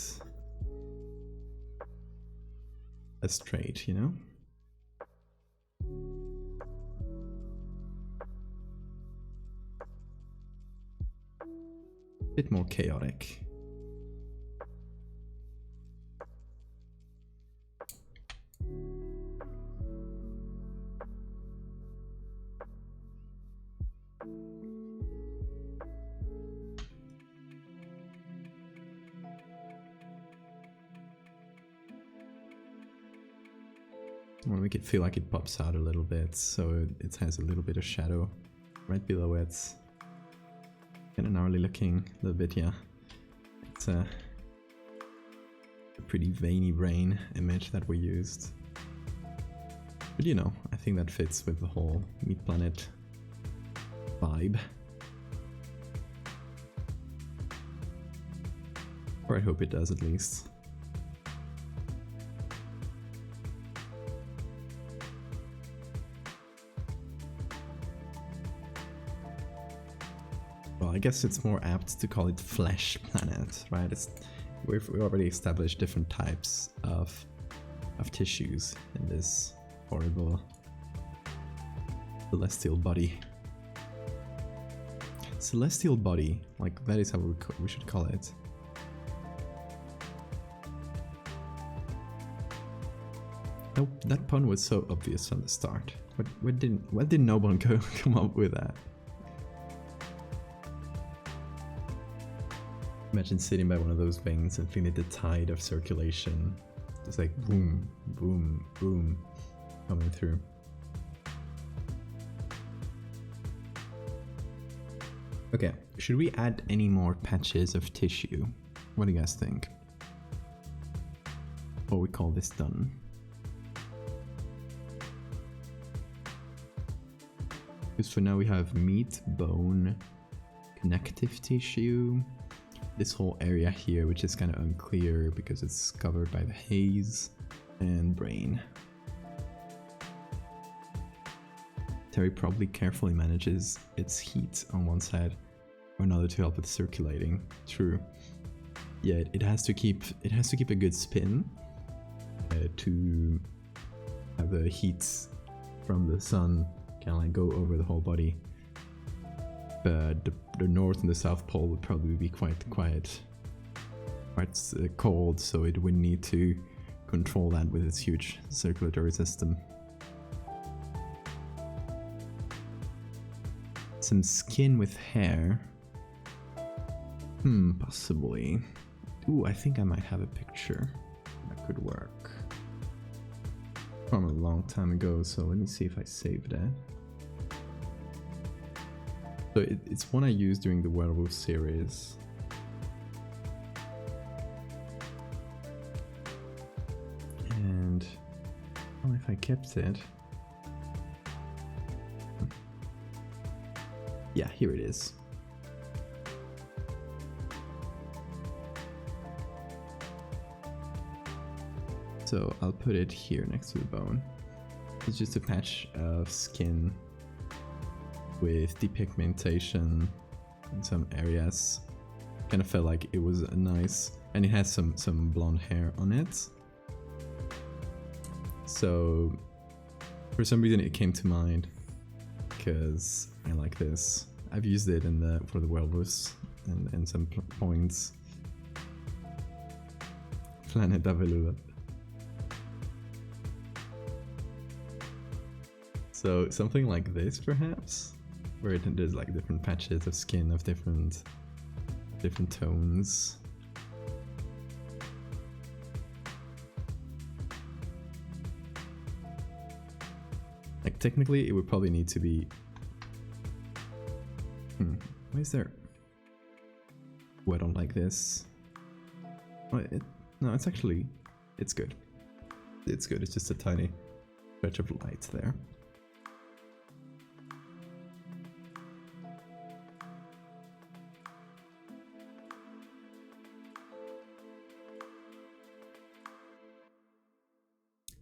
less straight, you know? Bit more chaotic. I want to make it feel like it pops out a little bit, so it has a little bit of shadow right below it. Kind of gnarly looking, a little bit, yeah. It's a pretty veiny brain image that we used. But you know, I think that fits with the whole Meat Planet vibe. Or I hope it does, at least. Well, I guess it's more apt to call it Flesh Planet, right? We already established different types of tissues in this horrible celestial body. Celestial body, like that is how we should call it. That pun was so obvious from the start. Why did no one come up with that? Imagine sitting by one of those veins and feeling the tide of circulation Just like boom, boom, boom, coming through. Okay, should we add any more patches of tissue? What do you guys think? Or we call this done? Because for now we have meat, bone, connective tissue, this whole area here which is kind of unclear because it's covered by the haze, and brain. Terry probably carefully manages its heat on one side or another to help with circulating. True. Yeah, it has to keep a good spin to have the heat from the sun kind of like go over the whole body. But the north and the south pole would probably be quite cold, so it would need to control that with its huge circulatory system. Some skin with hair. Possibly. Ooh, I think I might have a picture that could work. From a long time ago, so let me see if I saved it. So it's one I used during the werewolf series. And I don't know if I kept it. Yeah, here it is. So I'll put it here next to the bone. It's just a patch of skin with depigmentation in some areas. Kind of felt like it was a nice, and it has some blonde hair on it. So for some reason it came to mind because I like this. I've used it in for the werewolves and some points. Planet Avelua. So something like this perhaps, where there's like different patches of skin of different tones. Like technically it would probably need to be... Why is there... Oh, I don't like this. Oh, no, it's actually... It's good. It's good, it's just a tiny stretch of light there.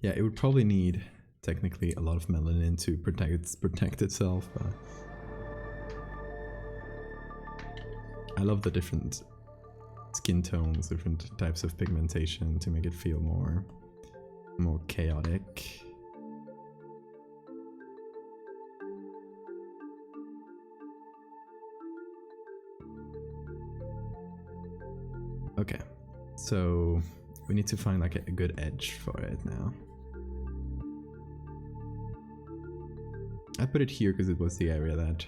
Yeah, it would probably need technically a lot of melanin to protect itself, but I love the different skin tones, different types of pigmentation to make it feel more chaotic. Okay, so we need to find like a good edge for it now. I put it here because it was the area that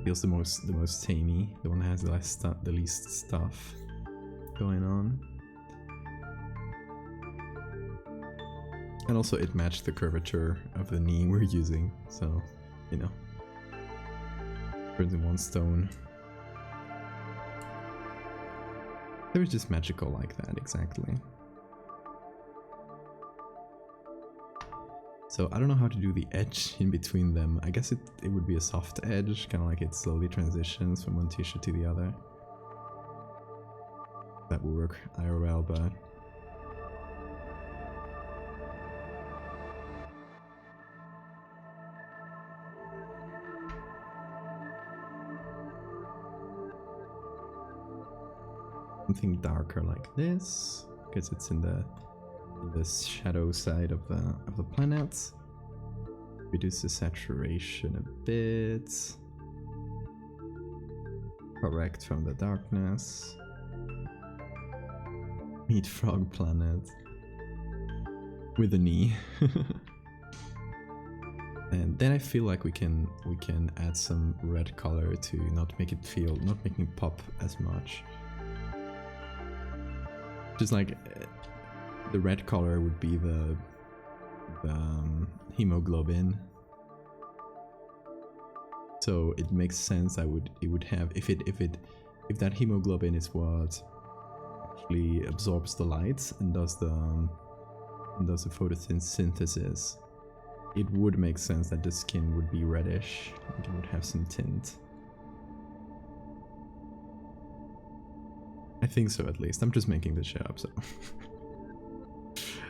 feels the most samey, the one that has the least stuff going on. And also it matched the curvature of the knee we're using, so, you know, turns in one stone. They were just magical like that, exactly. So I don't know how to do the edge in between them. I guess it would be a soft edge, kind of like it slowly transitions from one tissue to the other. That will work IRL, but... something darker like this, because it's in the shadow side of the planet. Reduce the saturation a bit. Correct from the darkness. Meet frog planet with a knee. And then I feel like we can add some red color to not making pop as much. Just like the red color would be the hemoglobin. So it makes sense. It would have if that hemoglobin is what actually absorbs the light and does the photosynthesis. It would make sense that the skin would be reddish. It would have some tint. I think so, at least. I'm just making this shit up, so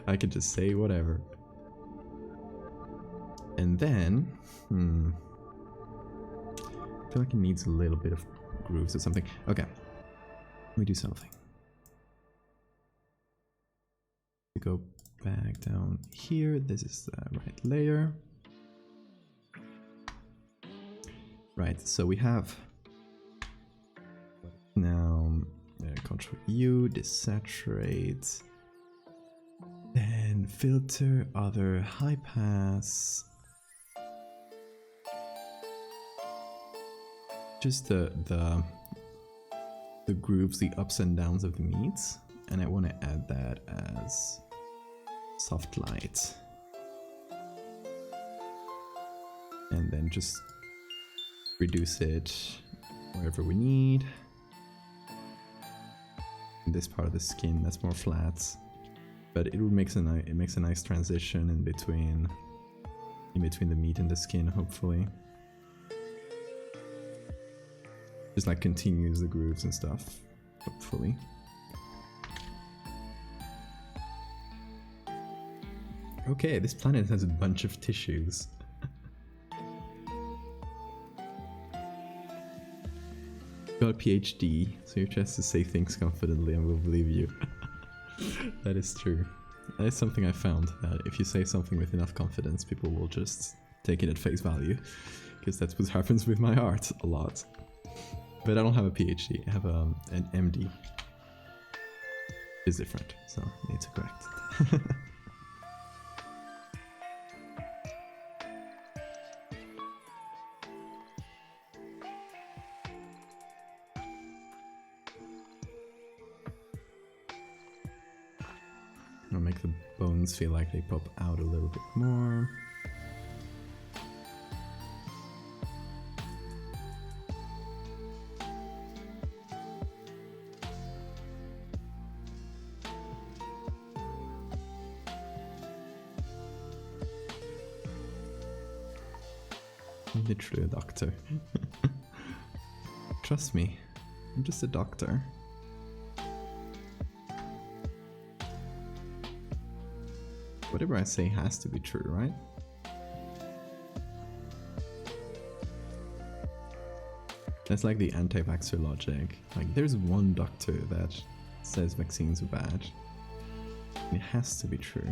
I could just say whatever. And then, I feel like it needs a little bit of grooves or something. Okay, let me do something. We go back down here. This is the right layer. Right, so we have now Control U, desaturate, then filter, other, high pass. Just the grooves, the ups and downs of the meats, and I want to add that as soft light, and then just reduce it wherever we need. In this part of the skin that's more flat, but it makes a nice transition in between the meat and the skin, hopefully. Just like continues the grooves and stuff, hopefully. Okay, this planet has a bunch of tissues. Got a PhD, so you're just to say things confidently and we'll believe you. That is true. That is something I found, that if you say something with enough confidence, people will just take it at face value. Because that's what happens with my art a lot. But I don't have a PhD, I have an MD. It's different, so I need to correct it. I'll make the bones feel like they pop out a little bit more. I'm literally a doctor. Trust me, I'm just a doctor. Whatever I say has to be true, right? That's like the anti-vaxxer logic. Like, there's one doctor that says vaccines are bad. It has to be true.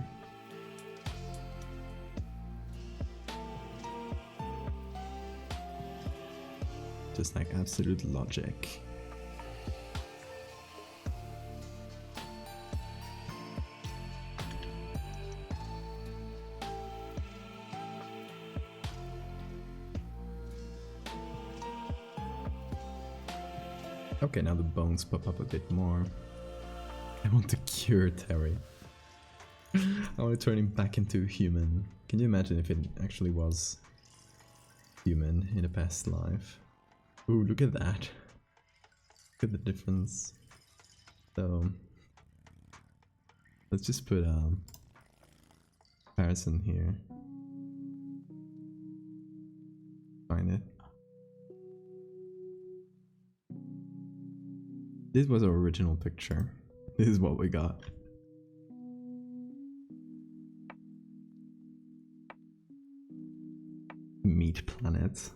Just like absolute logic. Okay, now the bones pop up a bit more. I want to cure Terry. I want to turn him back into a human. Can you imagine if it actually was human in a past life? Ooh, look at that. Look at the difference. So, let's just put comparison here. Find it. This was our original picture. This is what we got. Meat planet.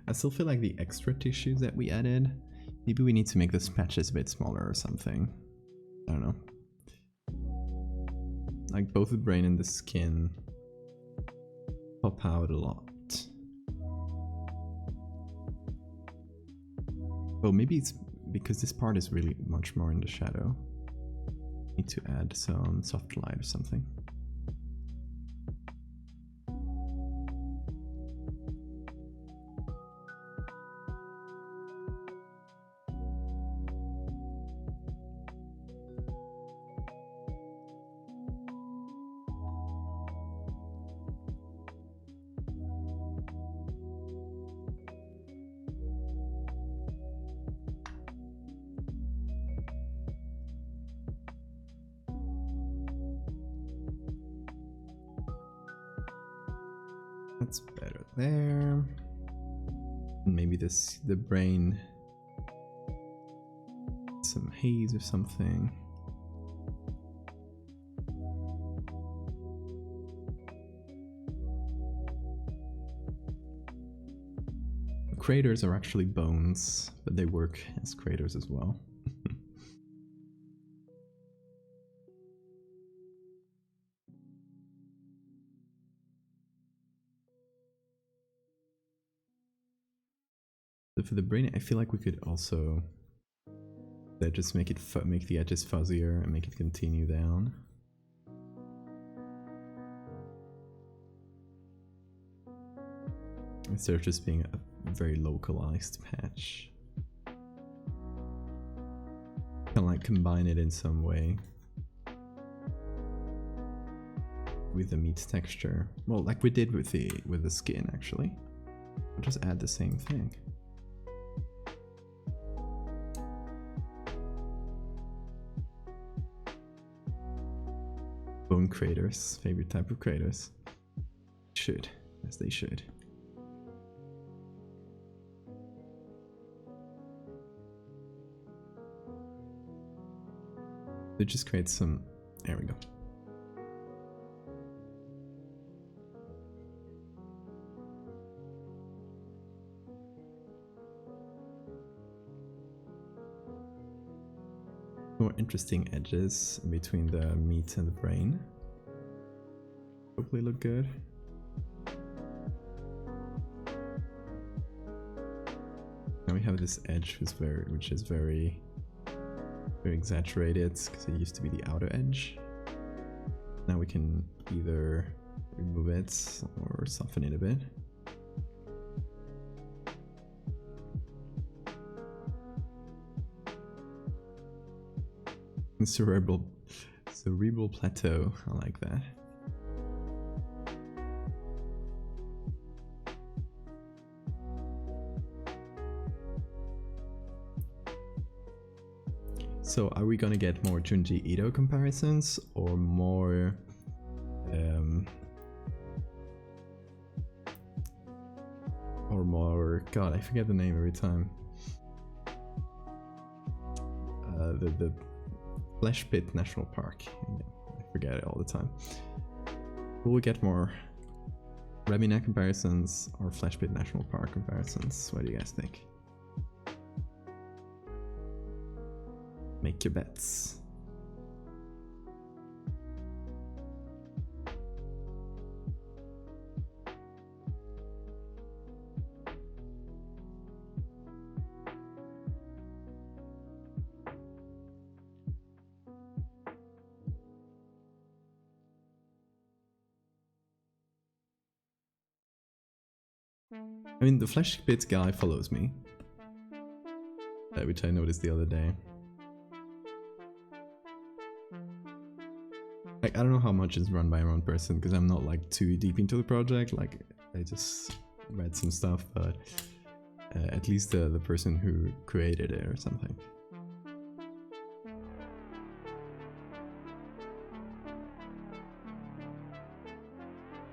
I still feel like the extra tissues that we added, maybe we need to make the patches a bit smaller or something. I don't know. Like both the brain and the skin pop out a lot. Well, maybe it's because this part is really much more in the shadow. Need to add some soft light or something. That's better there. Maybe the brain, some haze or something. Craters are actually bones, but they work as craters as well. So for the brain, I feel like we could also just make the edges fuzzier and make it continue down. Instead of just being a very localized patch. Kind of like combine it in some way with the meat texture. Well, like we did with the skin actually. We'll just add the same thing. Bone craters, favorite type of craters. Should, as they should. It just creates some. There we go. More interesting edges in between the meat and the brain. Hopefully look good. Now we have this edge which is very exaggerated because it used to be the outer edge. Now we can either remove it or soften it a bit. Cerebral plateau, I like that. So are we gonna get more Junji Ito comparisons or more God, I forget the name every time. The Flesh Pit National Park. I forget it all the time. Will we get more Remina comparisons or Flesh Pit National Park comparisons? What do you guys think? Make your bets. I mean, the Flesh Pit guy follows me, which I noticed the other day. Like, I don't know how much is run by my own person because I'm not like too deep into the project. Like, I just read some stuff, but at least the person who created it or something.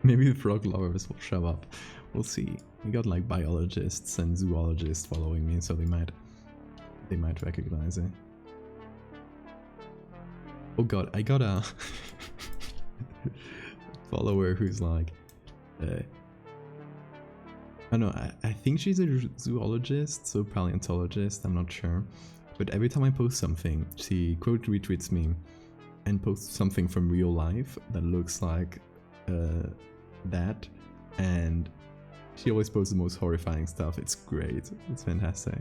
Maybe the frog lovers will show up. We'll see. We got like biologists and zoologists following me, so they might recognize it. Oh god, I got a follower who's like, I don't know, I think she's a zoologist, so paleontologist, I'm not sure. But every time I post something, she quote retweets me and posts something from real life that looks like that, and she always posts the most horrifying stuff. It's great. It's fantastic.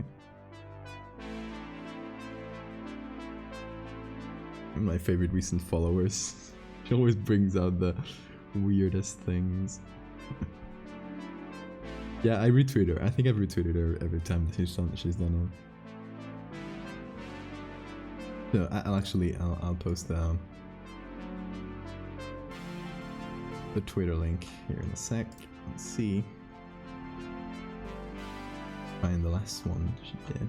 My favorite recent followers. She always brings out the weirdest things. Yeah, I retweet her. I think I've retweeted her every time she's done it. So I'll post the Twitter link here in a sec. Let's see. Find the last one she did.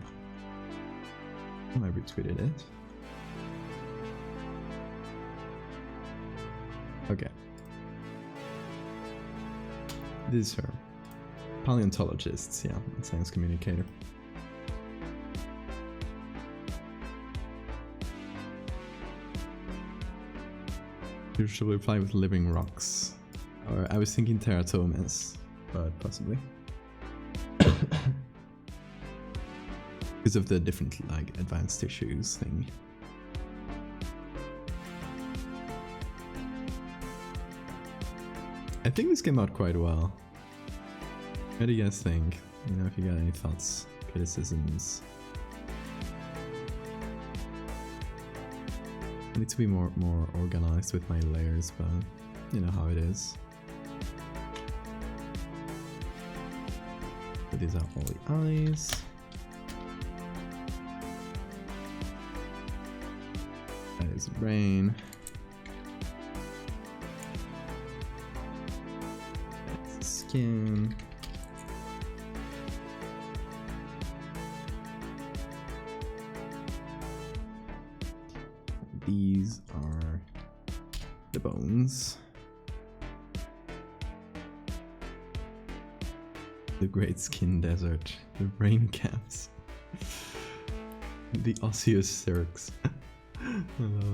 I retweeted it. Okay. This is her. Paleontologists, yeah, and science communicator. You should reply with living rocks. Or I was thinking teratomas, but possibly. Because of the different, like, advanced tissues thing. I think this came out quite well. What do you guys think? You know, if you got any thoughts, criticisms. I need to be more organized with my layers, but you know how it is. So these are all the eyes. That is the brain. That's the skin. These are the bones. The Great Skin Desert. The brain caps. The osseous cirques. I love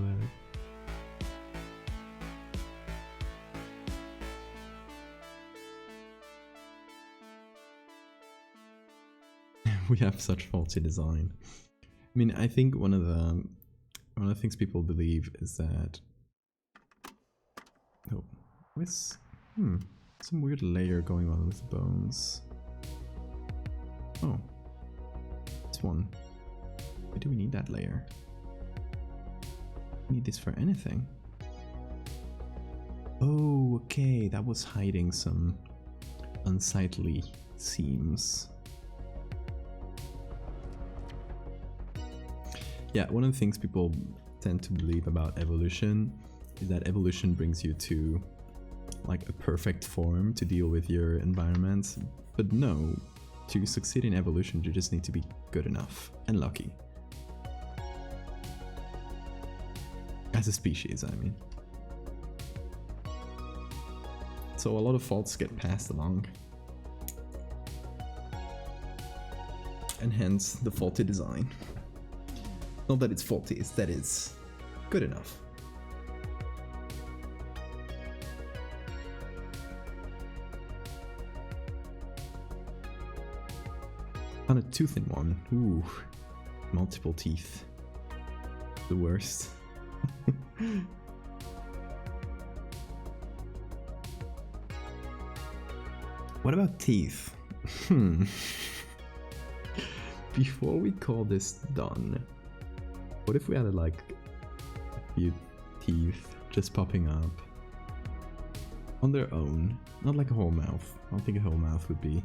that. We have such faulty design. I mean, I think one of the things people believe is that with some weird layer going on with the bones. Oh, this one. Why do we need that layer? We need this for anything. Oh, okay, that was hiding some unsightly seams. Yeah, one of the things people tend to believe about evolution is that evolution brings you to like a perfect form to deal with your environment. But no, to succeed in evolution you just need to be good enough and lucky. As a species, I mean. So a lot of faults get passed along. And hence the faulty design. Not that it's faulty, it's that it's good enough. Found a tooth in one. Ooh, multiple teeth. The worst. What about teeth? Before we call this done, what if we added like a few teeth just popping up on their own? Not like a whole mouth. I don't think a whole mouth would be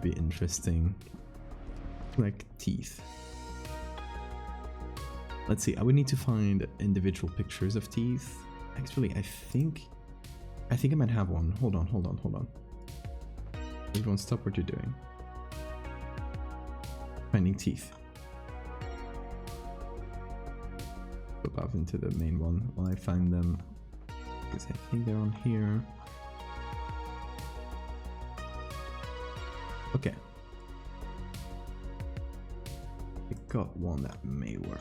interesting. Like teeth. Let's see, I would need to find individual pictures of teeth. Actually, I think I might have one. Hold on. Everyone stop what you're doing. Finding teeth. Go up into the main one while I find them. Because I think they're on here. Okay. I got one that may work.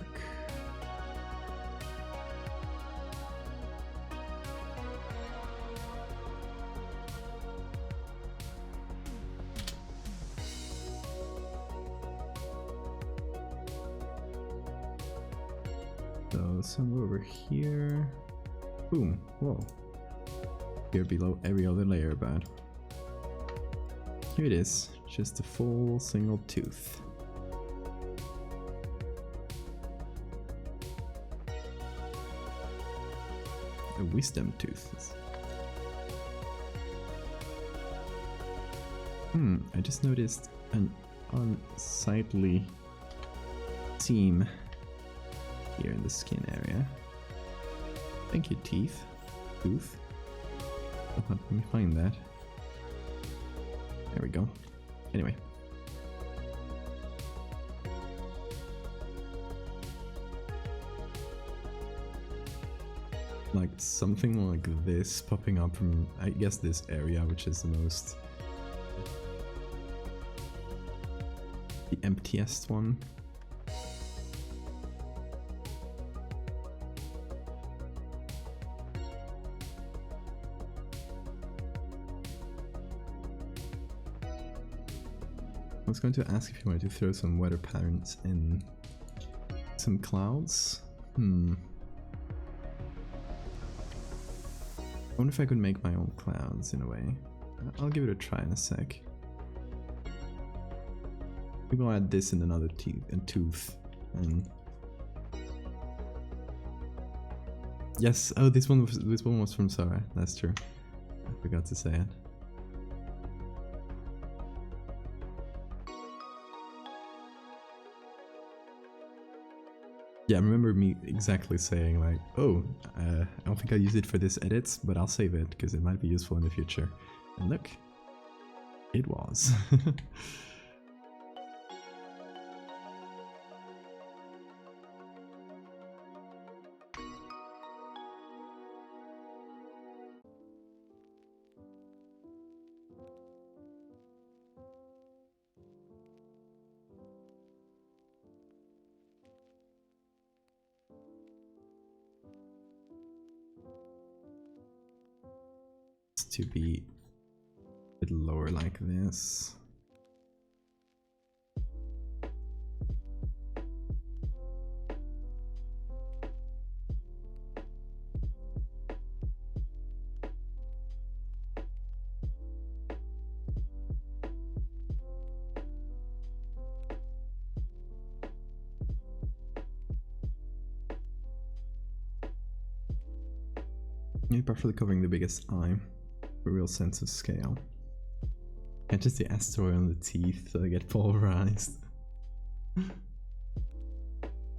So somewhere over here. Boom. Whoa. Here below every other layer, bad. Here it is. Just a full single tooth. A wisdom tooth. I just noticed an unsightly seam here in the skin area. Thank you, teeth. Tooth. Oh, let me find that. There we go. Anyway. Like something like this popping up from, I guess, this area, which is the most emptiest one. I was going to ask if you wanted to throw some weather patterns in some clouds. I wonder if I could make my own clouds in a way. I'll give it a try in a sec. Maybe I'll add this in another tooth. And yes, oh, this one was from Sarah. That's true. I forgot to say it. Yeah, I remember me exactly saying like, oh, I don't think I'll use it for this edit, but I'll save it because it might be useful in the future. And look, it was. To be a bit lower like this. You're partially covering the biggest eye. A real sense of scale. And just the asteroid on the teeth so they get pulverized.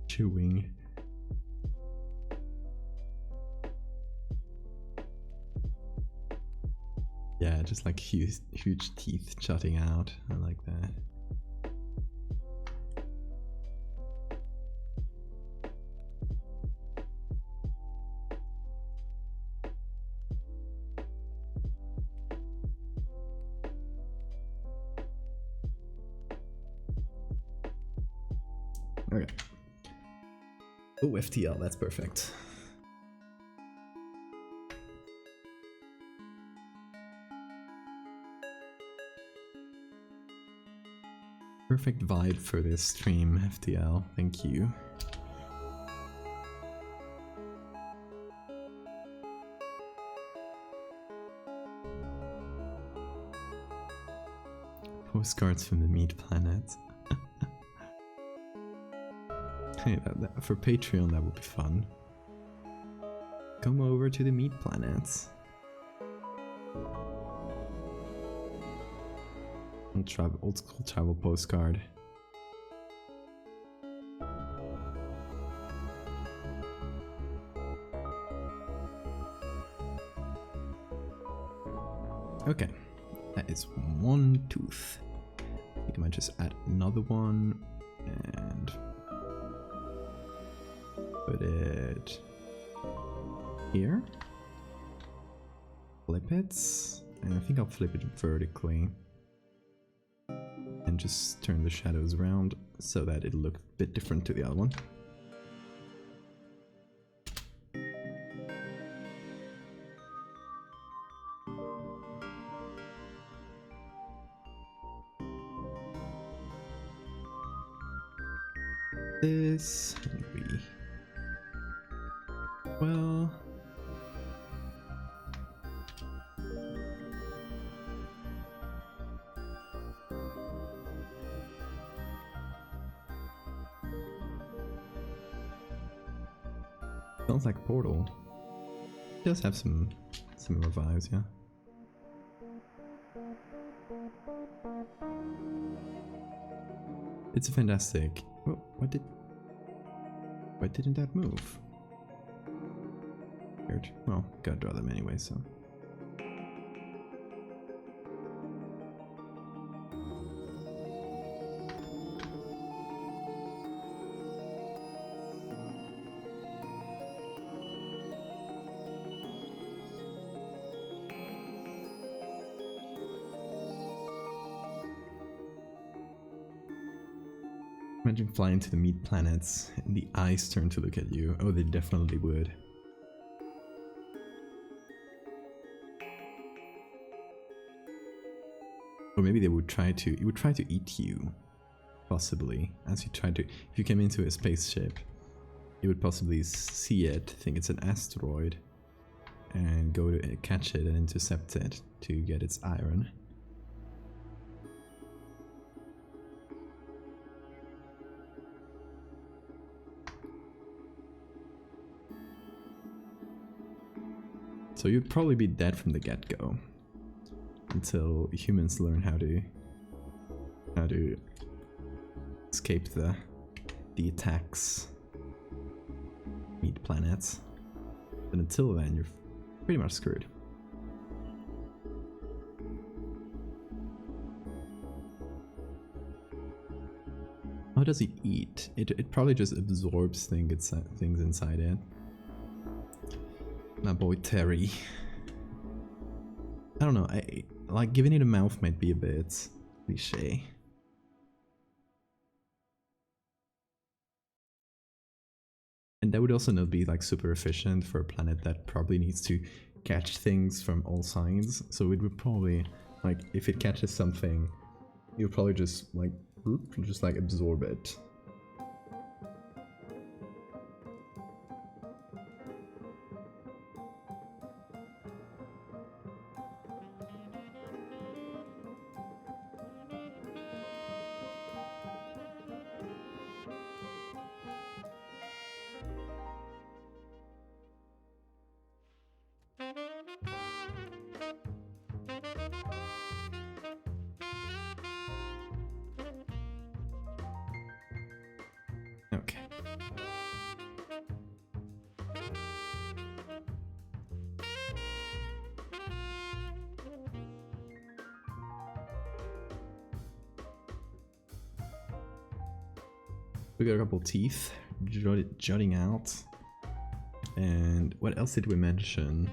Chewing. Yeah, just like huge teeth jutting out. I like that. Okay. Oh, FTL, that's perfect. Perfect vibe for this stream, FTL. Thank you. Postcards from the meat planet. Hey, for Patreon that would be fun. Come over to the meat planet. Old school travel postcard. Okay, that is one tooth. I think I might just add another one and put it here. Flip it, and I think I'll flip it vertically. And just turn the shadows around so that it looks a bit different to the other one. This, maybe. Well, sounds like Portal. It does have some similar vibes, yeah. It's fantastic. Oh, why didn't that move? Weird. Well, gotta draw them anyway, so. Imagine flying to the meat planets and the eyes turn to look at you. Oh, they definitely would. Or maybe they would try to, it would try to eat you. Possibly. As you try to, if you came into a spaceship, you would possibly see it, think it's an asteroid, and go to catch it and intercept it to get its iron. So you'd probably be dead from the get-go until humans learn how to escape the attacks. Meat planets. But until then, you're pretty much screwed. How does it eat? It probably just absorbs things inside it. My boy Terry. I don't know, like giving it a mouth might be a bit cliche. And that would also not be like super efficient for a planet that probably needs to catch things from all sides. So it would probably, like, if it catches something, it would probably just like absorb it. Okay. We got a couple teeth jutting out. And what else did we mention?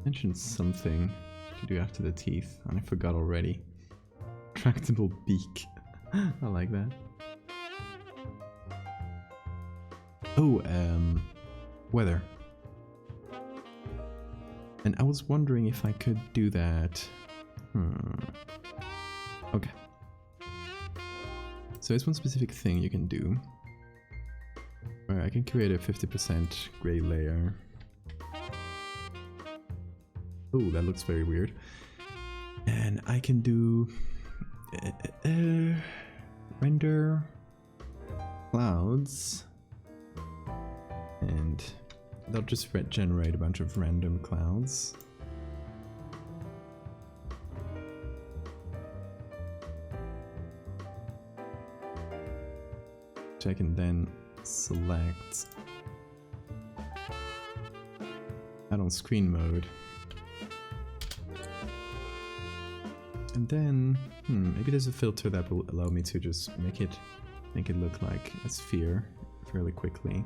Mentioned something to do after the teeth, and I forgot already. Tractable beak. I like that. Oh, weather. And I was wondering if I could do that. Okay. So there's one specific thing you can do. Where I can create a 50% gray layer. Oh, that looks very weird. And I can do render clouds, and they'll just generate a bunch of random clouds. Which I can then select. Add on screen mode. And then, maybe there's a filter that will allow me to just make it look like a sphere fairly quickly.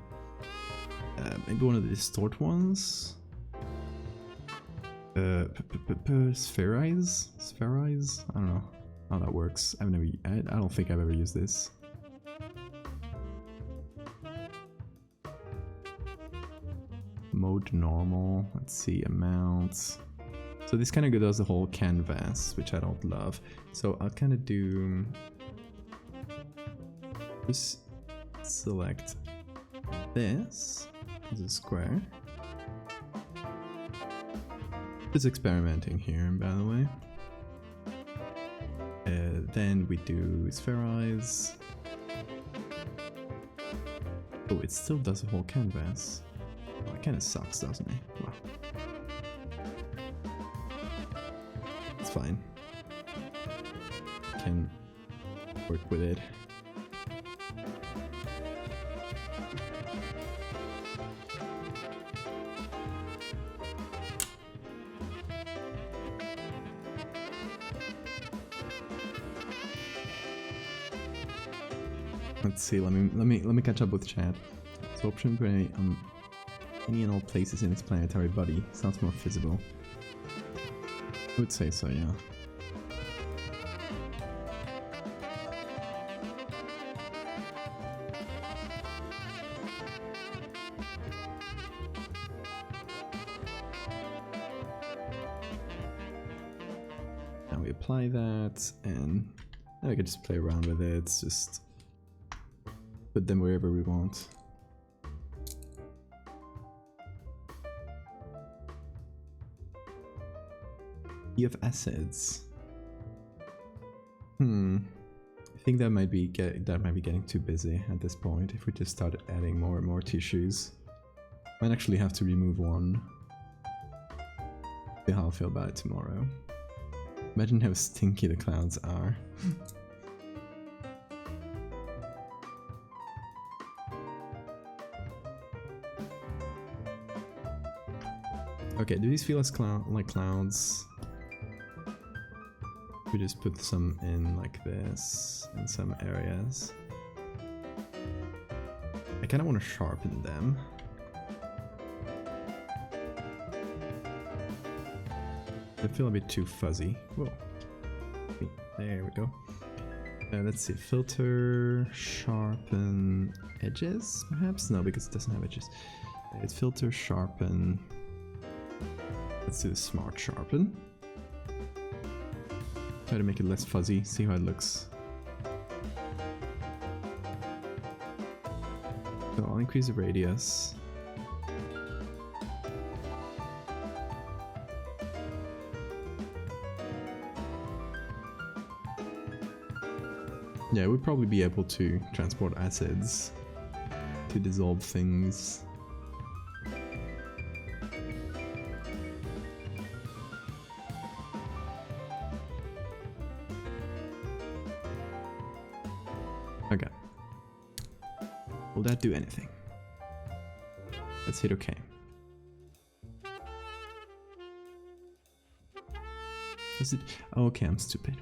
Maybe one of the distort ones. Spherize? Spherize? I don't know how that works. I don't think I've ever used this. Mode normal. Let's see, amounts. So this kind of does the whole canvas, which I don't love. So I'll kind of do... just select this as a square. Just experimenting here, by the way. Then we do spherize. Oh, it still does the whole canvas. Oh, it kind of sucks, doesn't it? Wow. It's fine. Can work with it. Let's see. Let me catch up with chat. So option for any and all places in its planetary body sounds more feasible. I would say so, yeah. now we apply that, and now we can just play around with it. It's just put them wherever we want. You have acids. I think that might be getting too busy at this point. If we just started adding more and more tissues, might actually have to remove one. See how I'll feel about it tomorrow. Imagine how stinky the clouds are. Okay, do these feel as like clouds? We just put some in like this in some areas. I kind of want to sharpen them. They feel a bit too fuzzy. Whoa. There we go. Let's see. Filter, sharpen, edges, perhaps? No, because it doesn't have edges. It's filter, sharpen. Let's do the smart sharpen. Try to make it less fuzzy, see how it looks. So I'll increase the radius. Yeah, we'd probably be able to transport acids to dissolve things. Okay. Will that do anything? Let's hit OK. Is it? Oh, okay, I'm stupid.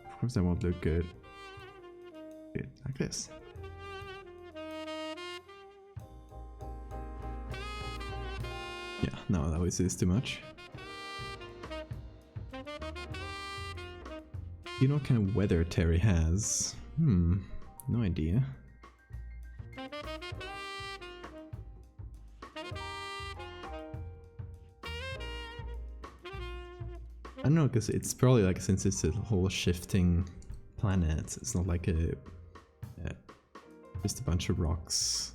Of course, that won't look good. Good, like this. Yeah, no, that was too much. You know what kind of weather Terry has? No idea. I don't know, because it's probably like, since it's a whole shifting planet, it's not like just a bunch of rocks.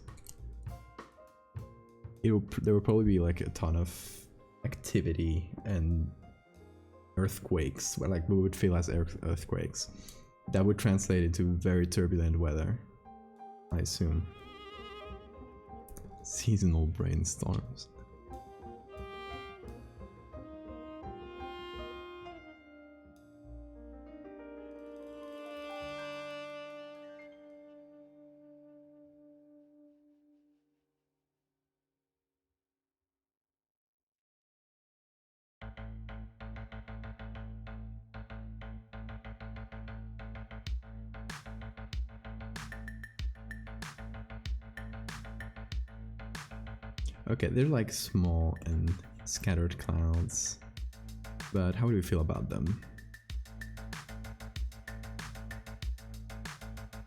There will probably be like a ton of activity and earthquakes, where like we would feel as earthquakes. That would translate into very turbulent weather, I assume. Seasonal brainstorms. Okay, they're like small and scattered clouds, but how do we feel about them?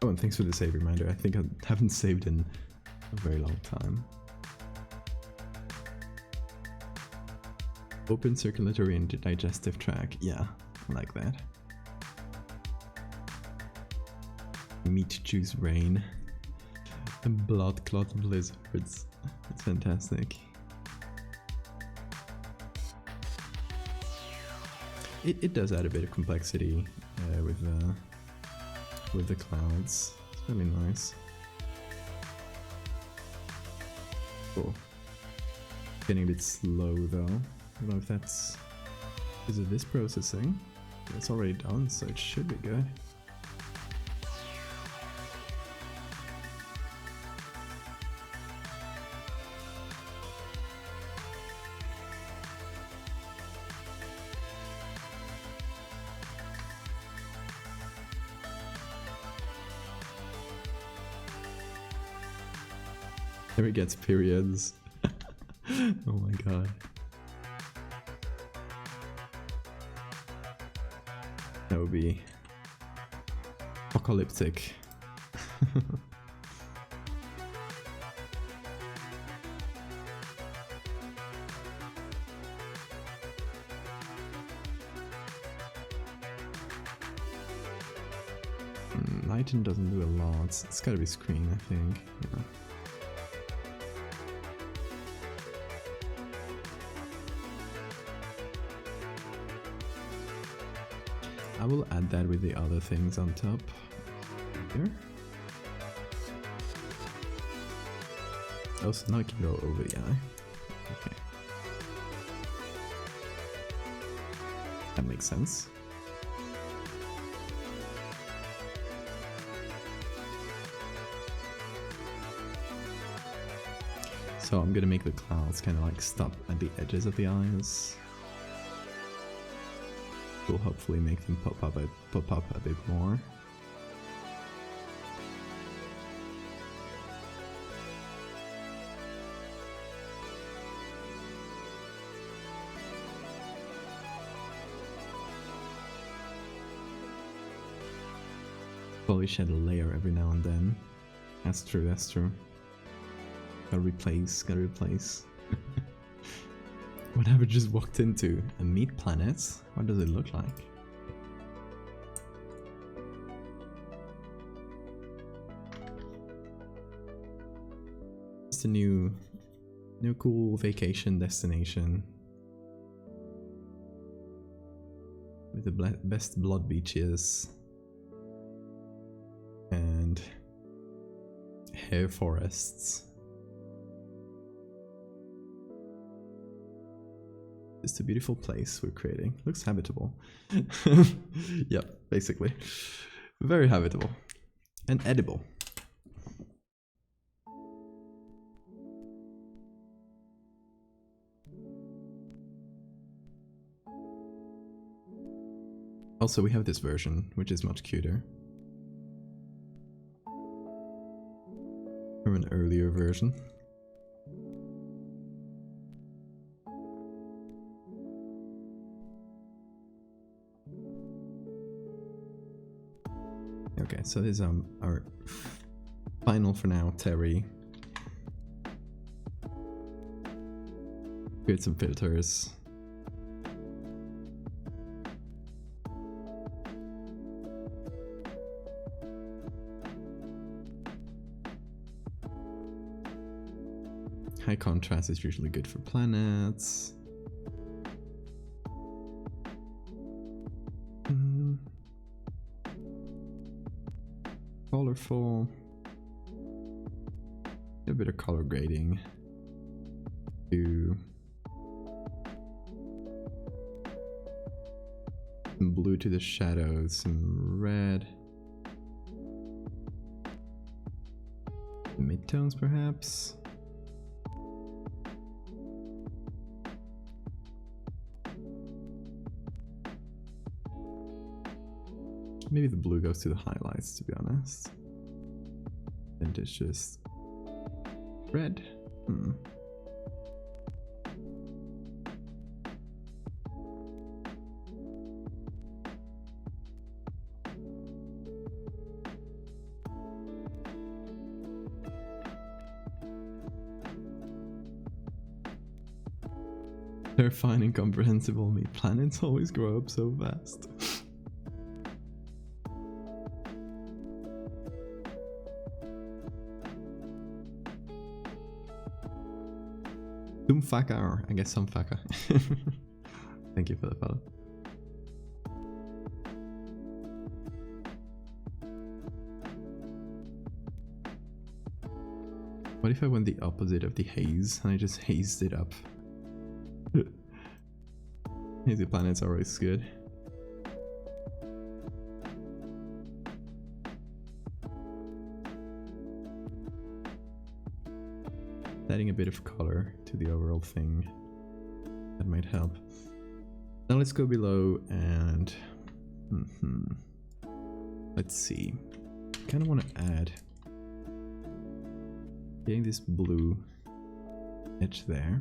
Oh, and thanks for the save reminder. I think I haven't saved in a very long time. Open circulatory and digestive tract. Yeah, I like that. Meat juice rain. And blood clot blizzards. It's fantastic. It does add a bit of complexity with the clouds. It's really nice. Cool. Getting a bit slow though. I don't know if that's because of this processing. It's already done, so it should be good. There it gets periods. Oh my god. That would be apocalyptic. lighten doesn't do a lot. It's gotta be screen, I think. Yeah. I will add that with the other things on top here. Oh, so now I can go over the eye. Okay. That makes sense. So I'm gonna make the clouds kind of like stop at the edges of the eyes. Will hopefully make them pop up a bit more. Probably shed a layer every now and then. That's true, that's true. Gotta replace. What have I just walked into? A meat planet? What does it look like? It's a new cool vacation destination. With the best blood beaches. And hair forests. It's a beautiful place we're creating. Looks habitable. Yep, basically. Very habitable. And edible. Also, we have this version, which is much cuter. From an earlier version. Okay, so this is our final for now, Terry. Create some filters. High contrast is usually good for planets. Colorful. A bit of color grading. Do some blue to the shadows, some red. Midtones perhaps. Maybe the blue goes to the highlights, to be honest. And it's just red. Terrifying, incomprehensible. Me planets always grow up so fast. Faka, or I guess some faka. Thank you for the follow. What if I went the opposite of the haze and I just hazed it up? Hazy planets are always good. Adding a bit of color to the overall thing, that might help. Now let's go below and let's see. Kind of want to add getting this blue edge there,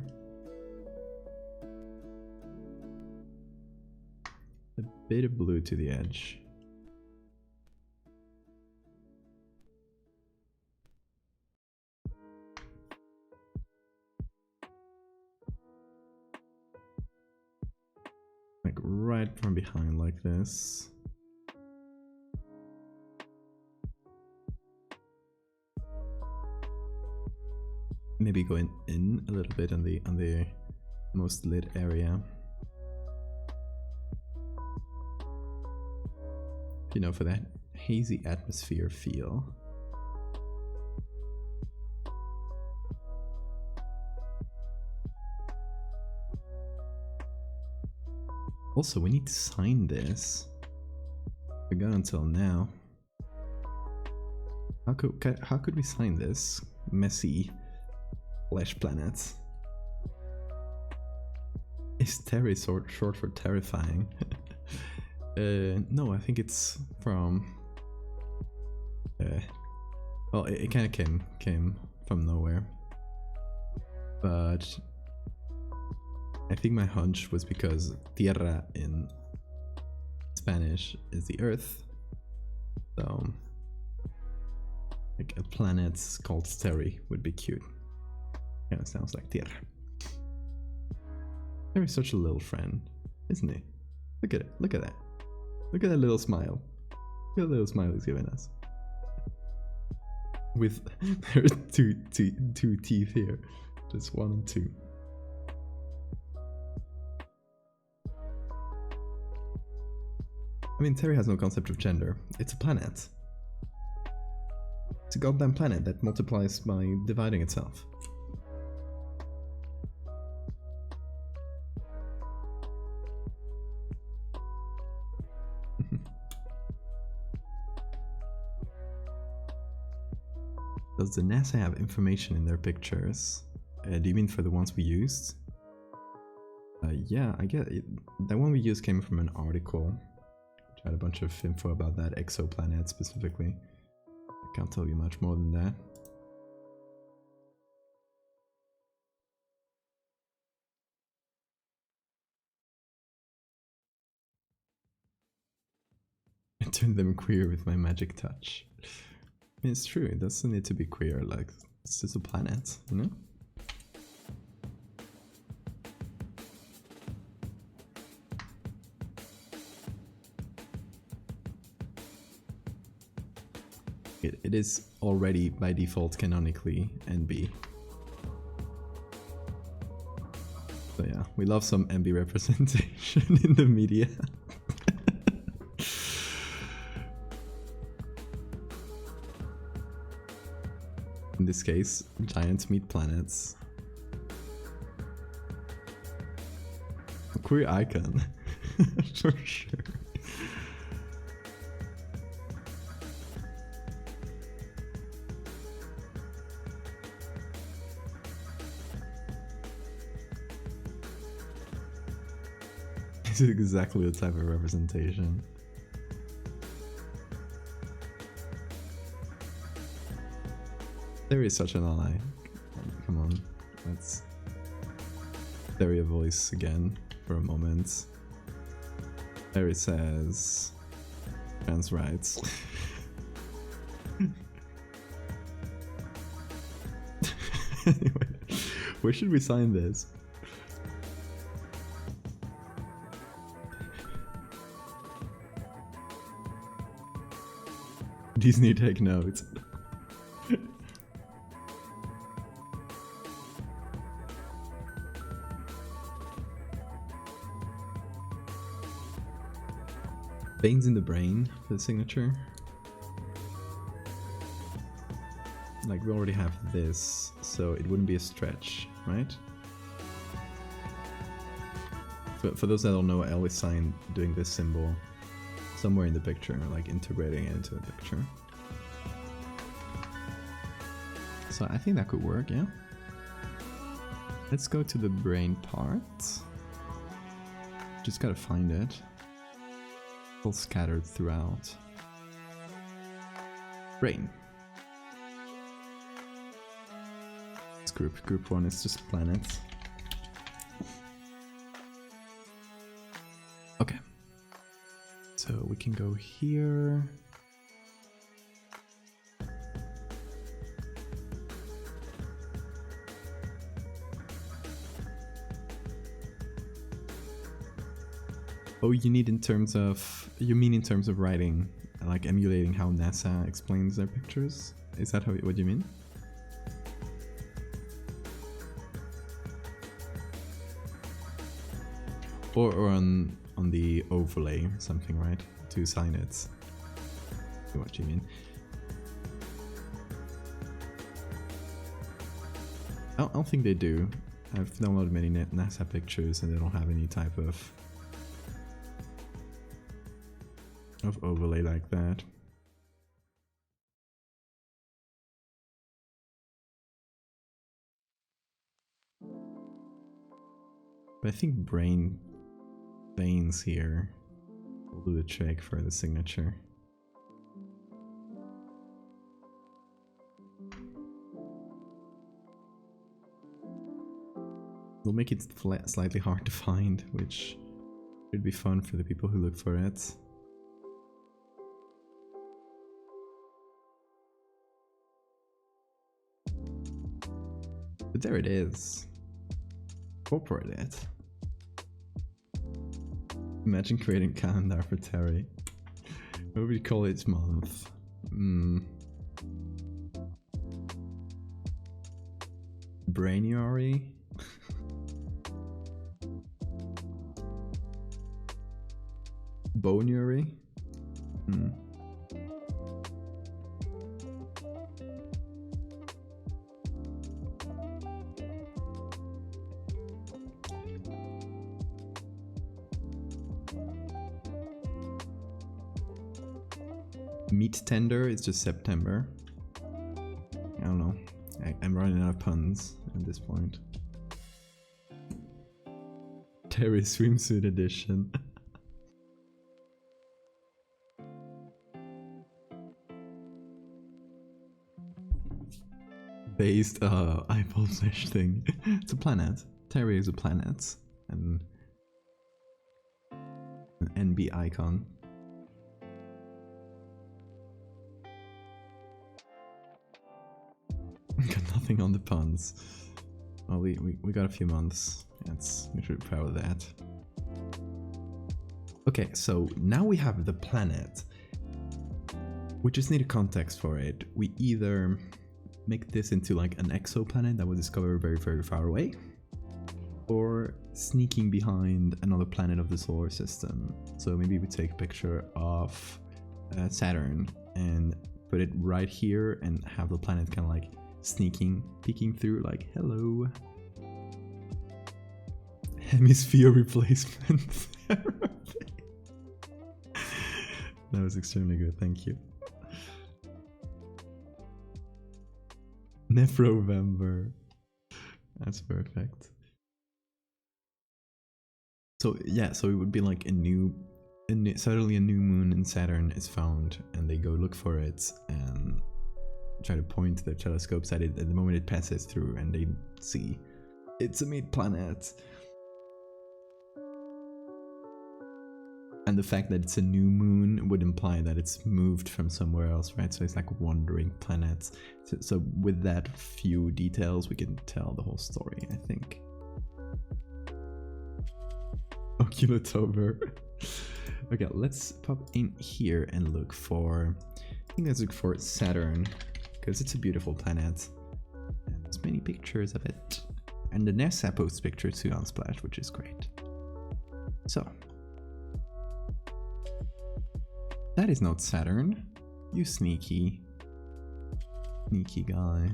a bit of blue to the edge. Right from behind like this. maybe go in a little bit on the most lit area. You know, for that hazy atmosphere feel. Also, we need to sign this. We got until now. How could we sign this messy flesh planet? Is Terry short for terrifying? No, I think it's from. Well, it kind of came from nowhere, but I think my hunch was because tierra in Spanish is the earth, so like a planet called Terry would be cute. Kind of sounds like tierra. Terry's such a little friend, isn't he? Look at it. Look at that. Look at that little smile. Look at the little smile he's giving us. With there are two teeth here. Just 1 and 2. I mean, Terry has no concept of gender. It's a planet. It's a goddamn planet that multiplies by dividing itself. Does the NASA have information in their pictures? Do you mean for the ones we used? Yeah, I get it. That one we used came from an article. Which had a bunch of info about that exoplanet specifically. I can't tell you much more than that. I turned them queer with my magic touch. I mean, it's true, it doesn't need to be queer, like, it's just a planet, you know? It is already, by default, canonically NB. So yeah, we love some NB representation in the media. In this case, giant meat planets. A queer icon, for sure. This is exactly the type of representation. There is such an ally. Come on, let's bury a voice again for a moment. There says trans rights. Anyway, where should we sign this? Disney, take notes. Veins in the brain for the signature. Like, we already have this, so it wouldn't be a stretch, right? For those that don't know, I always sign doing this symbol somewhere in the picture, like integrating it into the picture. So I think that could work, yeah? Let's go to the brain part. Just gotta find it. All scattered throughout. Brain. This group 1 is just planets. Okay. So we can go here. Oh, you need in terms of, you mean in terms of writing, like emulating how NASA explains their pictures? Is that what you mean? Or on the overlay or something, right? To assign it. See what you mean. I don't think they do. I've downloaded many NASA pictures and they don't have any type of overlay like that. But I think brain veins here will do the trick for the signature. Will make it slightly hard to find, which should be fun for the people who look for it. But there it is. Incorporate it. Imagine creating a calendar for Terry. What would we call each month? Brainuary? Bonuary? Meat tender is just September. I don't know. I'm running out of puns at this point. Terry swimsuit edition. Based eyeball flash thing. It's a planet. Terry is a planet. And an NB icon. Got nothing on the puns. Well, we got a few months. We should be proud of that. Okay, so now we have the planet. We just need a context for it. We either make this into like an exoplanet that was discovered very, very far away, or sneaking behind another planet of the solar system. So maybe we take a picture of Saturn and put it right here and have the planet kind of like peeking through, like, hello. Hemisphere replacement therapy. That was extremely good, thank you. Nephrovember. That's perfect. So yeah, so it would be like suddenly a new moon in Saturn is found, and they go look for it and try to point their telescopes at it at the moment it passes through, and they see it's a meat planet. And the fact that it's a new moon would imply that it's moved from somewhere else, right? So it's like wandering planets. So with that few details, we can tell the whole story, I think. Oculatober. Okay, let's pop in here and look for, I think let's look for Saturn, because it's a beautiful planet. And there's many pictures of it. And the NASA posts pictures too on Splash, which is great. So. That is not Saturn. You sneaky guy.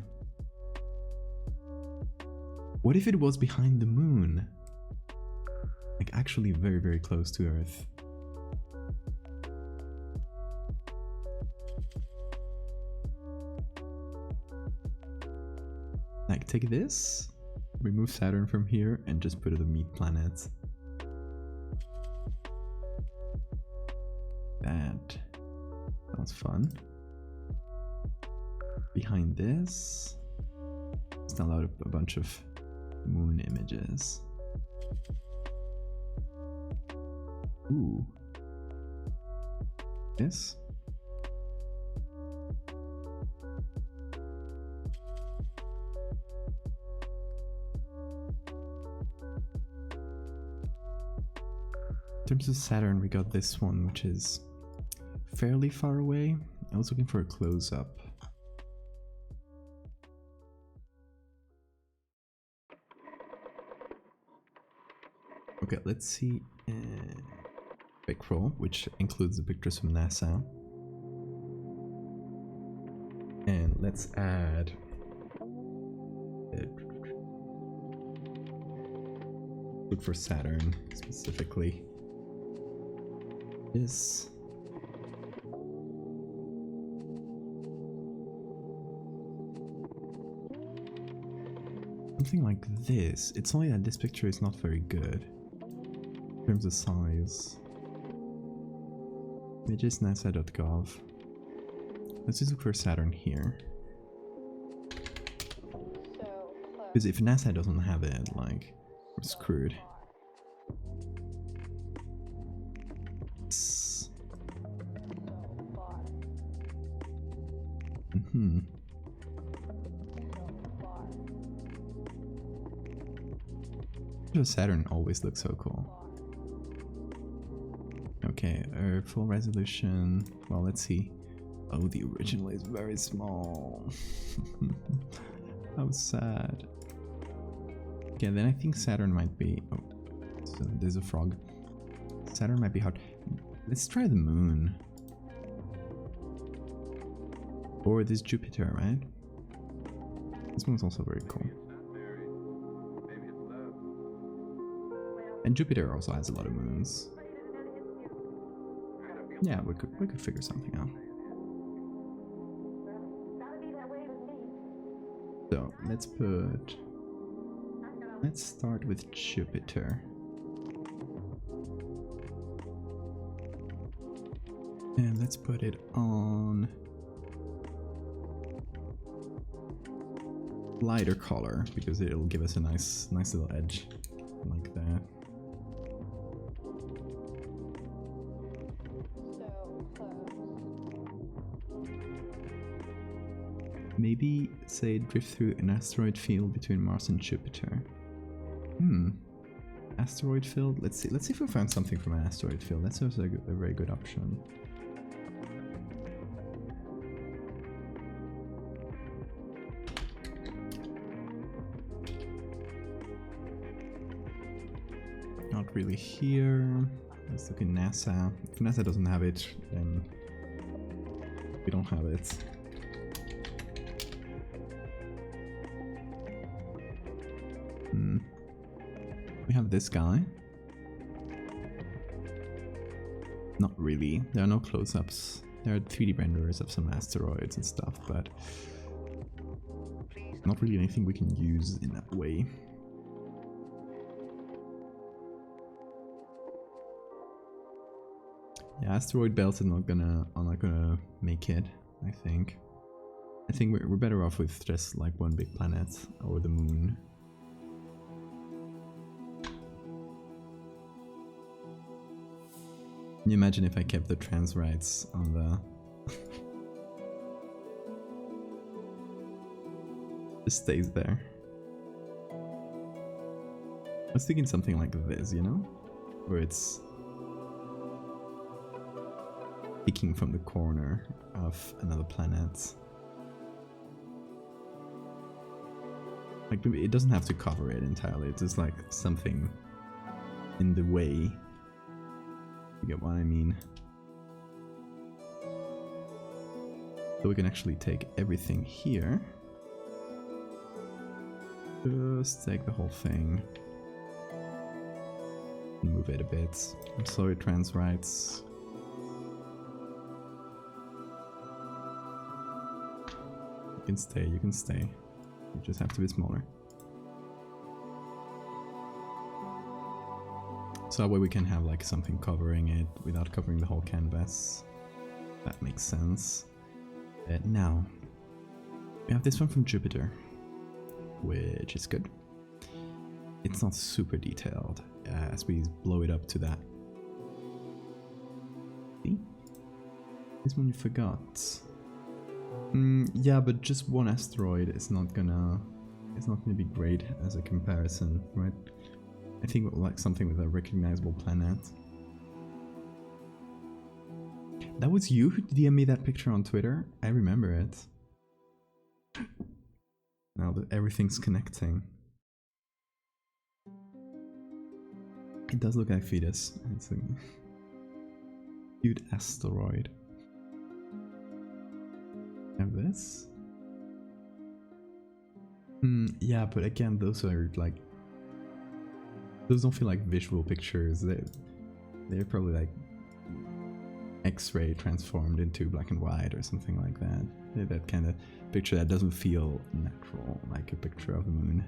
What if it was behind the moon? Like actually very, very close to Earth. Like take this, remove Saturn from here and just put it a meat planet. That sounds fun. Behind this, let's download a bunch of moon images. Ooh. This. In terms of Saturn, we got this one, which is fairly far away. I was looking for a close-up. Okay, let's see. Backroll, which includes the pictures from NASA. And let's add. Look for Saturn specifically. This. Something like this. It's only that this picture is not very good in terms of size. Images nasa.gov. Let's just look for Saturn here. Because if NASA doesn't have it, like, we're screwed. Saturn always looks so cool. Okay, full resolution. Well, let's see. Oh, the original is very small. How sad. Okay, then I think Saturn might be... Oh, so there's a frog. Saturn might be hard. Let's try the moon. Or this Jupiter, right? This one's also very cool. And Jupiter also has a lot of moons. Yeah, we could figure something out. So let's start with Jupiter. And let's put it on lighter color because it'll give us a nice little edge like that. Maybe say drift through an asteroid field between Mars and Jupiter. Asteroid field? Let's see if we found something from an asteroid field. That's also a very good option. Not really here. Let's look at NASA. If NASA doesn't have it, then we don't have it. We have this guy. Not really. There are no close-ups. There are 3D renderers of some asteroids and stuff, but not really anything we can use in that way. Yeah, asteroid belts are not gonna make it, I think. I think we're better off with just like one big planet or the moon. Can you imagine if I kept the trans rights on the... Just stays there. I was thinking something like this, you know? Where it's peeking from the corner of another planet. Like, it doesn't have to cover it entirely, it's just like something in the way. You get what I mean? So we can actually take everything here. Just take the whole thing. Move it a bit. I'm sorry, trans rights. You can stay, you can stay. You just have to be smaller. So that way we can have like something covering it without covering the whole canvas. That makes sense. Now, we have this one from Jupiter, which is good. It's not super detailed as we blow it up to that. See? This one you forgot. Yeah, but just one asteroid is not gonna be great as a comparison, right? I think like something with a recognizable planet. That was you who DM'd me that picture on Twitter? I remember it. Now that everything's connecting. It does look like Fetus. It's a cute asteroid. Have this? Yeah, but again, those are like, those don't feel like visual pictures. They're probably like X-ray transformed into black and white or something like that. They're that kind of picture that doesn't feel natural, like a picture of the moon.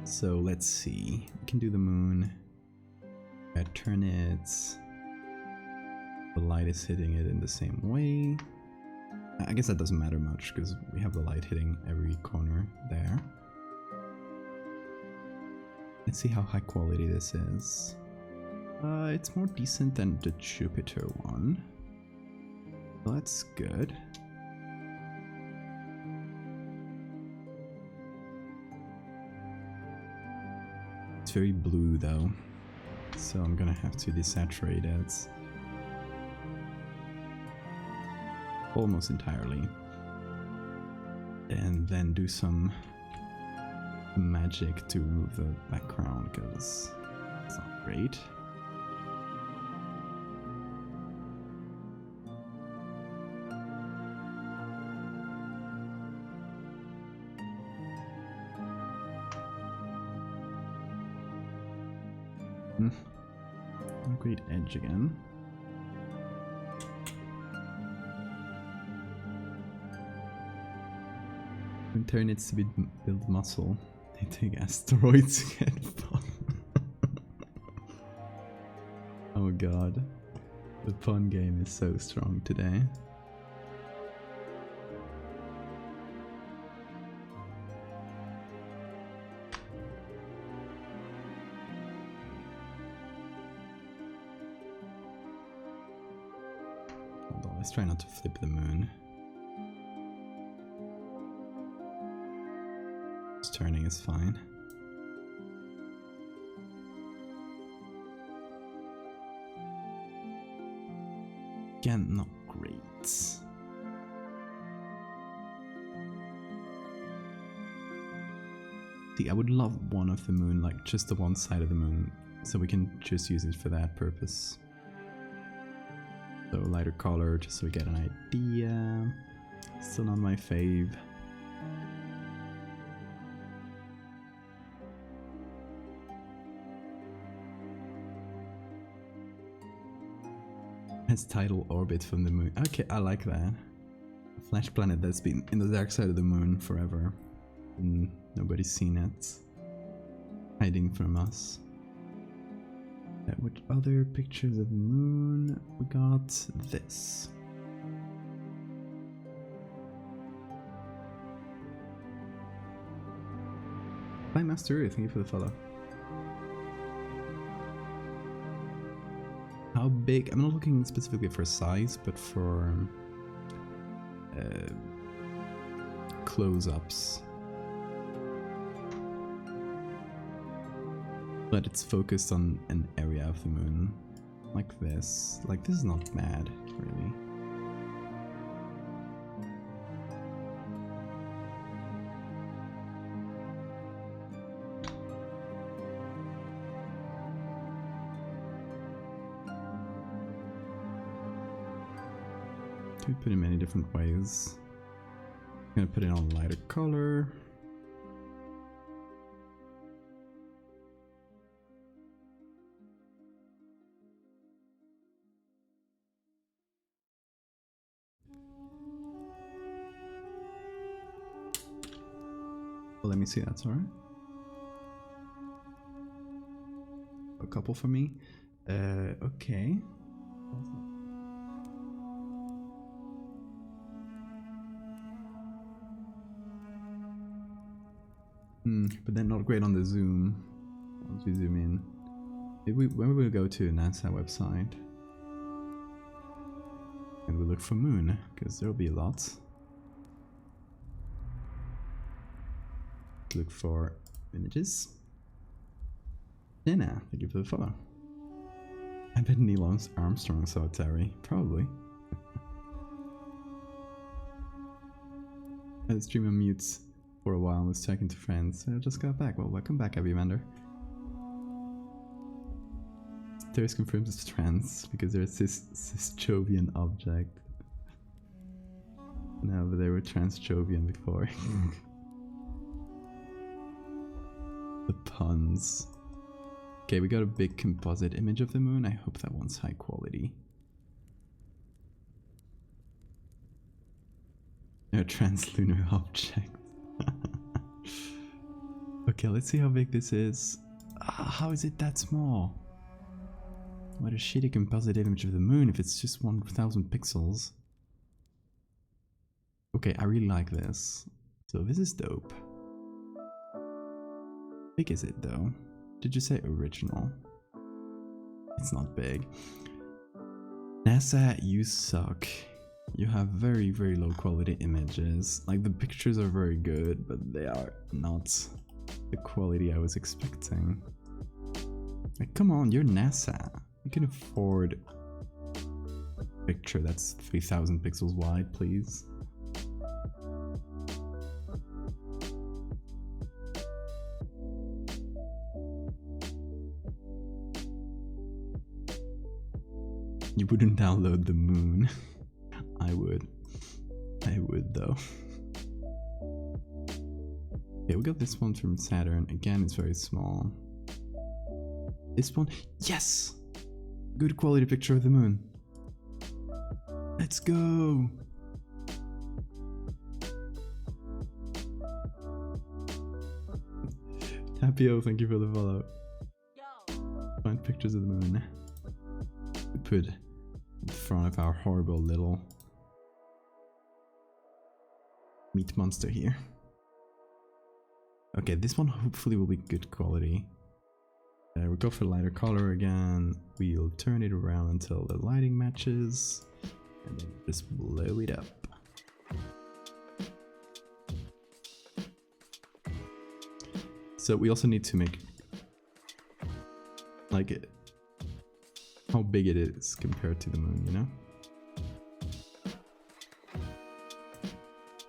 So let's see, we can do the moon. Turn it, the light is hitting it in the same way. I guess that doesn't matter much because we have the light hitting every corner there. Let's see how high quality this is. It's more decent than the Jupiter one. So that's good. It's very blue though, so I'm gonna have to desaturate it almost entirely, and then do some magic to remove the background because it's not great. Great edge again. Winter needs to build muscle. They take asteroids to get fun. Oh god. The pun game is so strong today. Let's try not to flip the moon. Just turning is fine. Again, not great. See, I would love one of the moon, like just the one side of the moon, so we can just use it for that purpose. So lighter color, just so we get an idea. Still not my fave. Has tidal orbit from the moon. Okay, I like that. A flash planet that's been in the dark side of the moon forever. And nobody's seen it. Hiding from us. What other pictures of the moon? We got this. Hi Master, thank you for the follow. How big? I'm not looking specifically for size, but for close-ups. But it's focused on an area of the moon, like this. Like, this is not bad, really. Could put it in many different ways. I'm gonna put it on lighter color. Well, let me see, that's alright. A couple for me. Okay. But then not great on the zoom. Once we zoom in. Maybe when we go to NASA website and we look for moon, because there'll be lots. Look for images. Jenna, thank you for the follow. I bet Neil Armstrong saw Terry. Probably. I had the stream on mute for a while and was talking to friends. I just got back. Well, welcome back, Abimander. There's confirms it's trans because there's this cis-Jovian object. No, but they were trans-Jovian before. The puns. Okay, we got a big composite image of the moon. I hope that one's high quality. A translunar object. Okay, let's see how big this is. How is it that small? What a shitty composite image of the moon if it's just 1000 pixels. Okay, I really like this. So this is dope. How big is it though? Did you say original? It's not big. NASA, you suck. You have very, very low quality images. Like the pictures are very good, but they are not the quality I was expecting. Like, come on, you're NASA. You can afford a picture that's 3000 pixels wide, please. You wouldn't download the moon. I would. I would though. Okay, we got this one from Saturn. Again, it's very small. This one, yes! Good quality picture of the moon. Let's go! Tapio, thank you for the follow. Find pictures of the moon. We put in front of our horrible little meat monster here. Okay, this one hopefully will be good quality. We'll go for lighter color again. We'll turn it around until the lighting matches, and then just blow it up. So we also need to make like it, how big it is compared to the moon, you know?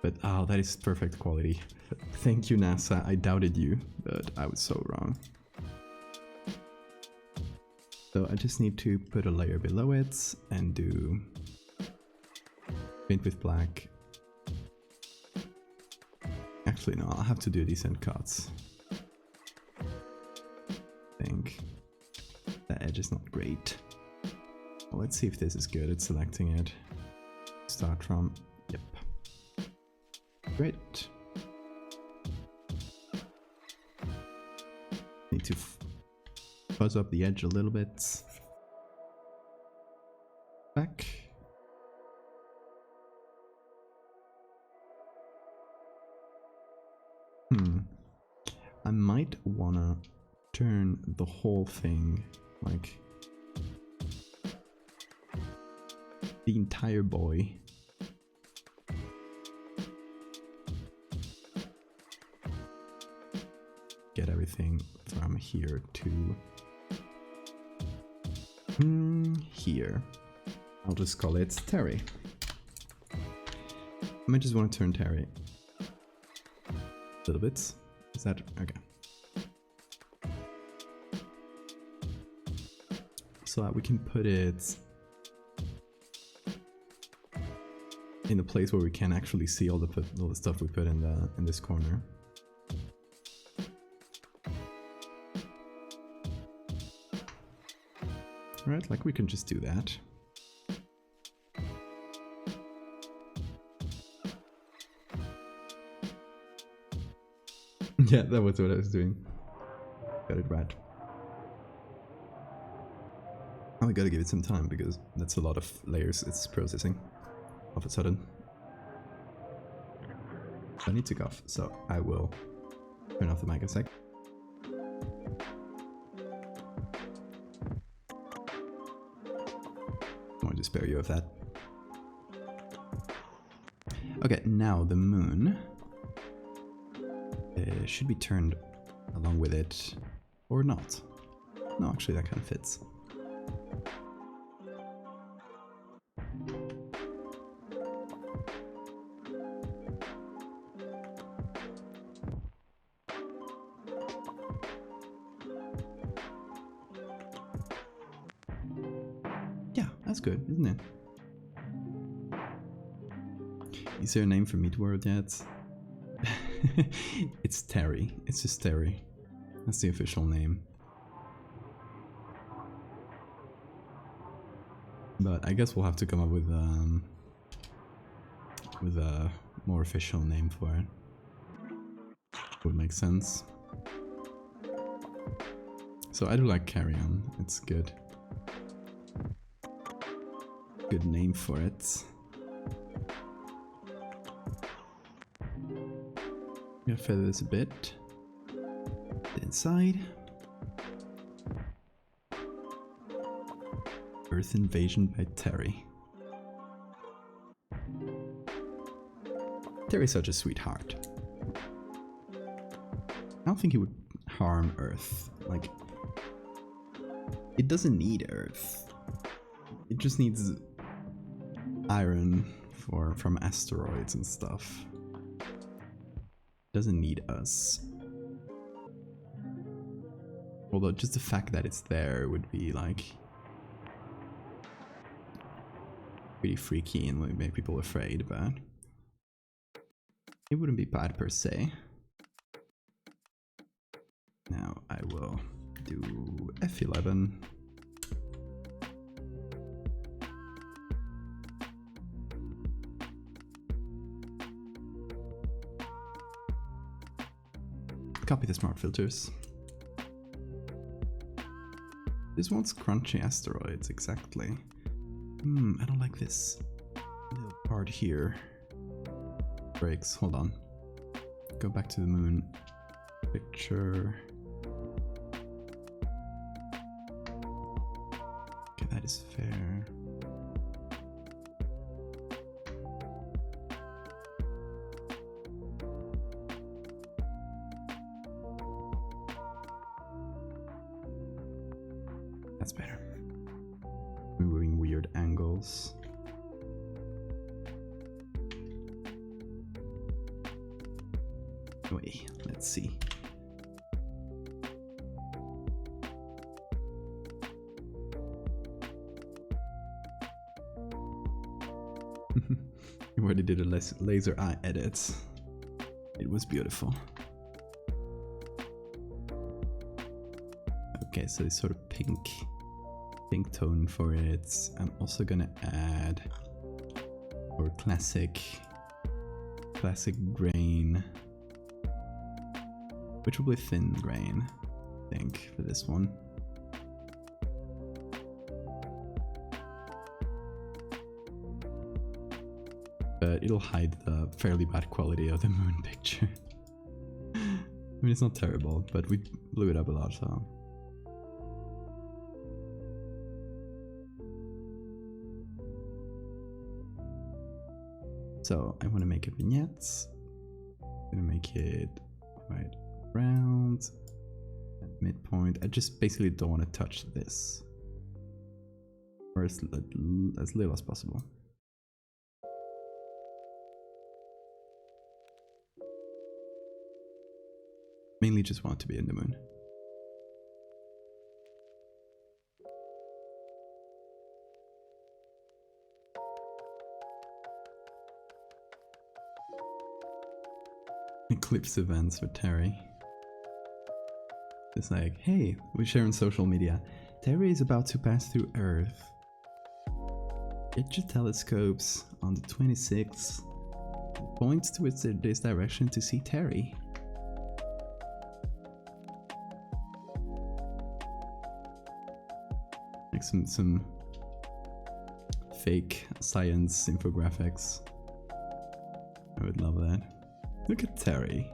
But oh, that is perfect quality. Thank you, NASA. I doubted you, but I was so wrong. So I just need to put a layer below it and do paint with black. Actually, no, I'll have to do decent cuts. I think the edge is not great. Well, let's see if this is good at selecting it. Start from, yep. Great. Need to fuzz up the edge a little bit. Back. I might wanna turn the whole thing, like the entire boy. Get everything from here to here. I'll just call it Terry. I might just want to turn Terry a little bit. Is that okay? So that we can put it in a place where we can actually see all the stuff we put in this corner. Right, like we can just do that. Yeah, that was what I was doing. Got it right. Oh, we gotta give it some time because that's a lot of layers it's processing all of a sudden. I need to cough, so I will turn off the mic a sec. I want to spare you of that. Okay, now the moon should be turned along with it, or not. No, actually that kind of fits. That's good, isn't it? Is there a name for Meat World yet? It's Terry. It's just Terry. That's the official name. But I guess we'll have to come up with a more official name for it. Would make sense. So I do like Carrion. It's good. Good name for it. I'm gonna feather this a bit. Inside. Earth Invasion by Terry. Terry's such a sweetheart. I don't think he would harm Earth. Like, it doesn't need Earth. It just needs iron from asteroids and stuff. It doesn't need us. Although just the fact that it's there would be like pretty freaky and would make people afraid, but it wouldn't be bad per se. Now I will do F11. Copy the smart filters. This wants crunchy asteroids, exactly. I don't like this little part here. Breaks, hold on. Go back to the moon. Picture. Okay, that is fair. That's better. Moving weird angles. Wait, let's see. You already did a laser eye edit. It was beautiful. Okay, so it's sort of pink tone for it. I'm also gonna add our classic grain, which will be thin grain, I think, for this one. But it'll hide the fairly bad quality of the moon picture. I mean, it's not terrible, but we blew it up a lot, so. So I want to make a vignette. I'm gonna make it right around at midpoint. I just basically don't want to touch this, or as little as possible. Mainly just want it to be in the moon. Eclipse events with Terry. It's like, hey, we share on social media. Terry is about to pass through Earth. Get your telescopes on the 26th. Points towards this direction to see Terry. Like some fake science infographics. I would love that. Look at Terry.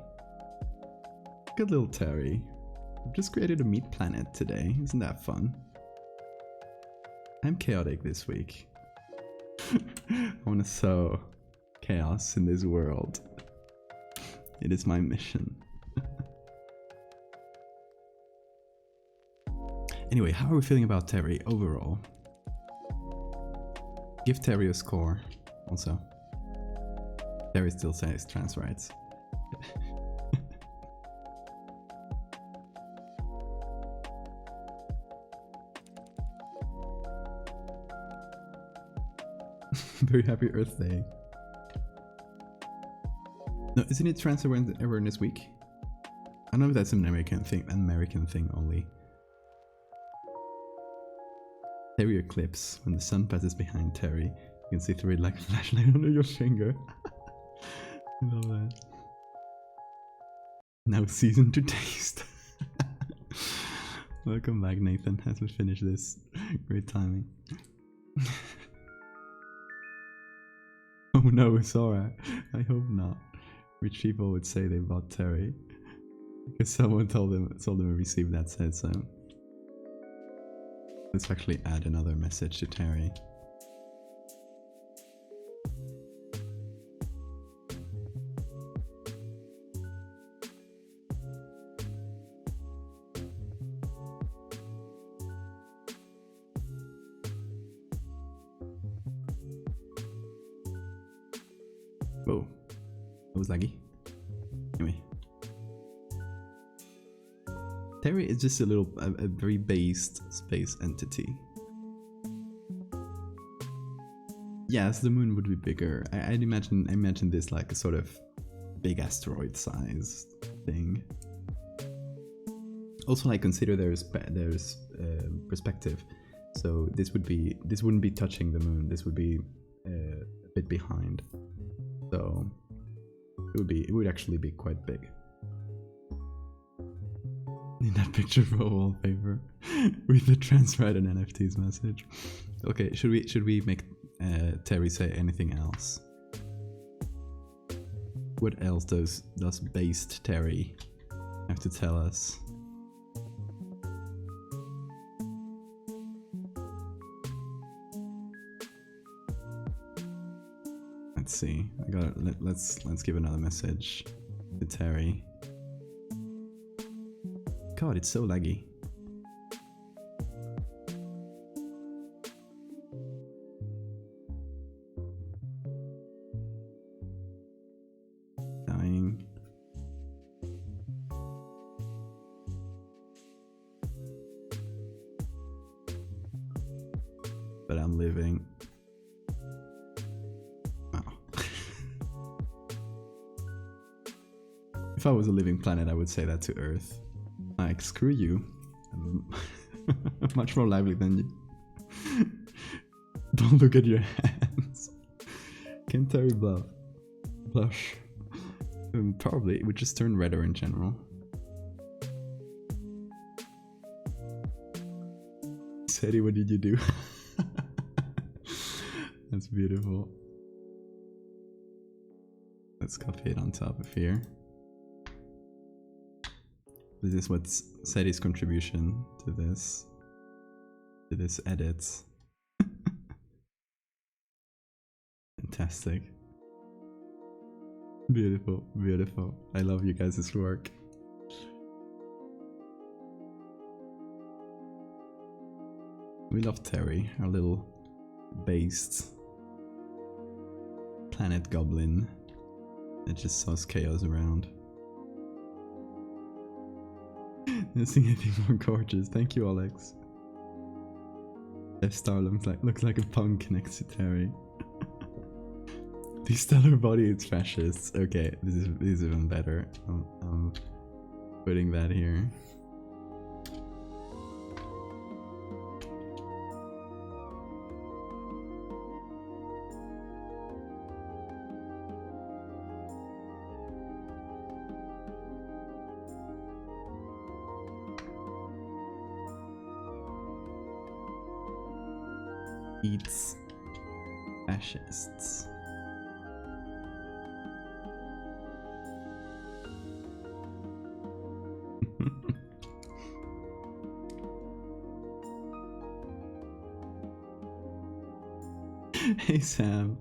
Look at little Terry. I've just created a meat planet today. Isn't that fun? I'm chaotic this week. I want to sow chaos in this world. It is my mission. Anyway, how are we feeling about Terry overall? Give Terry a score also. Terry still says trans rights. Very happy Earth Day. No, isn't it Trans Awareness Week? I don't know if that's an American thing only. Terry eclipse. When the sun passes behind Terry, you can see through it like a flashlight under your finger. I love that. Now season to taste. Welcome back, Nathan, as we finish this. Great timing. Oh no, Sora. I hope not. Rich people would say they bought Terry. Because someone told them to receive that said so. Let's actually add another message to Terry. Whoa, that was laggy. Anyway, Terry is just a very based space entity. Yes, the moon would be bigger. I imagine this like a sort of big asteroid size thing. Also, like, consider there's perspective. So this wouldn't be touching the moon. This would be a bit behind. So it would actually be quite big. In that picture for wallpaper with the transferred and NFTs message. Okay, should we make Terry say anything else? What else does based Terry have to tell us? Let's see. Let's give another message to Terry. God, it's so laggy. Dying. But I'm living. If I was a living planet, I would say that to Earth. Like, screw you. I'm much more lively than you. Don't look at your hands. Can Terry blush? Probably. It would just turn redder in general. Sadie, what did you do? That's beautiful. Let's copy it on top of here. This is what's Sadie's contribution to this edit. Fantastic. Beautiful, beautiful. I love you guys' work. We love Terry, our little based planet goblin that just sows chaos around. Nothing anything more gorgeous. Thank you, Alex. Death Star looks like a punk next to Terry. The stellar body is fascists. Okay, this is even better. I'm putting that here. Eats fascists. Hey Sam,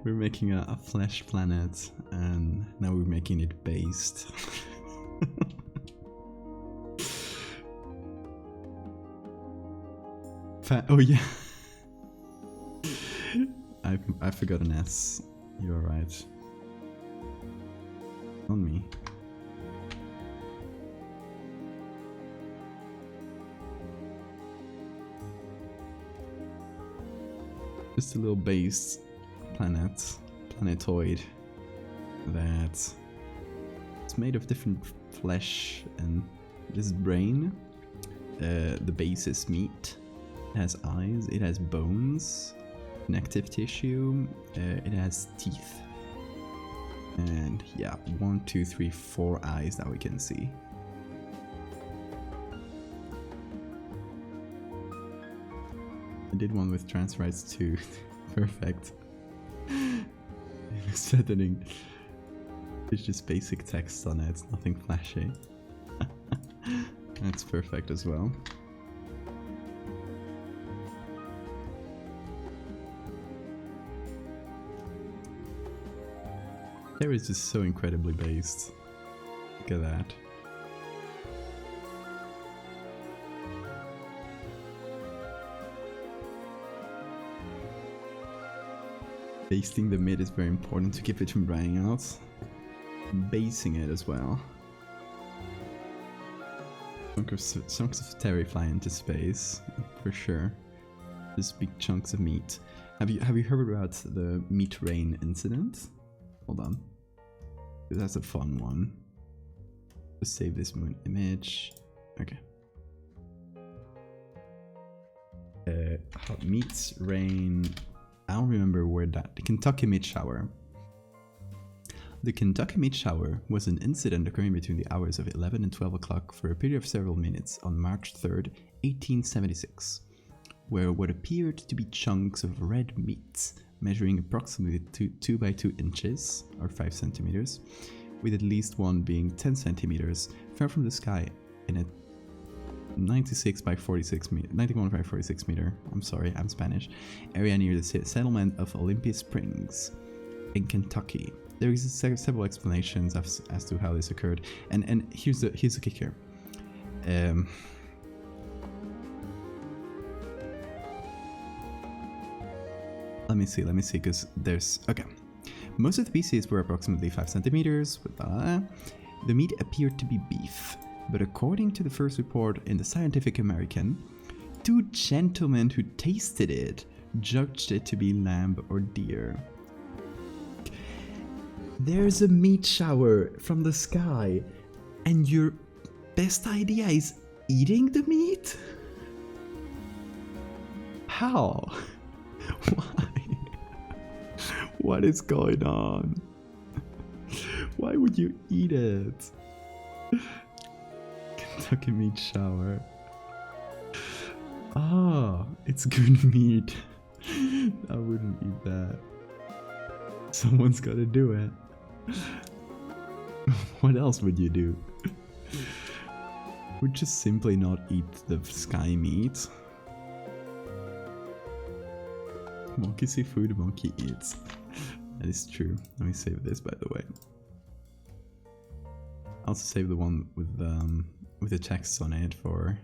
we're making a flesh planet and now we're making it based. Oh yeah. I forgot an S. You're right. On me. Just a little base planetoid that it's made of different flesh and this brain. The base is meat. It has eyes. It has bones, connective tissue. It has teeth. And yeah, 1, 2, 3, 4 eyes that we can see. I did one with trans rights too. Perfect. Threatening. It's just basic text on it, it's nothing flashy. That's perfect as well. There is just so incredibly based. Look at that. Basting the mid is very important to keep it from drying out. Basing it as well. Chunks of terry fly into space, for sure. Just big chunks of meat. Have you heard about the meat rain incident? Hold on. That's a fun one. Just save this moon image. Okay. Meat rain. I don't remember where that. The Kentucky meat shower. The Kentucky meat shower was an incident occurring between the hours of 11 and 12 o'clock for a period of several minutes on March 3rd, 1876, where what appeared to be chunks of red meat measuring approximately 2 by 2 inches or 5 centimeters, with at least one being 10 centimeters, fell from the sky in a 96 by 46 meter, 91 by 46 meter, I'm sorry, I'm Spanish, area near the settlement of Olympia Springs in Kentucky. There is several explanations as to how this occurred, and here's the kicker. Let me see, because there's okay. Most of the pieces were approximately 5 centimeters. The meat appeared to be beef, but according to the first report in the Scientific American, 2 gentlemen who tasted it judged it to be lamb or deer. There's a meat shower from the sky, and your best idea is eating the meat? How? Why? What is going on? Why would you eat it? Kentucky meat shower. Ah, it's good meat. I wouldn't eat that. Someone's gotta do it. What else would you do? Would just simply not eat the sky meat? Monkey see food, monkey eats. That is true. Let me save this, by the way. I'll also save the one with the text on it for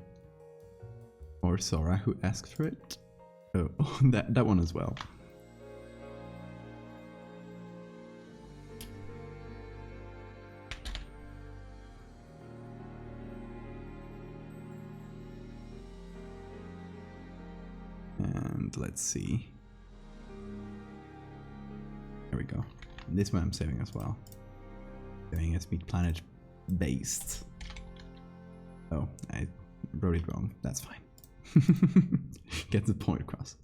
Sora, who asked for it. Oh, that one as well. And let's see. There we go. This one I'm saving as well. Saving as Meat Planet based. Oh, I wrote it wrong. That's fine. Get the point across.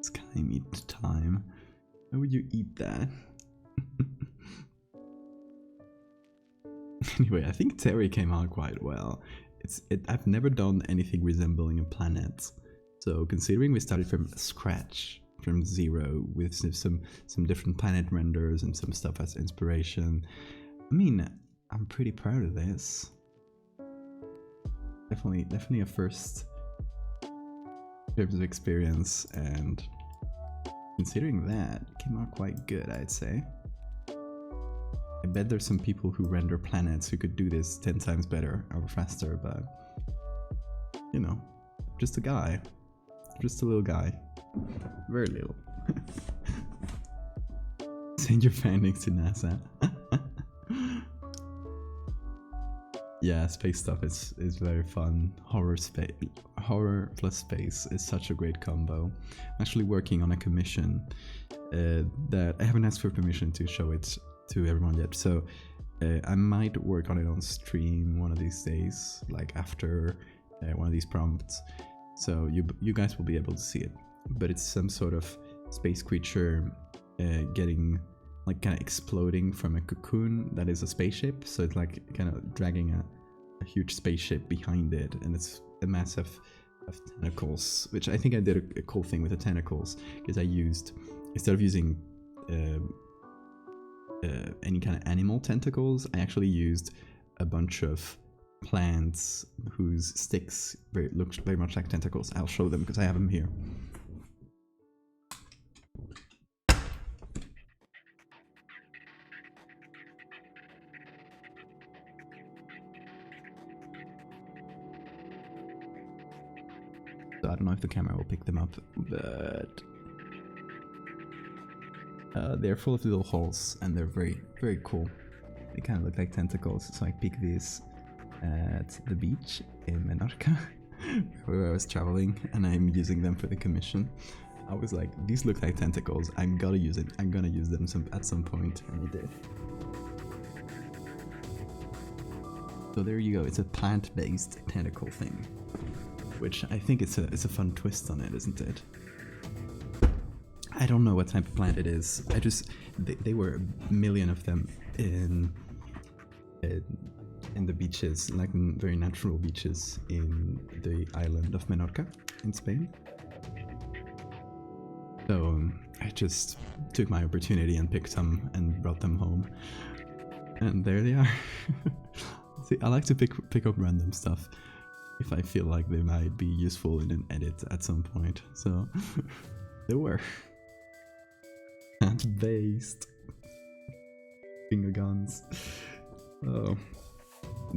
Sky meat time. How would you eat that? Anyway, I think Terry came out quite well. I've never done anything resembling a planet. So considering we started from scratch, from zero, with some different planet renders and some stuff as inspiration, I mean, I'm pretty proud of this. Definitely a first in terms of experience, and considering that, it came out quite good, I'd say. I bet there's some people who render planets who could do this 10 times better or faster, but you know, just a guy. Just a little guy. Very little. Send your findings to NASA. Yeah, space stuff is very fun. Horror plus space is such a great combo. I'm actually working on a commission that I haven't asked for permission to show it to everyone yet, so I might work on it on stream one of these days, like after one of these prompts, so you guys will be able to see it. But it's some sort of space creature getting like kind of exploding from a cocoon that is a spaceship, so it's like kind of dragging a huge spaceship behind it, and it's a mass of tentacles, which I think I did a cool thing with the tentacles, because I used, instead of using any kind of animal tentacles, I actually used a bunch of plants whose sticks look very much like tentacles. I'll show them because I have them here. So I don't know if the camera will pick them up, but they're full of little holes and they're very, very cool. They kind of look like tentacles, so I picked these at the beach in Menorca, where I was traveling, and I'm using them for the commission. I was like, these look like tentacles, I'm gonna use it, I'm gonna use them at some point, and I did. So there you go, it's a plant-based tentacle thing, which I think it's a fun twist on it, isn't it? I don't know what type of plant it is. They were a million of them in the beaches, like in very natural beaches in the island of Menorca in Spain. So I just took my opportunity and picked some and brought them home, and there they are. See, I like to pick up random stuff if I feel like they might be useful in an edit at some point. So they were. Plant-based finger guns. Oh,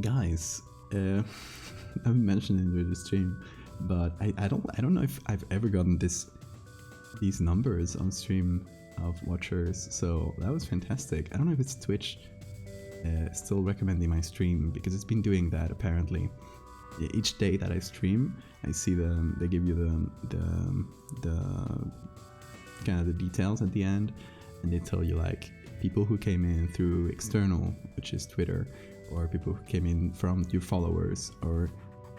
guys, I've mentioned it in the stream, but I don't know if I've ever gotten these numbers on stream of watchers. So that was fantastic. I don't know if it's Twitch still recommending my stream, because it's been doing that apparently. Each day that I stream, I see them. They give you the kind of the details at the end, and they tell you like people who came in through external, which is Twitter, or people who came in from your followers, or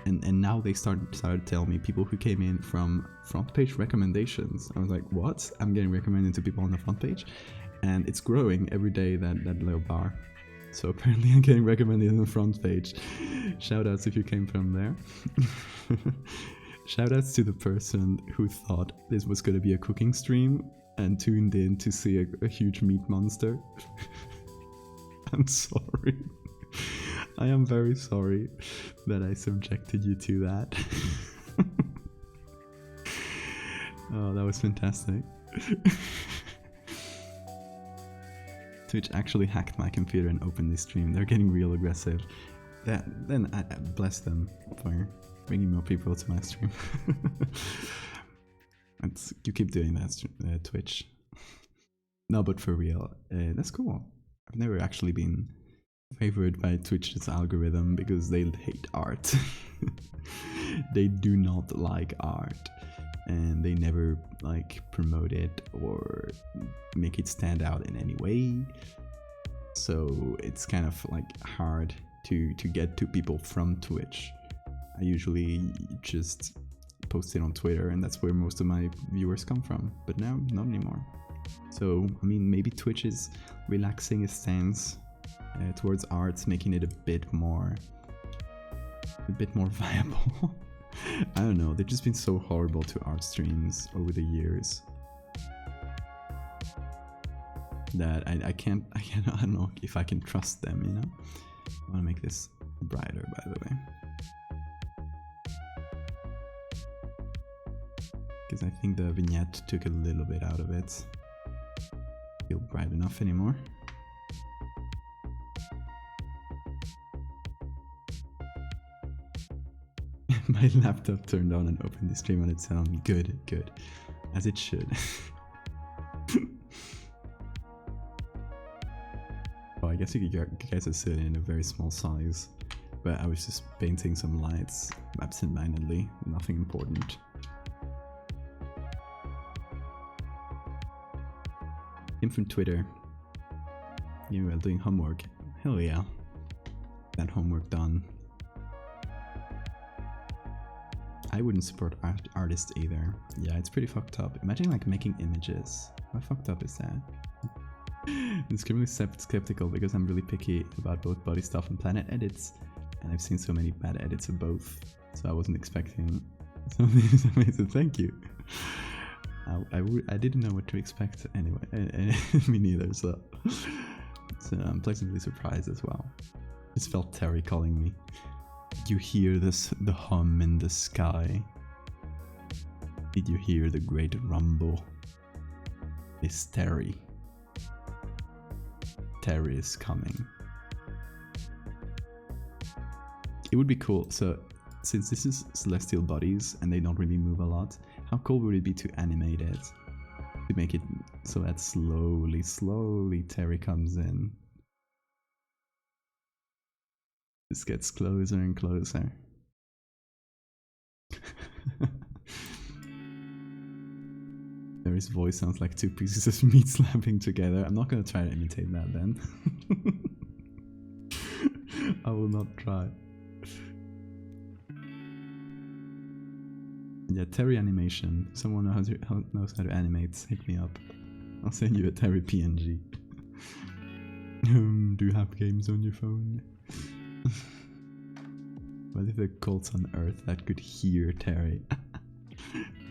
and now they started to tell me people who came in from front page recommendations. I was like, what? I'm getting recommended to people on the front page, and it's growing every day, that little bar. So apparently I'm getting recommended on the front page. Shoutouts if you came from there. Shoutouts to the person who thought this was going to be a cooking stream and tuned in to see a huge meat monster. I'm sorry. I am very sorry that I subjected you to that. Oh, that was fantastic. Twitch actually hacked my computer and opened this stream. They're getting real aggressive. Then I bless them for bringing more people to my stream. You keep doing that, Twitch. No, but for real, that's cool. I've never actually been favored by Twitch's algorithm because they hate art. They do not like art, and they never like promote it or make it stand out in any way. So it's kind of like hard to get to people from Twitch. I usually just post it on Twitter, and that's where most of my viewers come from, but now not anymore. So I mean, maybe Twitch is relaxing its stance towards arts, making it a bit more viable. I don't know, they've just been so horrible to art streams over the years that I don't know if I can trust them, you know? I want to make this brighter, by the way, because I think the vignette took a little bit out of it. Feel bright enough anymore. My laptop turned on and opened the stream on its own. Good, good. As it should. Oh, I guess you guys are sitting in a very small size. but I was just painting some lights absent-mindedly, nothing important. Him from Twitter. You are doing homework. Hell yeah. That homework done. I wouldn't support artists either. Yeah, it's pretty fucked up. Imagine like making images. How fucked up is that? I'm extremely skeptical because I'm really picky about both body stuff and planet edits, and I've seen so many bad edits of both, so I wasn't expecting something amazing. Thank you. I didn't know what to expect anyway. Me neither. So I'm pleasantly surprised as well. Just felt Terry calling me. Did you hear this? The hum in the sky. Did you hear the great rumble? It's Terry. Terry is coming. It would be cool. So, since this is celestial bodies and they don't really move a lot, how cool would it be to animate it? To make it so that slowly Terry comes in. This gets closer and closer. Terry's voice sounds like two pieces of meat slapping together. I'm not gonna try to imitate that then. I will not try. Yeah, Terry animation. Someone knows how to animate. Hit me up. I'll send you a Terry PNG. Do you have games on your phone? What if the cults on Earth that could hear Terry?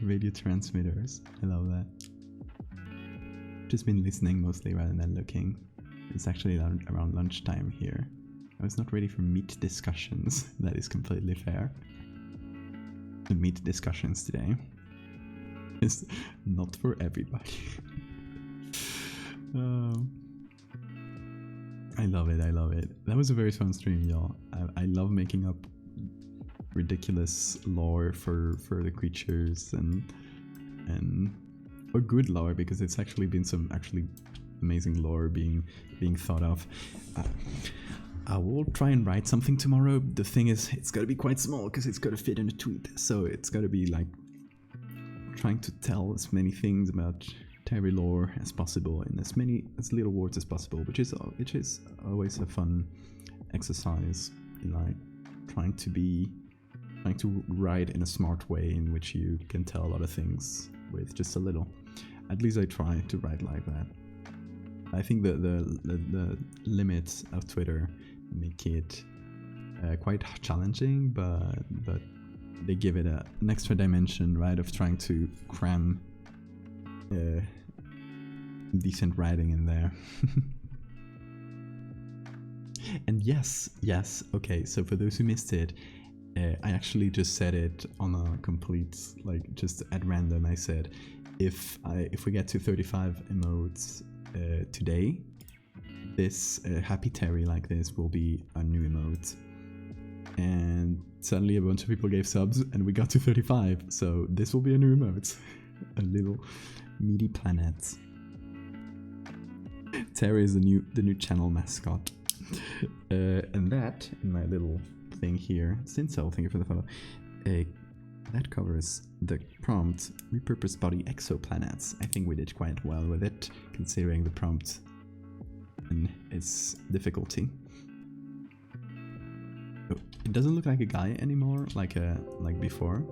Radio transmitters. I love that. Just been listening mostly rather than looking. It's actually around lunchtime here. I was not ready for meat discussions. That is completely fair. The meat discussions today is not for everybody. I love it, I love it. That was a very fun stream, y'all. I love making up ridiculous lore for the creatures and or good lore, because it's actually been some actually amazing lore being thought of. I will try and write something tomorrow. The thing is, it's gotta be quite small because it's gotta fit in a tweet. So it's gotta be like trying to tell as many things about Terry lore as possible in as little words as possible, which is always a fun exercise. Like trying to write in a smart way in which you can tell a lot of things with just a little. At least I try to write like that. I think the limits of Twitter make it quite challenging, but they give it an extra dimension, right, of trying to cram decent writing in there. And yes, okay, so for those who missed it, I actually just said it on a complete, like, just at random. I said, if we get to 35 emotes today, this Happy Terry like this will be a new emote. And suddenly a bunch of people gave subs and we got to 35, so this will be a new emote. A little meaty planet. Terry is the new channel mascot. And that, in my little thing here, Sincel, thank you for the follow. That covers the prompt, repurposed body exoplanets. I think we did quite well with it, considering the prompt and its difficulty. Oh, it doesn't look like a guy anymore, like before.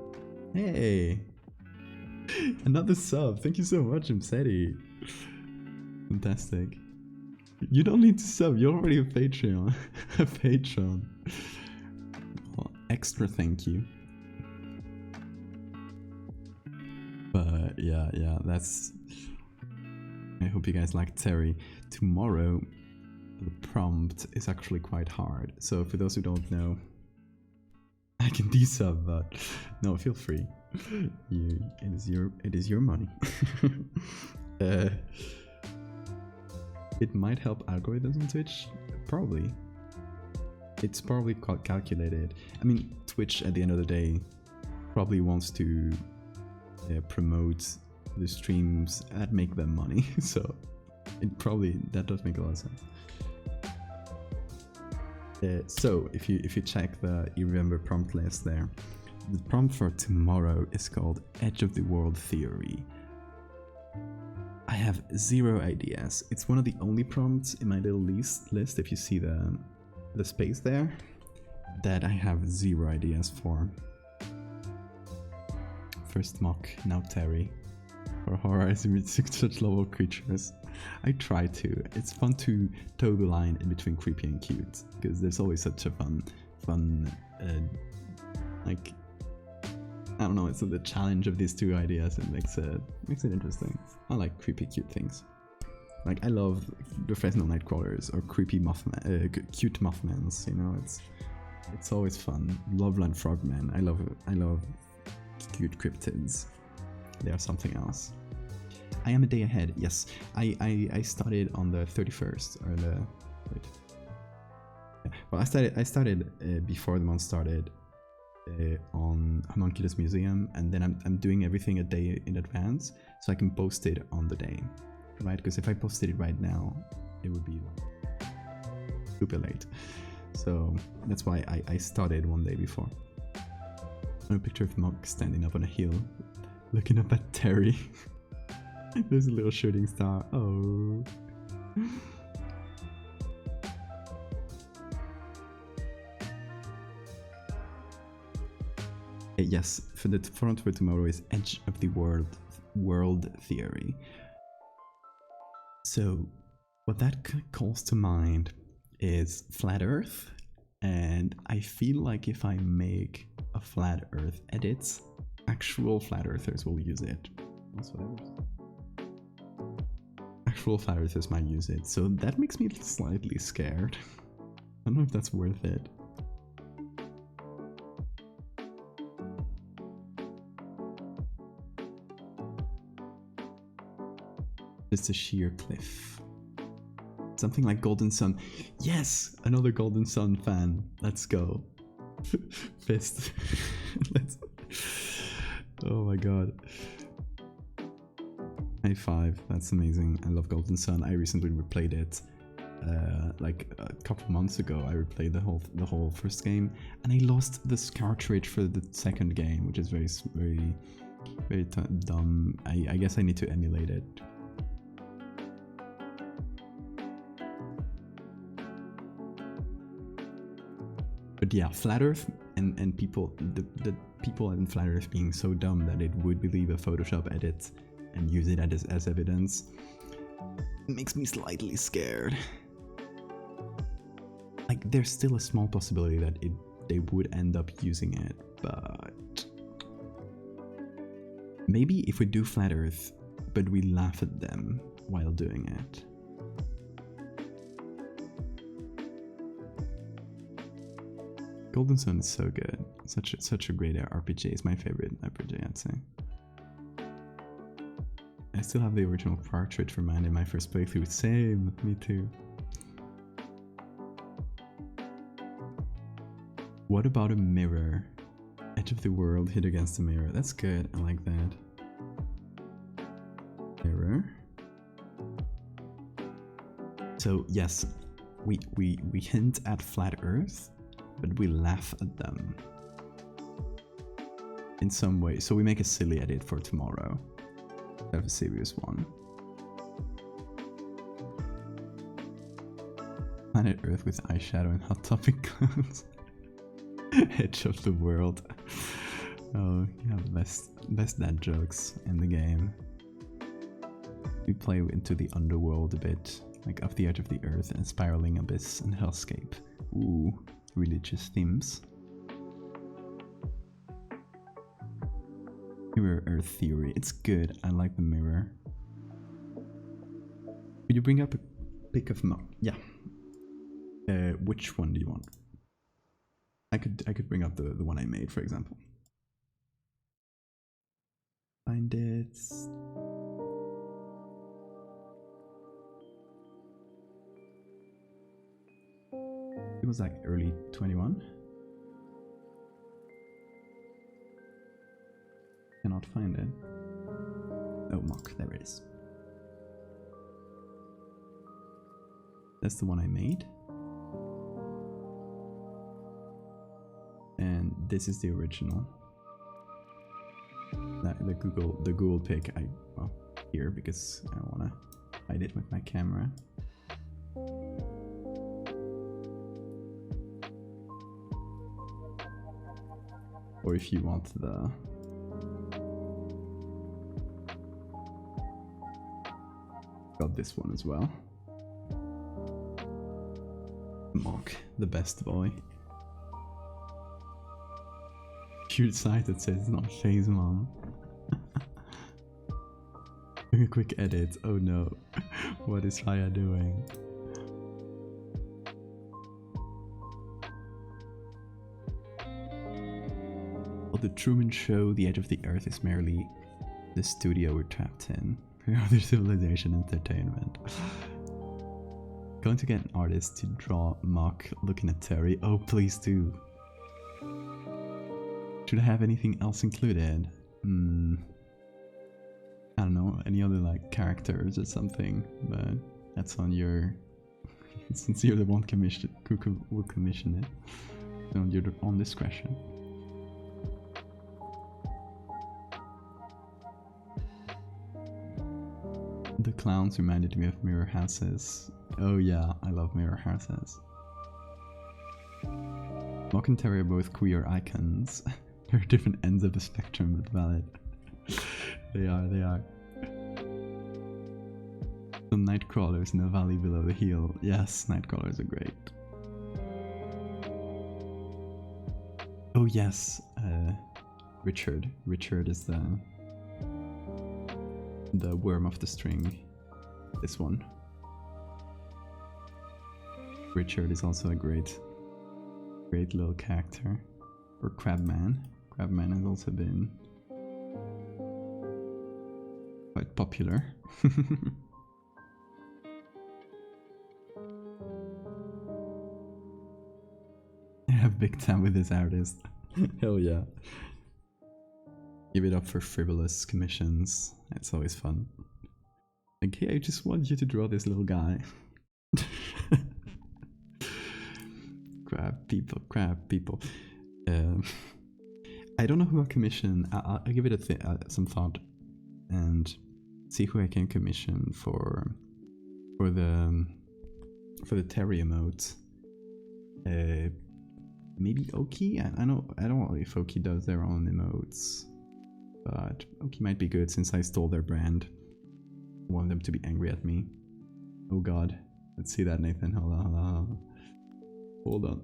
Hey! Another sub, thank you so much, Mseti. Fantastic. You don't need to sub, you're already a Patreon. A patron. Well, extra thank you. But yeah, that's... I hope you guys like Terry. Tomorrow, the prompt is actually quite hard. So for those who don't know, I can desub, but no, feel free. It is your money. It might help algorithms on Twitch, probably. It's probably calculated. I mean, Twitch at the end of the day probably wants to promote the streams that make them money, so that does make a lot of sense. So if you check the you remember prompt list there, the prompt for tomorrow is called Edge of the World Theory. I have 0 ideas. It's one of the only prompts in my little list, if you see the space there, that I have 0 ideas for. First mock, now Terry. For horror, I see such lovable creatures. I try to. It's fun to toe the line in between creepy and cute, because there's always such a fun, like, I don't know, it's the challenge of these two ideas and makes it interesting. I like creepy, cute things. Like, I love the Fresno Nightcrawlers or creepy cute Mothmans, you know, it's always fun. Loveland Frogmen, I love cute cryptids. They are something else. I am a day ahead, yes. I started on the 31st, or the... wait. Yeah. Well, I started before the month started on Homunculus Museum, and then I'm doing everything a day in advance, so I can post it on the day, right? Because if I posted it right now, it would be super late. So that's why I started one day before. A picture of Monk standing up on a hill, looking up at Terry. There's a little shooting star. Oh. Yes, for the front for tomorrow is Edge of the World Theory. So, what that calls to mind is Flat Earth, and I feel like if I make a Flat Earth edit, actual Flat Earthers will use it. Actual Flat Earthers might use it, so that makes me slightly scared. I don't know if that's worth it. Just a sheer cliff. Something like Golden Sun. Yes! Another Golden Sun fan. Let's go. Fist. Let's... Oh my god. High five. That's amazing. I love Golden Sun. I recently replayed it. Like a couple months ago, I replayed the whole first game, and I lost this cartridge for the second game, which is very dumb. I guess I need to emulate it. But yeah, Flat Earth and people, the people in Flat Earth being so dumb that it would believe a Photoshop edit and use it as evidence makes me slightly scared. Like, there's still a small possibility that they would end up using it, but maybe if we do Flat Earth, but we laugh at them while doing it. Golden Sun is so good. Such a great RPG. It's my favorite RPG, I'd say. I still have the original cartridge for mine in my first playthrough. Same, me too. What about a mirror? Edge of the World hit against the mirror. That's good. I like that. Mirror. So yes, we hint at Flat Earth, but we laugh at them in some way. So we make a silly edit for tomorrow. Have a serious one. Planet Earth with eyeshadow and Hot Topic clothes. Edge of the World. Oh, yeah, best dad jokes in the game. We play into the underworld a bit, like Up the Edge of the Earth and Spiraling Abyss and Hellscape. Ooh, religious themes. Mirror Earth Theory. It's good. I like the mirror. Could you bring up a pic of yeah. Which one do you want? I could bring up the one I made, for example. Find it. It was like early 21. Cannot find it. Oh, mock, there it is. That's the one I made. this is the original. The Google pic. Well, here because I wanna hide it with my camera. Or if you want the got this one as well. Mock, the best boy. Huge site that says it's not Shay's mom. A quick edit. Oh no. What is Raya doing? Well, the Truman Show, The Edge of the Earth is merely the studio we're trapped in. For other civilization entertainment. Going to get an artist to draw Mock looking at Terry. Oh, please do. Should I have anything else included? I don't know, any other like characters or something, but that's on your... since you're the one who will commission it, on your own discretion. The clowns reminded me of mirror houses. Oh yeah, I love mirror houses. Mock and Terry are both queer icons. They're different ends of the spectrum, but valid. They are. Some nightcrawlers in the valley below the hill. Yes, nightcrawlers are great. Oh yes, Richard. Richard is the worm of the string. This one. Richard is also a great little character. Or Crabman. Crabman has also been quite popular. I have big time with this artist. Hell yeah. Give it up for frivolous commissions. It's always fun. Like, hey, I just want you to draw this little guy. Crab people. I don't know who I commission. I'll give it some thought and see who I can commission for the Terry emote. Maybe Oki. I don't know if Oki does their own emotes, but Oki might be good since I stole their brand. I want them to be angry at me. Oh god, let's see that, Nathan. Hold on.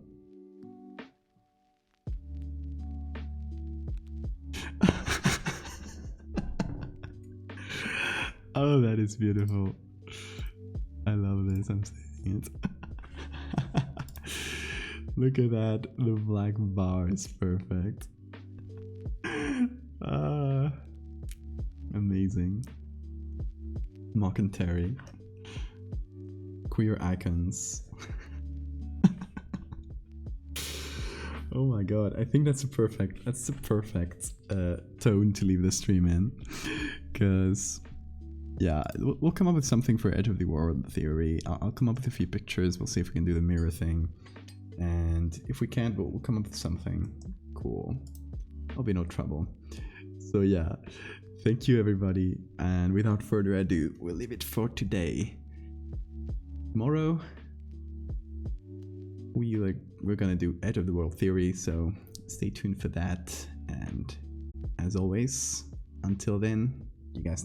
Oh, that is beautiful. I love this. I'm saying it. Look at that. The black bar is perfect. Amazing. Mock and Terry. Queer icons. Oh my god, I think that's the perfect tone to leave the stream in. Because, yeah, we'll come up with something for Edge of the World theory. I'll come up with a few pictures, we'll see if we can do the mirror thing. And if we can't, we'll come up with something cool. There'll be no trouble. So yeah, thank you everybody. And without further ado, we'll leave it for today. Tomorrow, we're gonna do Edge of the World theory, so stay tuned for that. And as always, until then, you guys